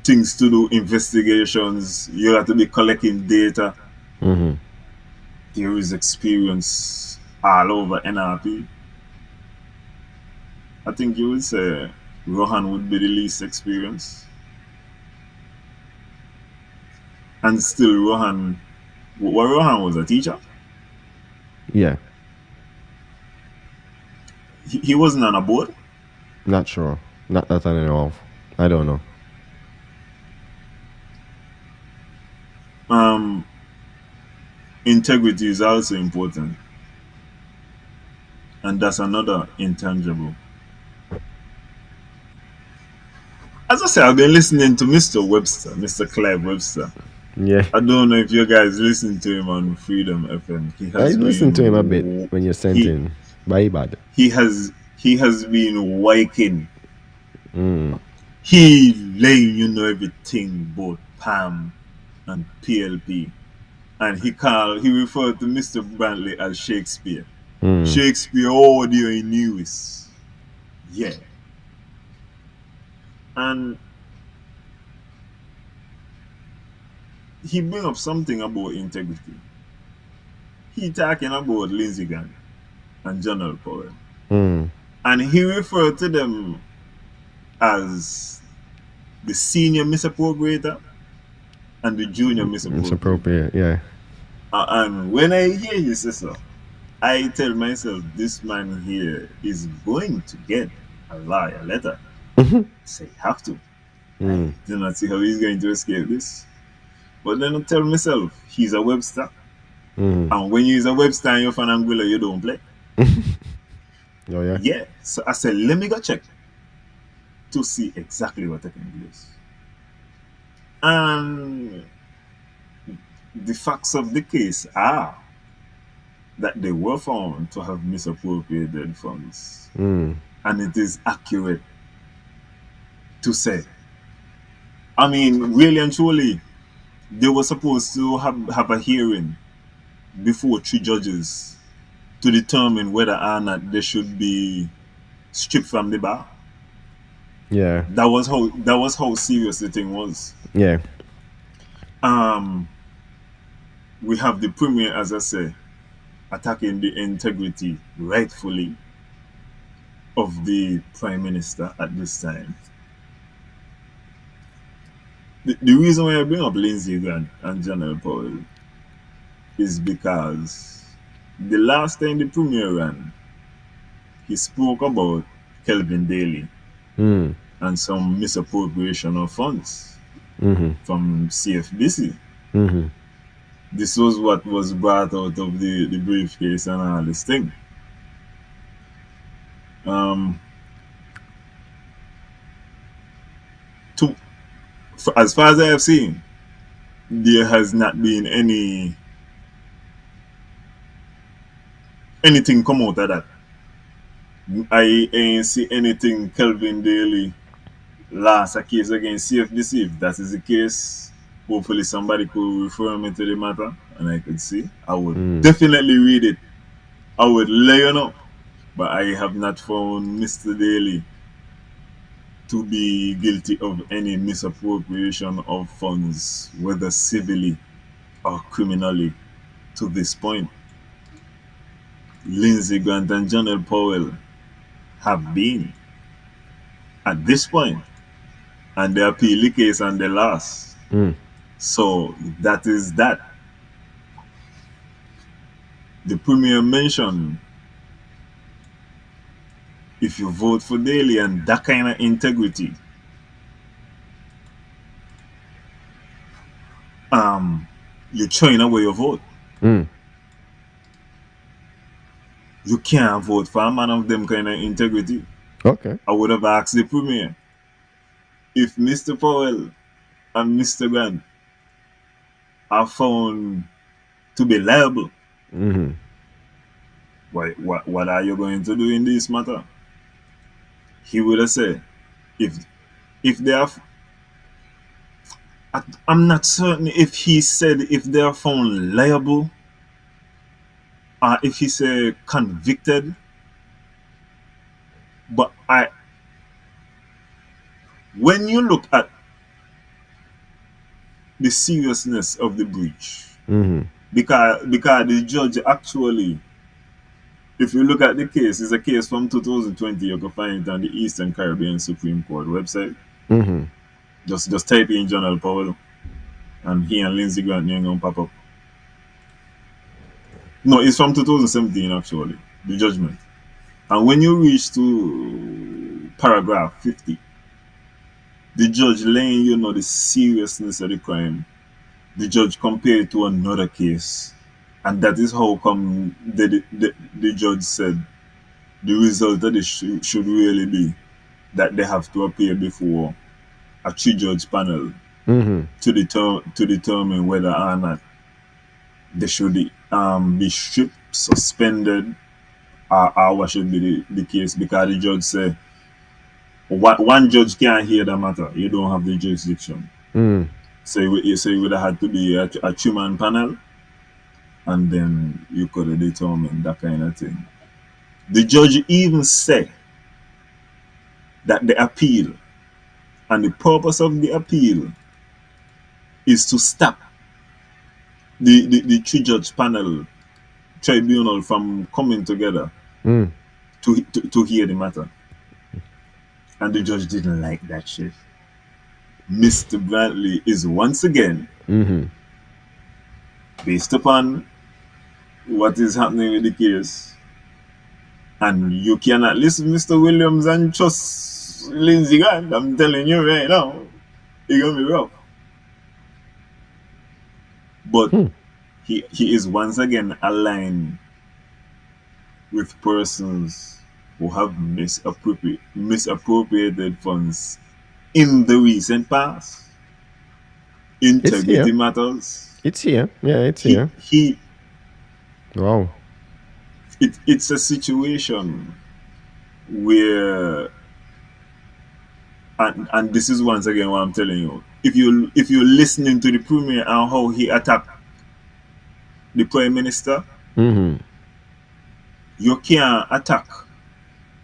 Speaker 5: things to do investigations. You got to be collecting data.
Speaker 4: Mm-hmm.
Speaker 5: There is experience all over NRP. I think you would say Rohan would be the least experienced. And still Rohan was a teacher.
Speaker 4: Yeah.
Speaker 5: He wasn't on a board.
Speaker 4: Not sure. Not that I know of. I don't know.
Speaker 5: Integrity is also important. And that's another intangible. As I say, I've been listening to Mr. Webster, Mr. Clive Webster.
Speaker 4: Yeah.
Speaker 5: I don't know if you guys listen to him on Freedom FM.
Speaker 4: I listened to him a bit when you sent in. Bye bad.
Speaker 5: He has been waking.
Speaker 4: Mm.
Speaker 5: He laying everything about PAM and PLP. And he referred to Mr. Brantley as Shakespeare.
Speaker 4: Mm.
Speaker 5: Shakespeare audio in news. Yeah. And he bring up something about integrity. He talking about Lindsey Graham and General Powell.
Speaker 4: Mm.
Speaker 5: And he referred to them as the senior misappropriator and the junior
Speaker 4: It's
Speaker 5: misappropriator.
Speaker 4: appropriate. Yeah.
Speaker 5: And when I hear you say so, I tell myself this man here is going to get a lawyer letter. Say have to. I do not see how he's going to escape this. But then I tell myself he's a Webster. And when you're a Webster and you're from Anguilla, you don't play.
Speaker 4: Oh yeah.
Speaker 5: Yeah. So I said, let me go check to see exactly what taking place. And the facts of the case are that they were found to have misappropriated funds. And it is accurate to say. I mean, really and truly, they were supposed to have a hearing before 3 judges to determine whether or not they should be stripped from the bar.
Speaker 4: Yeah.
Speaker 5: That was how serious the thing was.
Speaker 4: Yeah.
Speaker 5: We have the premier, as I say, attacking the integrity rightfully of the prime minister at this time. The reason why I bring up Lindsey Grant and General Powell is because the last time the premier ran, he spoke about Kelvin Daly and some misappropriation of funds from CFBC. This was what was brought out of the briefcase and all this thing. As far as I have seen, there has not been anything come out of that. I ain't see anything Kelvin Daly lost a case against CFBC. If that is the case, hopefully somebody could refer me to the matter and I could see. I would definitely read it. I would let you know. But I have not found Mr. Daly to be guilty of any misappropriation of funds, whether civilly or criminally, to this point. Lindsey Grant and General Powell have been at this point, and they appeal the case and they lost. So that is that. The premier mentioned if you vote for Daly and that kind of integrity, you're throwing away your vote. You can't vote for a man of them kind of integrity.
Speaker 4: Okay.
Speaker 5: I would have asked the premier if Mr. Powell and Mr. Grant are found to be liable. What are you going to do in this matter? He would have said, if they are, I'm not certain if he said if they are found liable or if he said convicted. But when you look at the seriousness of the breach, because the judge actually, if you look at the case, it's a case from 2020. You can find it on the Eastern Caribbean Supreme Court website. Just type in General Powell, and he and Lindsey Grant name gonna pop up. No, it's from 2017 actually, the judgment. And when you reach to paragraph 50, the judge letting you know the seriousness of the crime. The judge compared it to another case, and that is how come the judge said the result that it should really be that they have to appear before a 3-judge panel to determine whether or not they should be stripped, suspended, or what should be the case, because the judge said one judge can't hear the matter. You don't have the jurisdiction. So it would have had to be a 3-man panel, and then you could have determined that kind of thing. The judge even said that the appeal and the purpose of the appeal is to stop the 3-judge panel tribunal from coming together to hear the matter. And the judge didn't like that shit. Mr. Brantley is once again, based upon what is happening with the case, and you cannot listen, Mr. Williams, and trust Lindsey Grant. I'm telling you right now, it's gonna be rough. But he is once again aligned with persons who have misappropriated funds in the recent past.
Speaker 4: It's here.
Speaker 5: Integrity matters.
Speaker 4: It's here. Yeah, it's
Speaker 5: He
Speaker 4: here.
Speaker 5: he.
Speaker 4: Wow.
Speaker 5: It's a situation where, and this is once again what I'm telling you. If you're listening to the premier and how he attacked the prime minister,
Speaker 4: Mm-hmm.
Speaker 5: you can't attack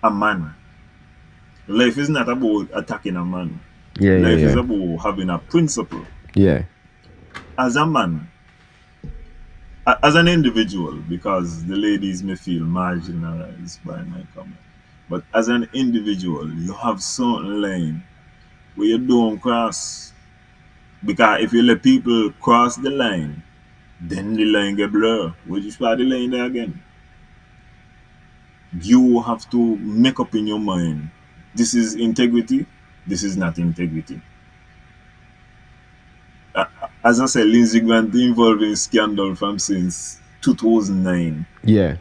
Speaker 5: a man. Life is not about attacking a man.
Speaker 4: Yeah, yeah,
Speaker 5: Life is
Speaker 4: yeah.
Speaker 5: about having a principle.
Speaker 4: Yeah.
Speaker 5: As a man, as an individual, because the ladies may feel marginalized by my comment, but as an individual, you have certain line where you don't cross. Because if you let people cross the line, then the line get blurred. Which part the line there again? You have to make up in your mind. This is integrity. This is not integrity. As I said, Lindsey Grant involved in scandal from since 2009
Speaker 4: Yeah.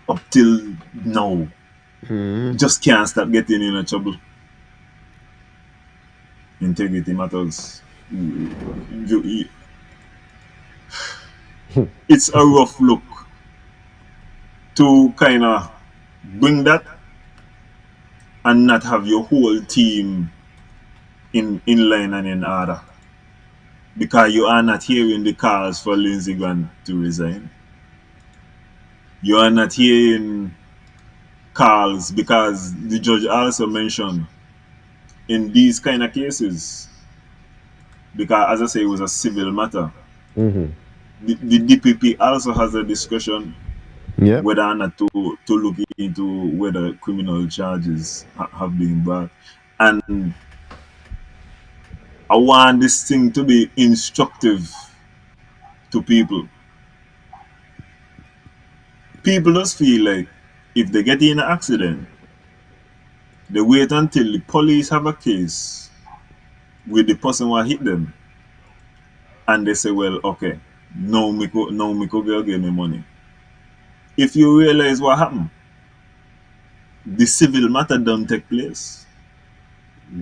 Speaker 5: up till now. Just can't stop getting in trouble. Integrity matters. It's a rough look to kind of bring that and not have your whole team in line and in order. Because you are not hearing the calls for Lindsey Grant to resign. You are not hearing calls because the judge also mentioned in these kind of cases, because as I say, it was a civil matter. The DPP also has a discretion
Speaker 4: Yeah.
Speaker 5: whether or not to look into whether criminal charges have been brought. And I want this thing to be instructive to people. People just feel like if they get in an accident, they wait until the police have a case with the person who hit them, and they say, "Well, okay, now me go girl give me money." If you realize what happened, the civil matter don't take place.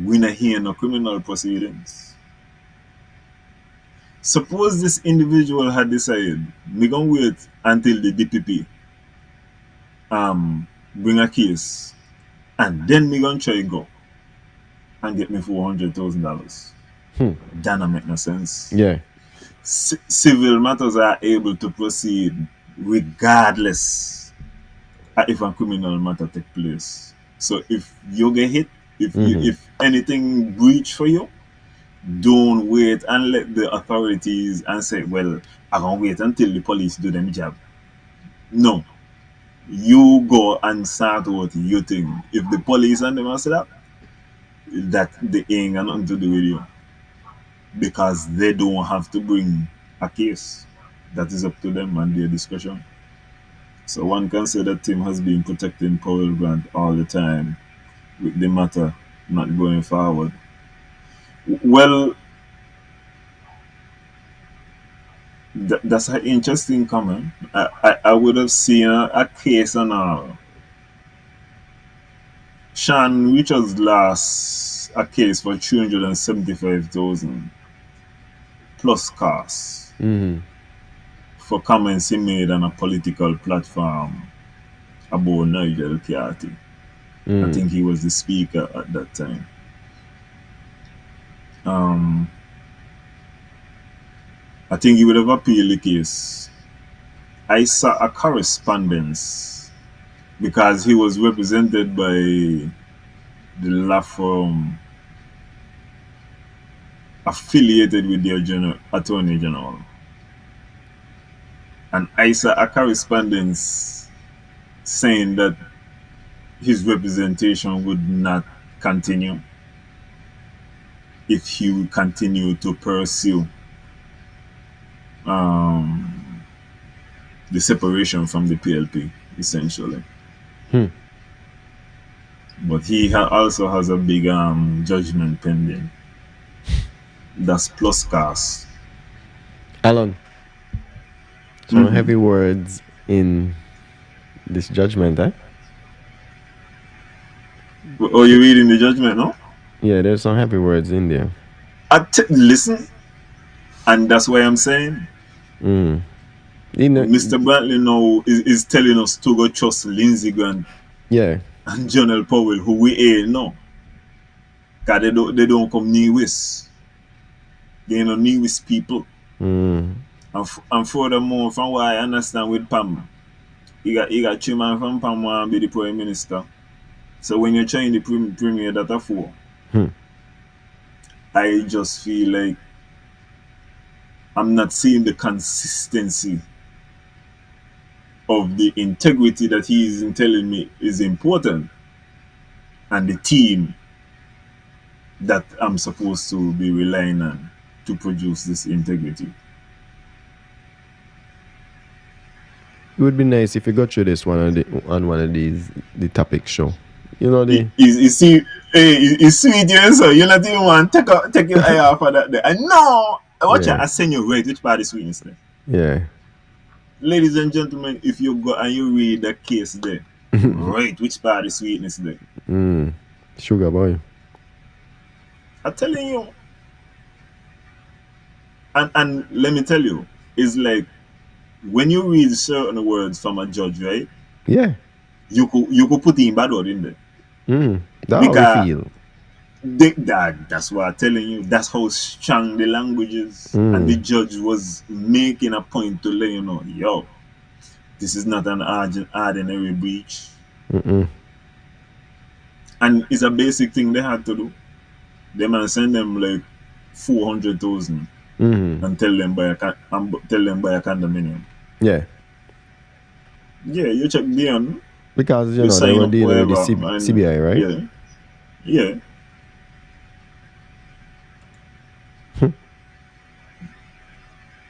Speaker 5: We not hear no criminal proceedings. Suppose this individual had decided, me gonna wait until the DPP bring a case, and then me gonna try go and get me $400,000. That don't make no sense.
Speaker 4: Yeah.
Speaker 5: Civil matters are able to proceed regardless if a criminal matter take place. So if you get hit, if anything breach for you, don't wait and let the authorities and say, well, I'm gonna wait until the police do them job. No. You go and start what you think. If the police and them say that they ain't got nothing to do with you. Because they don't have to bring a case. That is up to them and their discretion. So one can say that Tim has been protecting Powell Grant all the time with the matter not going forward. Well, that's an interesting comment. I would have seen a case and all. Sean Richards lost a case for 375,000 plus costs for comments he made on a political platform about Nigel Carty. I think he was the speaker at that time. I think he would have appealed the case. I saw a correspondence because he was represented by the law firm affiliated with the Attorney General. And I saw a correspondence saying that his representation would not continue. if he will continue to pursue um, the separation from the PLP, essentially.
Speaker 4: Hmm.
Speaker 5: But he also has a big judgment pending. That's plus cost.
Speaker 4: Alan, some heavy words in this judgment, eh?
Speaker 5: Oh, you reading the judgment, no?
Speaker 4: Yeah, there's some heavy words in there.
Speaker 5: Listen, and that's why I'm saying
Speaker 4: Mm. You know,
Speaker 5: Mr. Brantley now is telling us to go trust Lindsey Grant
Speaker 4: yeah.
Speaker 5: and Jonel Powell, who we ain't know. Because they don't come near us. They ain't no near us people.
Speaker 4: Mm.
Speaker 5: And furthermore, from what I understand with Pam, he got two man from Pam want to be the Prime Minister. So when you're trying the premier that are for,
Speaker 4: Hmm.
Speaker 5: I just feel like I'm not seeing the consistency of the integrity that he is telling me is important, and the team that I'm supposed to be relying on to produce this integrity.
Speaker 4: It would be nice if you got through this on one of these the topic show. You know the
Speaker 5: You see, hey, it's sweet, you so you're not even want to take your eye off of that there. I know. Watch
Speaker 4: Yeah.
Speaker 5: I send you right which part is sweetness there.
Speaker 4: yeah.
Speaker 5: Ladies and gentlemen, if you go and you read the case there, right which part is sweetness there.
Speaker 4: Sugar boy.
Speaker 5: I'm telling you. And let me tell you, it's like when you read certain words from a judge, right?
Speaker 4: Yeah.
Speaker 5: You could put in bad word in there.
Speaker 4: That's how we
Speaker 5: Because
Speaker 4: feel.
Speaker 5: that's what I'm telling you. That's how strong the language is. And the judge was making a point to let you know, yo, this is not an ordinary breach. And it's a basic thing they had to do. They man send them like 400,000 and tell them buy a condominium.
Speaker 4: Yeah.
Speaker 5: Yeah, you check Dion.
Speaker 4: Because
Speaker 5: You
Speaker 4: they
Speaker 5: sign
Speaker 4: were
Speaker 5: up
Speaker 4: dealing with the
Speaker 5: whatever, and
Speaker 4: CBI, right?
Speaker 5: Yeah.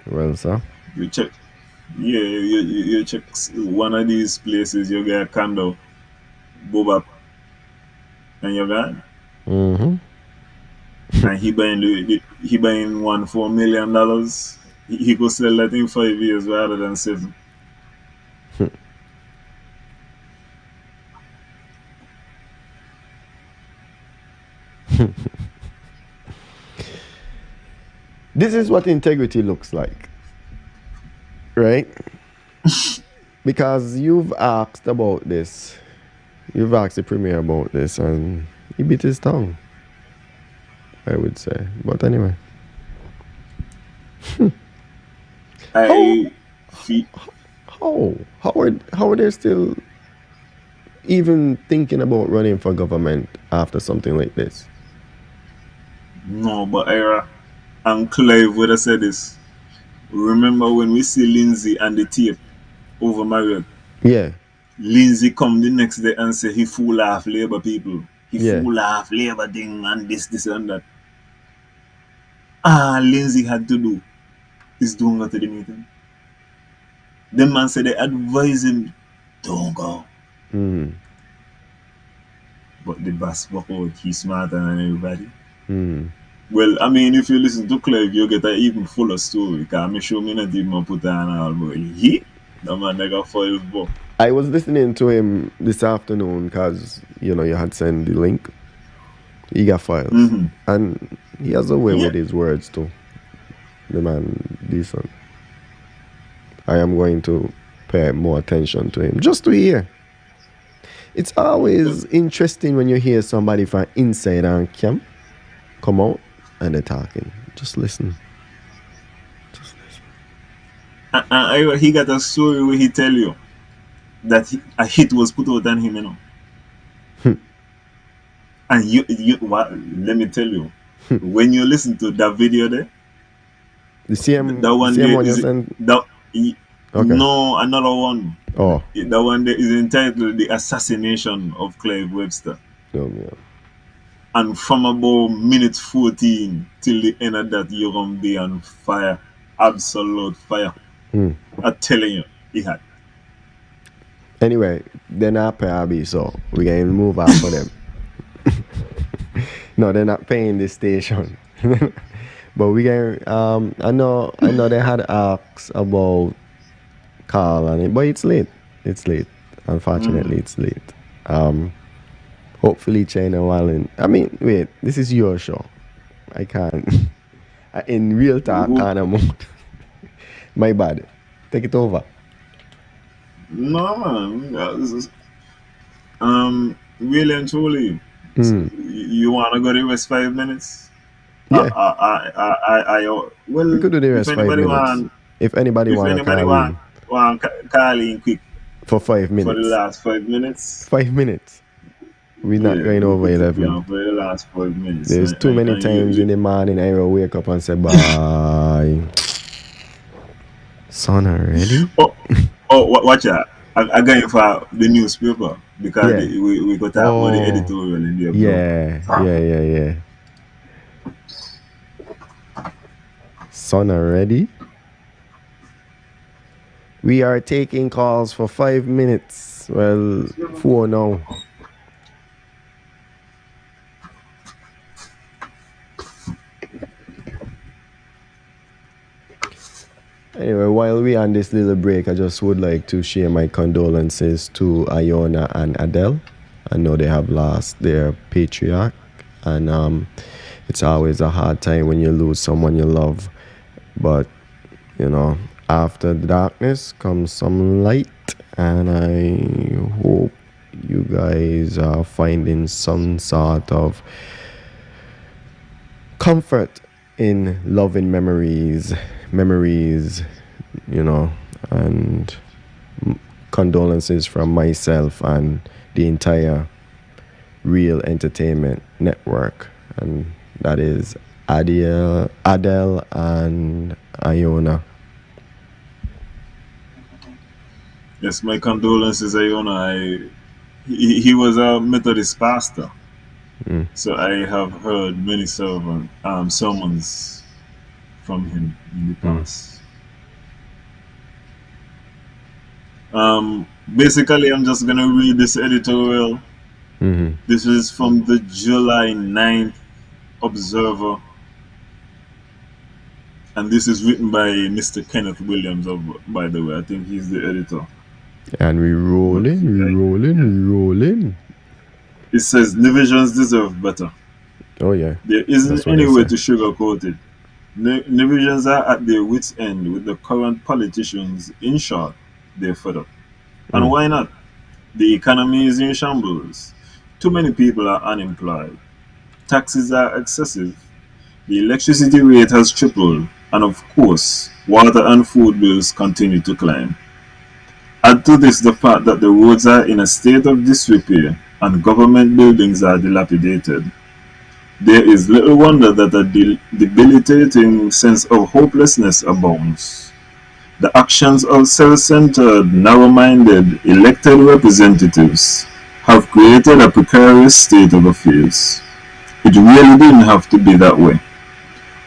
Speaker 4: Well, sir.
Speaker 5: You check. Yeah, you check one of these places. You get a condo, bob up, and you're gone. And he buying one for $1 million. He could sell that in 5 years rather than 7.
Speaker 4: This is what integrity looks like. Right? Because you've asked about this. You've asked the premier about this, and he bit his tongue, I would say. But anyway.
Speaker 5: I feel
Speaker 4: How are they still even thinking about running for government after something like this?
Speaker 5: no, but Ira and Clive would have said this. Remember when we see Lindsay and the tape over Marriott?
Speaker 4: Yeah.
Speaker 5: Lindsay come the next day and say he fool off Labour people. He
Speaker 4: Yeah.
Speaker 5: fool off Labour thing and this and that. All Lindsay had to do is don't go to the meeting. The man said they advise him, don't go. But the boss walk out, he's smarter than everybody. Well, I mean, if you listen to Clive, you get an even fuller story. Because I'm sure me not even put on all, but he, the man that got foiled book.
Speaker 4: I was listening to him this afternoon because, you had sent the link. He got files. And he has a way with his words too. The man, decent. I am going to pay more attention to him just to hear. It's always interesting when you hear somebody from inside and camp come out and they're talking. Just listen.
Speaker 5: He got a story where he tell you that a hit was put out on him, And let me tell you, when you listen to that video there,
Speaker 4: the same
Speaker 5: one
Speaker 4: you sent? Okay.
Speaker 5: No, another one.
Speaker 4: Oh.
Speaker 5: That one there is entitled "The Assassination of Clive Webster."
Speaker 4: Oh, yeah.
Speaker 5: And from about minute 14 till the end of that, you're gonna be on fire. Absolute fire. I'm telling you, he had.
Speaker 4: Anyway, they're not pay Abby, so we can move on for them. No, they're not paying this station. But we can I know they had asked about call on it, but it's late. It's late. Unfortunately it's late. Hopefully China Wallen. I mean, wait, this is your show. I can't in real talk kind of mode. My bad. Take it over.
Speaker 5: No man. This is, really and truly. You wanna go the rest 5 minutes?
Speaker 4: Yeah,
Speaker 5: Well,
Speaker 4: we could do the
Speaker 5: if
Speaker 4: rest five
Speaker 5: anybody
Speaker 4: minutes.
Speaker 5: want,
Speaker 4: If anybody
Speaker 5: if
Speaker 4: wanna
Speaker 5: anybody
Speaker 4: call
Speaker 5: want,
Speaker 4: in
Speaker 5: want call in quick
Speaker 4: for five
Speaker 5: for the
Speaker 4: minutes.
Speaker 5: last 5 minutes,
Speaker 4: 5 minutes. We're not
Speaker 5: yeah,
Speaker 4: going
Speaker 5: we
Speaker 4: over
Speaker 5: could take you
Speaker 4: 11.
Speaker 5: on for the last 5 minutes.
Speaker 4: There's too many
Speaker 5: And
Speaker 4: times in the morning I will wake up and say bye. Son already?
Speaker 5: watch that. I got you for the newspaper because
Speaker 4: Yeah.
Speaker 5: we got talk about the
Speaker 4: Oh,
Speaker 5: editorial in there.
Speaker 4: yeah. Son already? We are taking calls for 5 minutes. Well, 4 now. Anyway, while we on this little break, I just would like to share my condolences to Iona and Adele. I know they have lost their patriarch, and it's always a hard time when you lose someone you love. But you know, after the darkness comes some light, and I hope you guys are finding some sort of comfort in loving memories, you know, and condolences from myself and the entire Real Entertainment Network, and that is Adele and Iona.
Speaker 5: Yes, my condolences, Iona. He was a Methodist pastor, so I have heard many sermons from him in the past. Basically, I'm just gonna read this editorial. This is from the July 9th Observer, and this is written by Mr. Kenneth Williams. By the way, I think he's the editor.
Speaker 4: And we rolling.
Speaker 5: It says divisions deserve better.
Speaker 4: Oh yeah.
Speaker 5: There
Speaker 4: That's
Speaker 5: isn't
Speaker 4: what
Speaker 5: any
Speaker 4: they
Speaker 5: way
Speaker 4: say.
Speaker 5: to sugarcoat it. Divisions are at their wits' end with the current politicians. In short, they're fed up. And why not? The economy is in shambles. Too many people are unemployed. Taxes are excessive. The electricity rate has tripled. And of course, water and food bills continue to climb. Add to this the fact that the roads are in a state of disrepair and government buildings are dilapidated. There is little wonder that a debilitating sense of hopelessness abounds. The actions of self-centered, narrow-minded, elected representatives have created a precarious state of affairs. It really didn't have to be that way.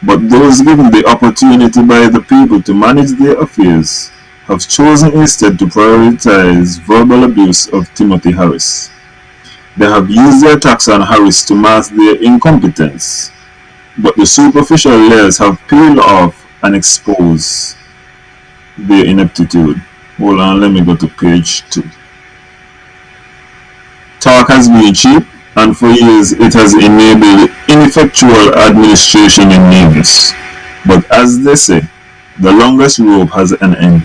Speaker 5: But those given the opportunity by the people to manage their affairs have chosen instead to prioritize verbal abuse of Timothy Harris. They have used their attacks on Harris to mask their incompetence, but the superficial layers have peeled off and exposed their ineptitude. Hold on, let me go to page 2. Talk has been cheap, and for years it has enabled ineffectual administration in navies. But as they say, the longest rope has an end.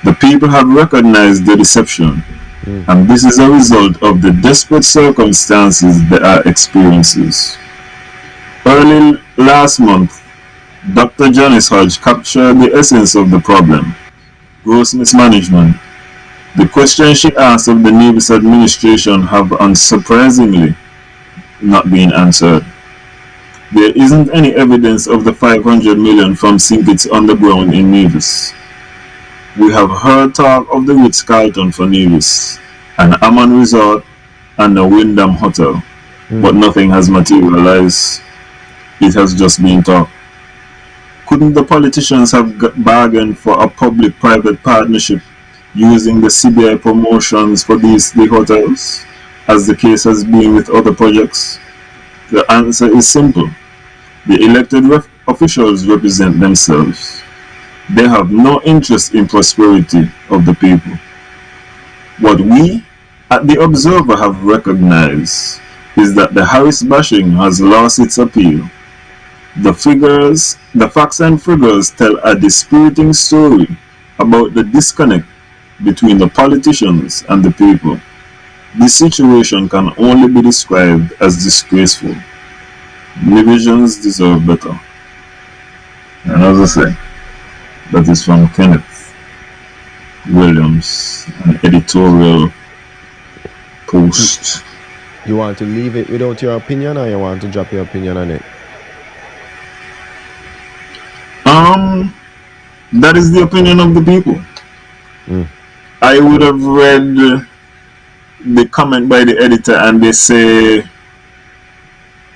Speaker 5: The people have recognized the deception, and this is a result of the desperate circumstances they are experiencing. Early last month, Dr. Janice Hodge captured the essence of the problem: gross mismanagement. The questions she asked of the Navy's administration have unsurprisingly not been answered. There isn't any evidence of the 500 million from Sinkitt's underground in Nevis. We have heard talk of the Ritz-Carlton for Nevis, an Amman Resort, and the Wyndham Hotel. but nothing has materialized. It has just been talk. Couldn't the politicians have bargained for a public-private partnership using the CBI promotions for the hotels, as the case has been with other projects? The answer is simple. The elected officials represent themselves. They have no interest in prosperity of the people. What we at the Observer have recognized is that the Harris bashing has lost its appeal. The facts and figures tell a dispiriting story about the disconnect between the politicians and the people. This situation can only be described as disgraceful. Divisions deserve better. And as I say, that is from Kenneth Williams, an editorial post.
Speaker 4: You want to leave it without your opinion, or you want to drop your opinion on it?
Speaker 5: That is the opinion of the people. I would have read the comment by the editor, and they say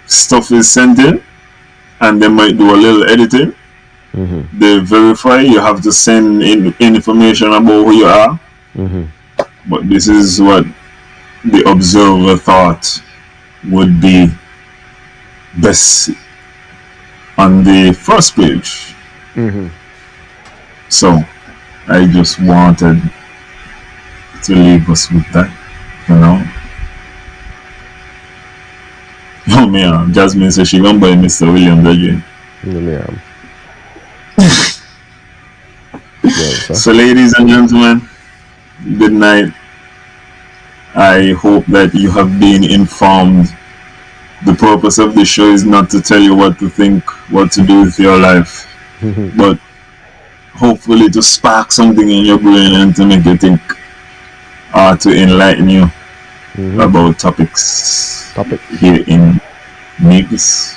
Speaker 5: stuff is sent in, and they might do a little editing. They verify. You have to send in information about who you are. But this is what the Observer thought would be best on the first page. So I just wanted to leave us with that, you know. Oh man, Jasmine says she gonna buy Mr. Williams again. So ladies and gentlemen, good night. I hope that you have been informed. The purpose of the show is not to tell you what to think, what to do with your life, but hopefully to spark something in your brain and to make you think, or to enlighten you about topics here in Mix.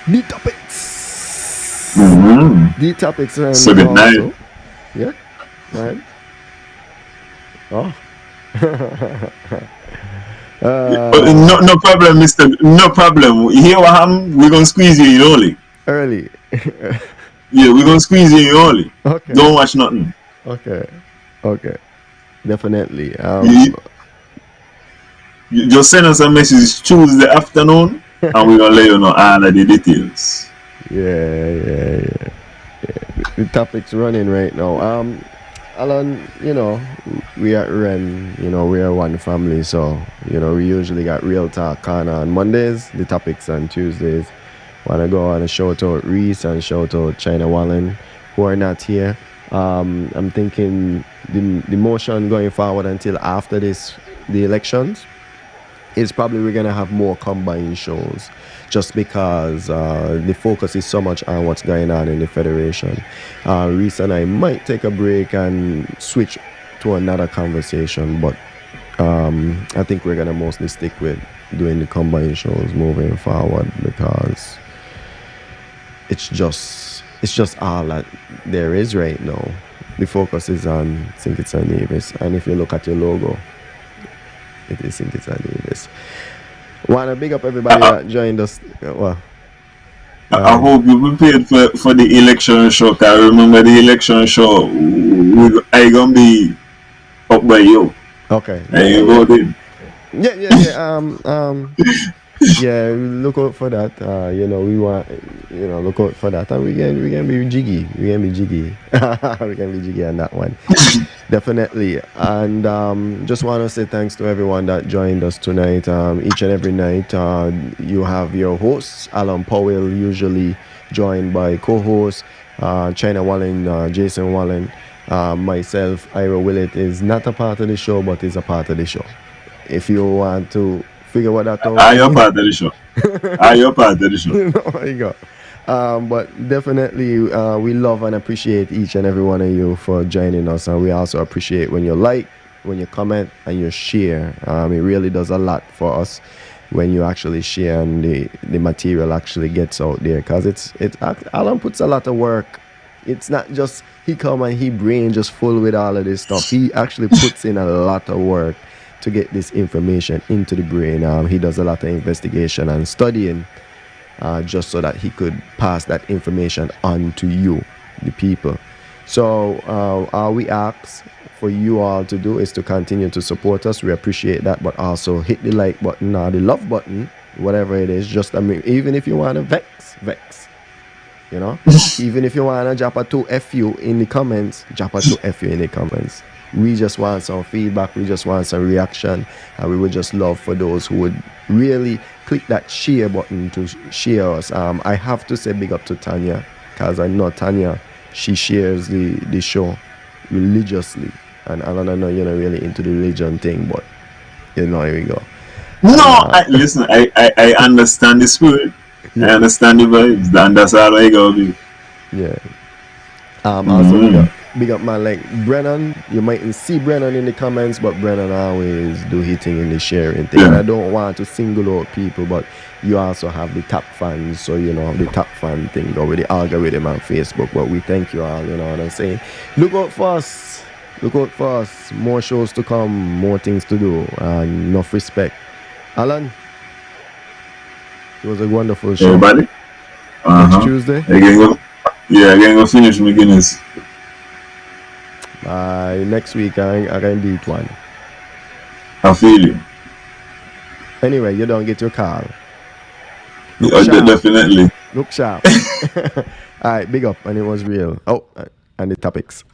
Speaker 4: The topics. The topics.
Speaker 5: So good night.
Speaker 4: Also, yeah. Right. Oh.
Speaker 5: No problem, Mister. No problem. You hear what happened? We're gonna squeeze you in
Speaker 4: early.
Speaker 5: Yeah, we're gonna squeeze you in early.
Speaker 4: Okay.
Speaker 5: Don't watch nothing.
Speaker 4: Okay. Definitely.
Speaker 5: You just send us a message Tuesday afternoon, and we're gonna let you know all of the details.
Speaker 4: Yeah. The topic's running right now. Alan, you know, we at Ren, you know, we are one family, so, you know, we usually got Real Talk on Mondays, the topics on Tuesdays. Want to go on and shout out Reese and shout out China Wallen, who are not here. I'm thinking the motion going forward until after the elections is probably we're going to have more combined shows, just because the focus is so much on what's going on in the Federation. Reese and I might take a break and switch to another conversation, but I think we're going to mostly stick with doing the combined shows moving forward, because it's just all that there is right now. The focus is on St. Kitts and Nevis, and if you look at your logo, it is St. Kitts and Nevis. Want to big up everybody that joined us.
Speaker 5: I hope you prepared for the election show. I remember the election show. I gonna be up by you.
Speaker 4: Okay.
Speaker 5: And you voted.
Speaker 4: Yeah. Yeah, look out for that. You know, we want, you know, look out for that, and we can be jiggy. We can be jiggy on that one. Definitely. And just want to say thanks to everyone that joined us tonight. Each and every night, you have your hosts. Alan Powell usually joined by co-host China Wallen, Jason Wallen. Myself, Ira Willett, is not a part of the show, but is a part of the show. If you want to figure what that out,
Speaker 5: are you part of the show? Are you part of the show?
Speaker 4: There you go. But definitely, we love and appreciate each and every one of you for joining us, and we also appreciate when you like, when you comment, and you share. It really does a lot for us when you actually share and the material actually gets out there, because Alan puts a lot of work. It's not just he come and he brain just full with all of this stuff. He actually puts in a lot of work to get this information into the brain. He does a lot of investigation and studying, just so that he could pass that information on to you, the people. So all we ask for you all to do is to continue to support us. We appreciate that, but also hit the like button or the love button, whatever it is. Just, I mean, even if you want to vex, you know, even if you want to drop a 2FU in the comments, drop a 2FU in the comments. We just want some feedback, we just want some reaction, and we would just love for those who would really click that share button to share us. I have to say big up to Tanya, because I know Tanya, she shares the show religiously, and I don't know you're not really into the religion thing, but you know, here we go.
Speaker 5: No, listen, I understand the spirit, I understand the vibes, and that's all I gotta do.
Speaker 4: Yeah. Also big up man like Brennan. You mightn't see Brennan in the comments, but Brennan always do his thing in the sharing thing. And I don't want to single out people, but you also have the top fans, so you know the top fan thing go with the algorithm on Facebook. But we thank you all, you know what I'm saying. Look out for us. Look out for us. More shows to come, more things to do, and enough respect. Alan, it was a wonderful show.
Speaker 5: Everybody?
Speaker 4: Next Tuesday.
Speaker 5: I'm gonna finish my Guinness.
Speaker 4: Next week I can beat one.
Speaker 5: I feel you.
Speaker 4: Anyway, you don't get your call.
Speaker 5: Definitely.
Speaker 4: Look sharp. Alright, big up, and it was real. Oh, and the topics.